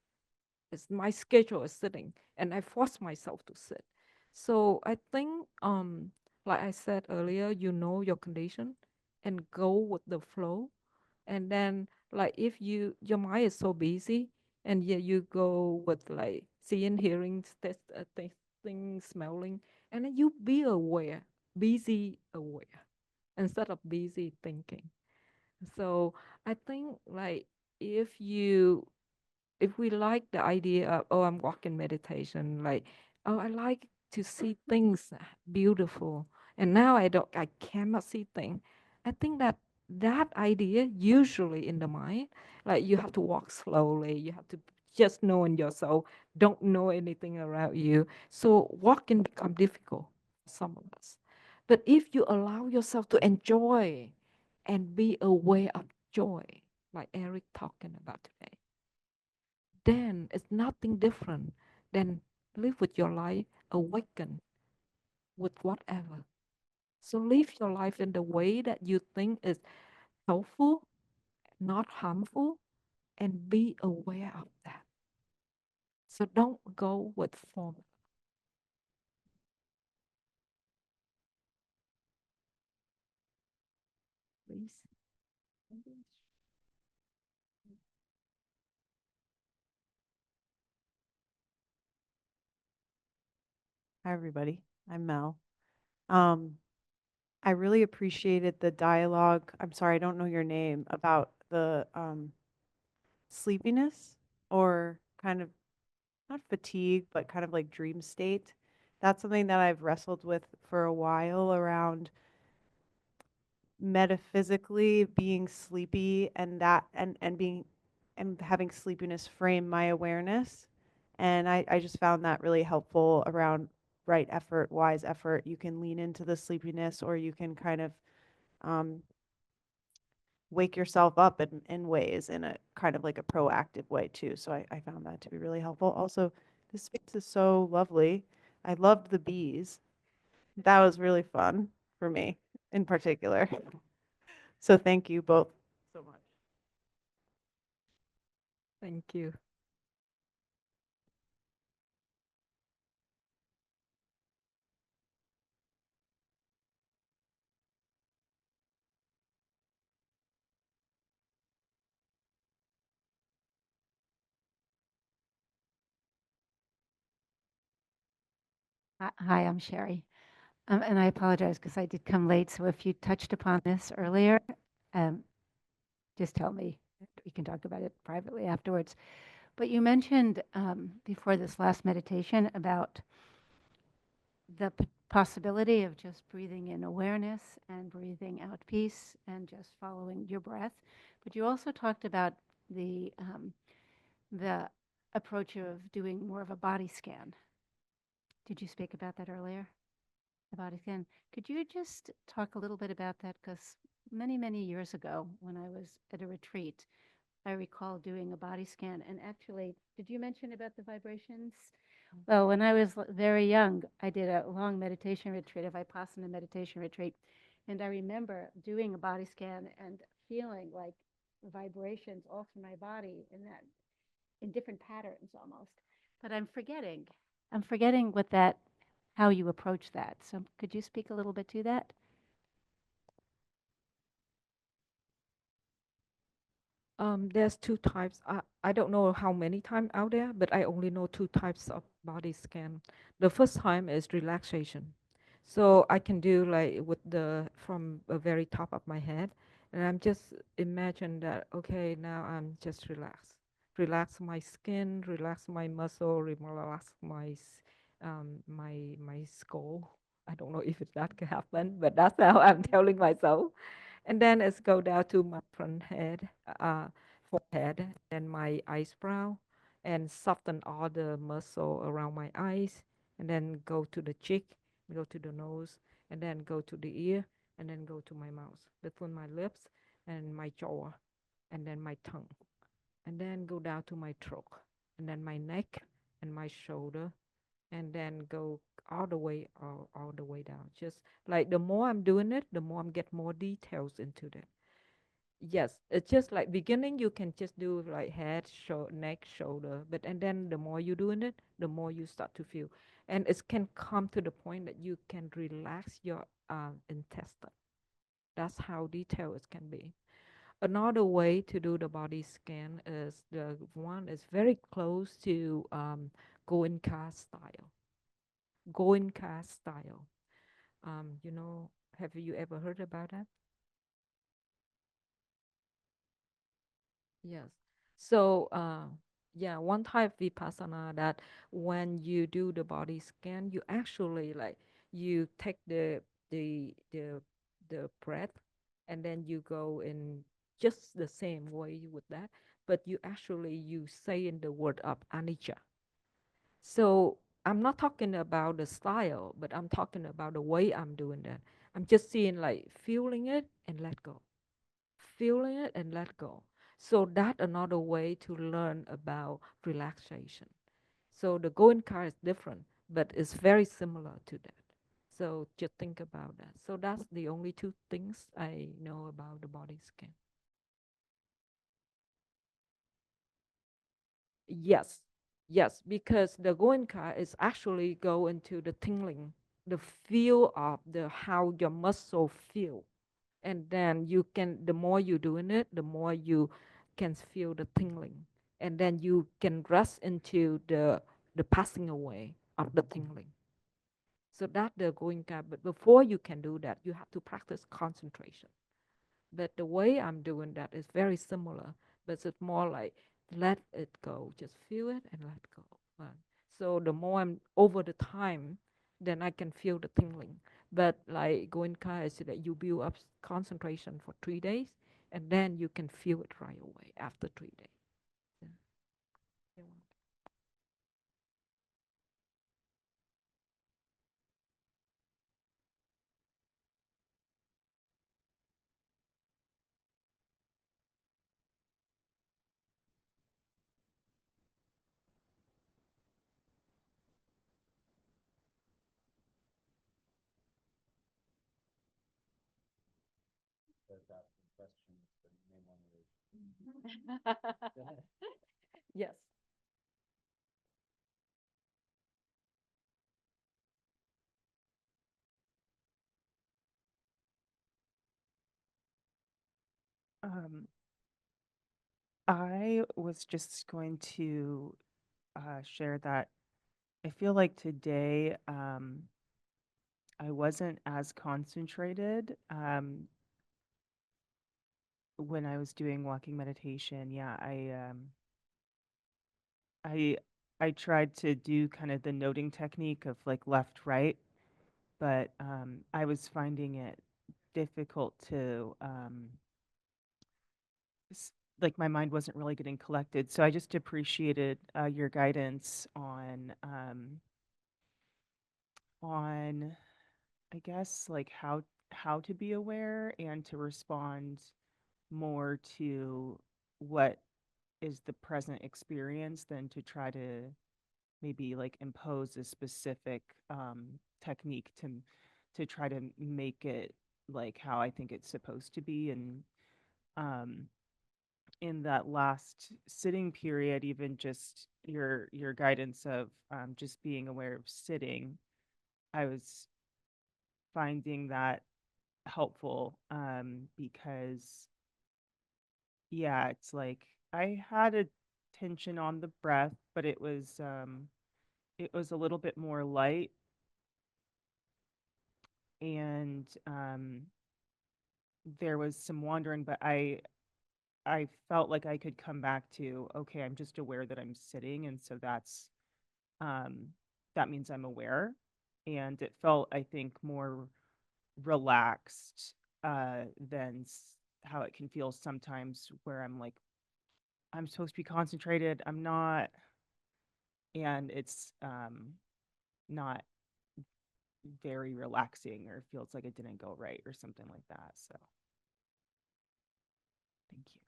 It's my schedule is sitting, and I force myself to sit. So I think, like I said earlier, you know your condition, and go with the flow. And then, like if your mind is so busy, and yeah, you go with like seeing, hearing, tasting, smelling, and then you be aware, busy aware, instead of busy thinking. So I think like if you if we like the idea of, oh, I'm walking meditation, like, oh, I like to see things beautiful, and now I cannot see things. I think that that idea usually in the mind, like you have to walk slowly, you have to just know in yourself, don't know anything around you. So walking become difficult for some of us. But if you allow yourself to enjoy and be aware of joy, like Eric talking about today, then it's nothing different than live with your life awaken with whatever. So live your life in the way that you think is helpful, not harmful, and be aware of that. So don't go with form, please. Hi, everybody. I'm Mel. Um, I really appreciated the dialogue. I'm sorry, I don't know your name about the sleepiness or kind of not fatigue, but kind of like dream state. That's something that I've wrestled with for a while around metaphysically being sleepy and that and being and having sleepiness frame my awareness. And I just found that really helpful around right effort, wise effort. You can lean into the sleepiness or you can kind of um, wake yourself up in ways in a kind of like a proactive way too. So I found that to be really helpful. Also, this space is so lovely. I loved the bees. That was really fun for me in particular. So thank you both so much. Thank you. Hi, I'm Sherry. And I apologize because I did come late. So if you touched upon this earlier, um, just tell me. We can talk about it privately afterwards. But you mentioned before this last meditation about the possibility of just breathing in awareness and breathing out peace and just following your breath. But you also talked about the approach of doing more of a body scan. Did you speak about that earlier? The body scan. Could you just talk a little bit about that? Because many, many years ago, when I was at a retreat, I recall doing a body scan. And actually, did you mention about the vibrations? Well, when I was very young, I did a long meditation retreat, a Vipassana meditation retreat. And I remember doing a body scan and feeling like vibrations all through my body in that in different patterns almost. But I'm forgetting what that how you approach that. So could you speak a little bit to that? There's two types. I don't know how many times out there, but I only know two types of body scan. The first time is relaxation. So I can do like with the from the very top of my head, and I'm just imagine that okay, now I'm just relaxed. Relax my skin, relax my muscle, relax my skull. I don't know if that can happen, but that's how I'm telling myself. And then it's go down to my front head, forehead, then my eyebrow, and soften all the muscle around my eyes, and then go to the cheek, go to the nose, and then go to the ear, and then go to my mouth, between my lips and my jaw, and then my tongue, and then go down to my throat, and then my neck and my shoulder, and then go all the way down. Just like the more I'm doing it, the more I'm get more details into that. Yes, it's just like beginning. You can just do like head, neck, shoulder, but and then the more you doing it, the more you start to feel, and it can come to the point that you can relax your intestine. That's how detailed it can be. Another way to do the body scan is the one is very close to Goenka style. Goenka style. You know, have you ever heard about that? Yes. So, yeah, one type vipassana that when you do the body scan, you actually like you take the the the breath, and then you go in just the same way with that, but you actually you say in the word of anicca. So I'm not talking about the style, but I'm talking about the way I'm doing that. I'm just seeing like feeling it and let go, feeling it and let go. So that another way to learn about relaxation. So the going car is different, but it's very similar to that. So just think about that. So that's the only two things I know about the body scan. Yes, yes, because the Goenka is actually go into the tingling, the feel of the how your muscle feel, and then you can the more you doing it, the more you can feel the tingling, and then you can rest into the passing away of the tingling. So that the Goenka, but before you can do that, you have to practice concentration. But the way I'm doing that is very similar, but it's more like let it go, just feel it and let go. So the more I'm over the time, then I can feel the tingling. But like Goenka is that you build up concentration for 3 days, and then you can feel it right away after 3 days. Yeah. Yeah. Yes. Um, I was just going to share that I feel like today I wasn't as concentrated when I was doing walking meditation. Yeah, I I tried to do kind of the noting technique of like left right, but I was finding it difficult to s- like my mind wasn't really getting collected. So I just appreciated your guidance on I guess like how to be aware and to respond more to what is the present experience than to try to maybe like impose a specific technique to try to make it like how I think it's supposed to be. And um, in that last sitting period, even just your guidance of just being aware of sitting, I was finding that helpful because yeah, it's like I had a tension on the breath, but it was a little bit more light and there was some wandering, but I felt like I could come back to okay, I'm just aware that I'm sitting, and so um that means I'm aware, and it felt I think more relaxed than how it can feel sometimes where I'm like I'm supposed to be concentrated, I'm not, and it's not very relaxing or feels like it didn't go right or something like that. So thank you.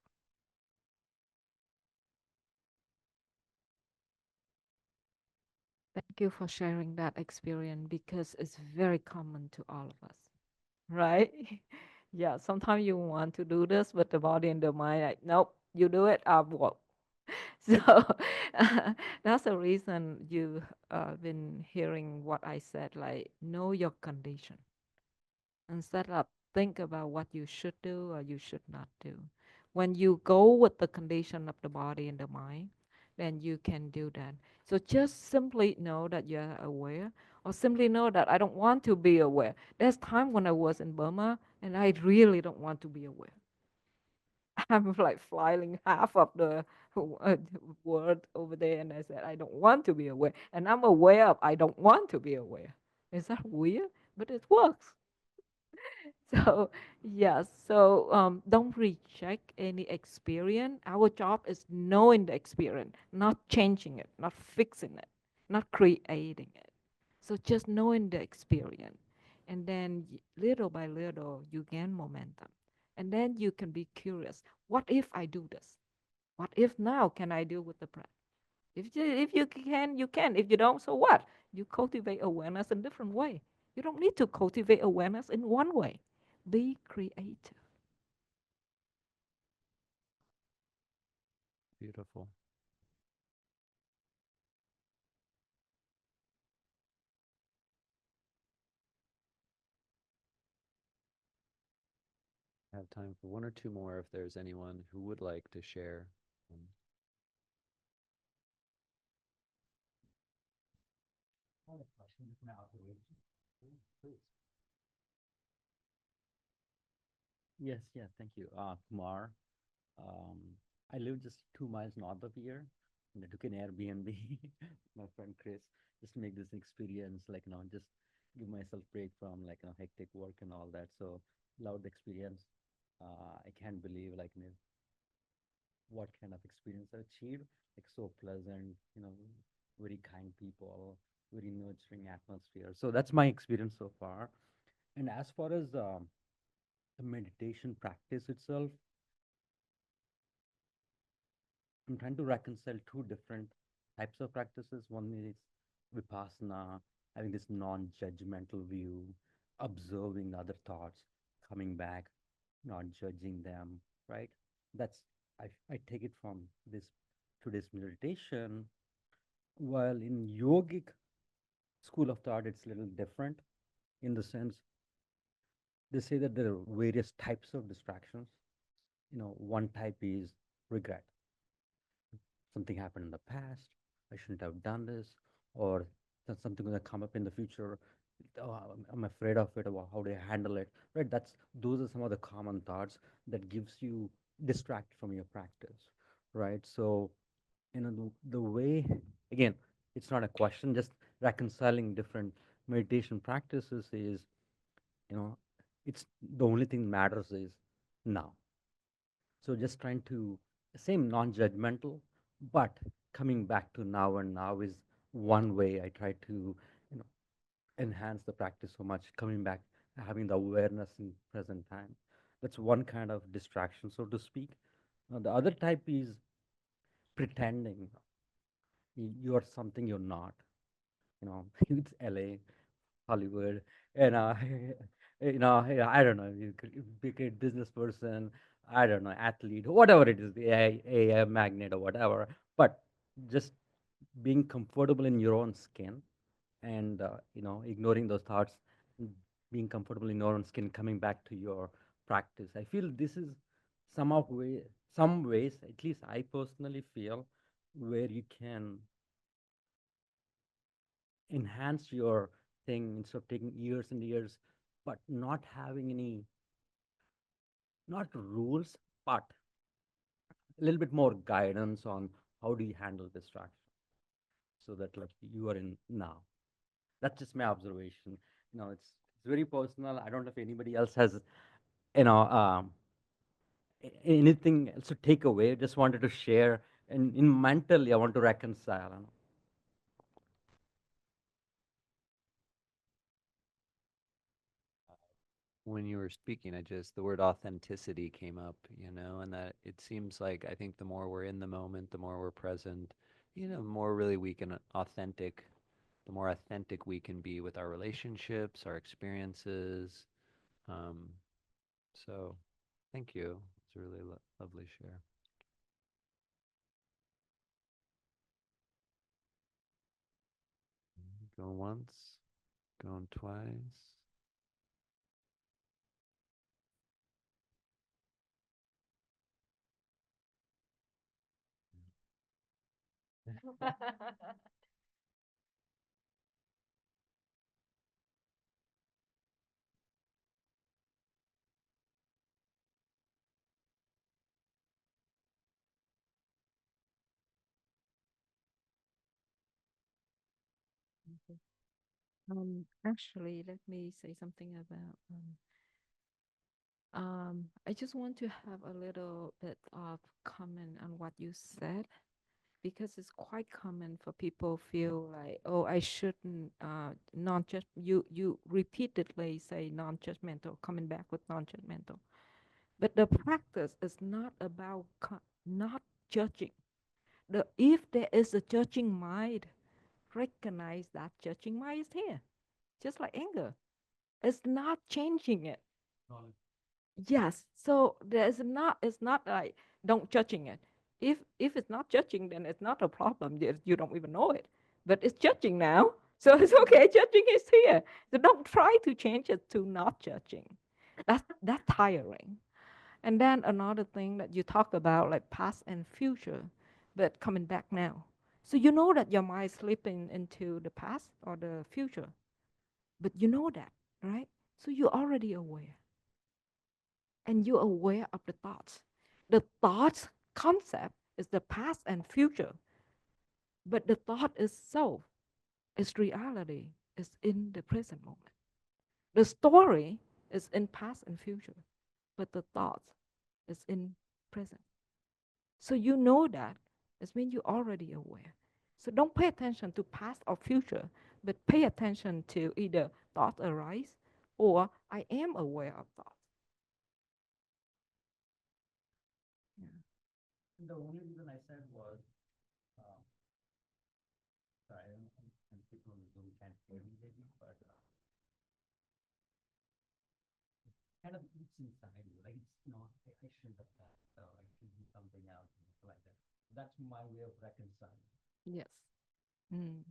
Thank you for sharing that experience because it's very common to all of us, right? Yeah, sometimes you want to do this, but the body and the mind, like, nope, you do it, I won't. So that's the reason you've been hearing what I said, like, know your condition. Instead of think about what you should do or you should not do. When you go with the condition of the body and the mind, then you can do that. So just simply know that you're aware, or simply know that I don't want to be aware. There's time when I was in Burma and I really don't want to be aware. I'm like flying half of the world over there, and I said I don't want to be aware, and I'm aware of I don't want to be aware. Is that weird? But it works. So yes, so don't reject any experience. Our job is knowing the experience, not changing it, not fixing it, not creating it. So just knowing the experience, and then little by little you gain momentum, and then you can be curious. What if I do this? What if now can I do with the breath? If you can, you can. If you don't, so what? You cultivate awareness in different way. You don't need to cultivate awareness in one way. Be creative. Beautiful. I have time for one or two more if there's anyone who would like to share. Um, I have a question, just an observation. Please. Yes, yes, thank you. Kumar, um, I live just 2 miles north of here, and I took an Airbnb, my friend Chris, just to make this experience, like, just give myself break from like, hectic work and all that. So, loved the experience. I can't believe like, what kind of experience I achieved. Like so pleasant, very kind people, very nurturing atmosphere. So that's my experience so far. And as far as the meditation practice itself, I'm trying to reconcile two different types of practices. One is vipassana, having this non-judgmental view, observing other thoughts, coming back, not judging them, right? That's I take it from this today's meditation. While in yogic school of thought, it's a little different in the sense they say that there are various types of distractions. One type is regret. Something happened in the past. I shouldn't have done this, or that's something going to come up in the future. Oh, I'm afraid of it. Or how do I handle it? Right. Those are some of the common thoughts that gives you distract from your practice. Right. So the way, again, it's not a question. Just reconciling different meditation practices is, you know, it's the only thing matters is now. So just trying to same non-judgmental, but coming back to now, and now is one way I try to enhance the practice so much. Coming back, having the awareness in present time. That's one kind of distraction, so to speak. The other type is pretending you are something you're not. It's LA, Hollywood, and yeah, I don't know, you could be a business person, I don't know, athlete, whatever it is, AI magnet or whatever, but just being comfortable in your own skin and ignoring those thoughts, and being comfortable in your own skin, coming back to your practice. I feel this is some ways, at least I personally feel, where you can enhance your thing instead of taking years and years, but not having any, not rules, but a little bit more guidance on how do you handle distraction so that like you are in now. That's just my observation. It's very personal. I don't know if anybody else has, you know, um, anything else to take away. Just wanted to share. And in mentally, I want to reconcile. when you were speaking, the word authenticity came up, and that it seems like I think the more we're in the moment, the more we're present, the more really we can the more authentic we can be with our relationships, our experiences. Um, So thank you. It's a really lovely share. Going once, going twice. Okay. Actually, let me say something about I just want to have a little bit of comment on what you said because it's quite common for people feel like, oh, I shouldn't non just you repeatedly say non-judgmental, coming back with non-judgmental. But the practice is not about not judging. If there is a judging mind, recognize that judging mind is here, just like anger. It's not changing it. Knowledge. Yes. So there's not. It's not like don't judging it. If it's not judging, then it's not a problem. You don't even know it. But it's judging now, so it's okay. Judging is here. So don't try to change it to not judging. That's tiring. And then another thing that you talk about, like past and future, but coming back now. So you know that your mind is slipping into the past or the future, but you know that, right? So you're already aware, and you're aware of the thoughts. The thoughts concept is the past and future, but the thought itself is reality, is in the present moment. The story is in past and future, but the thoughts is in present. So you know that. It means you're already aware. So don't pay attention to past or future, but pay attention to either thoughts arise or I am aware of thoughts. Yeah. The only reason I said was, uh, sorry, and people in the Zoom can't hear me maybe, but kind of eats inside you. Like it's not, I shouldn't have that. So I should do something else like that. That's my way of reconciling. Yes. Mm.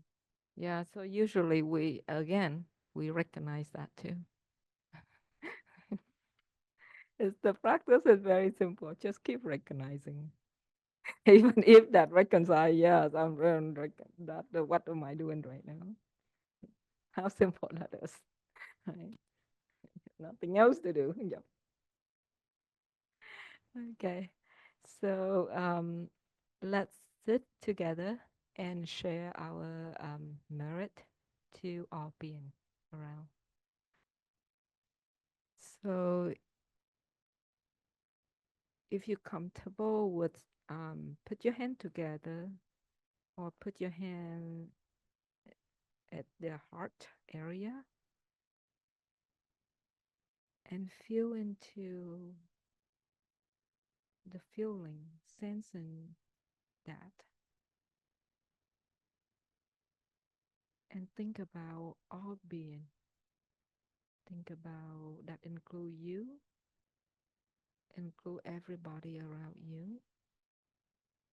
Yeah. So usually we recognize that too. It's the practice is very simple. Just keep recognizing. Even if that reconcile, yes, I'm that. What am I doing right now? How simple that is. Right? Nothing else to do. Yep. Okay. So let's sit together and share our merit to all being around. So if you're comfortable with put your hand together or put your hand at the heart area and feel into the feeling, sensing that, and think about all being. Think about that include you, include everybody around you,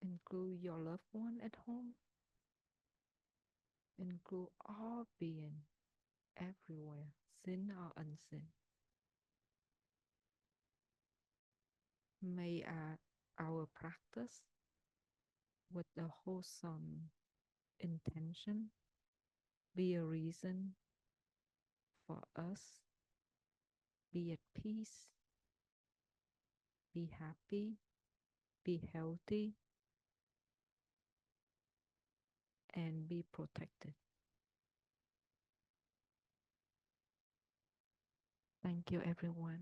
include your loved one at home, include all being everywhere, seen or unseen. May our practice with the wholesome intention be a reason for us be at peace, be happy, be healthy, and be protected. Thank you, everyone.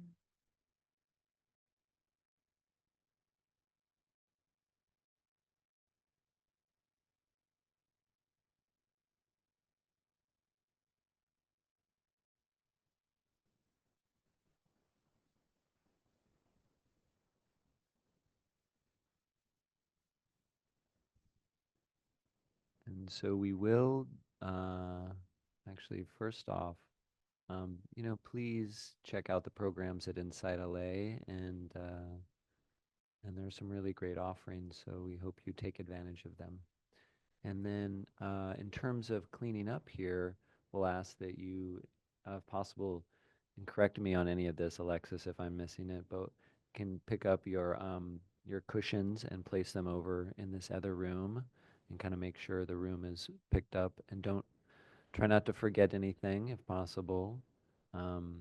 And so we will actually first off please check out the programs at InsightLA, and there are some really great offerings, so we hope you take advantage of them. And then in terms of cleaning up here, we'll ask that you, if possible, and correct me on any of this, Alexis, if I'm missing it, but can pick up your cushions and place them over in this other room and kind of make sure the room is picked up, and don't try not to forget anything if possible. Um,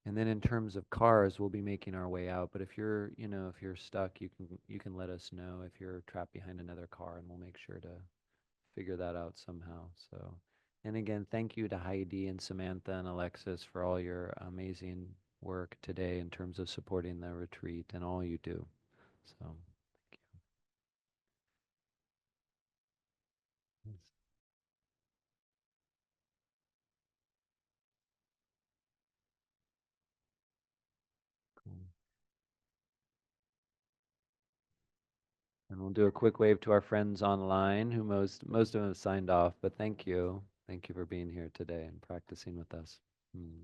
and then in terms of cars, we'll be making our way out. But if you're stuck, you can let us know if you're trapped behind another car, and we'll make sure to figure that out somehow. So, and again, thank you to Heidi and Samantha and Alexis for all your amazing work today in terms of supporting the retreat and all you do. So, thank you. Yes, cool. And we'll do a quick wave to our friends online, who most of them have signed off. But thank you. Thank you for being here today and practicing with us. Hmm.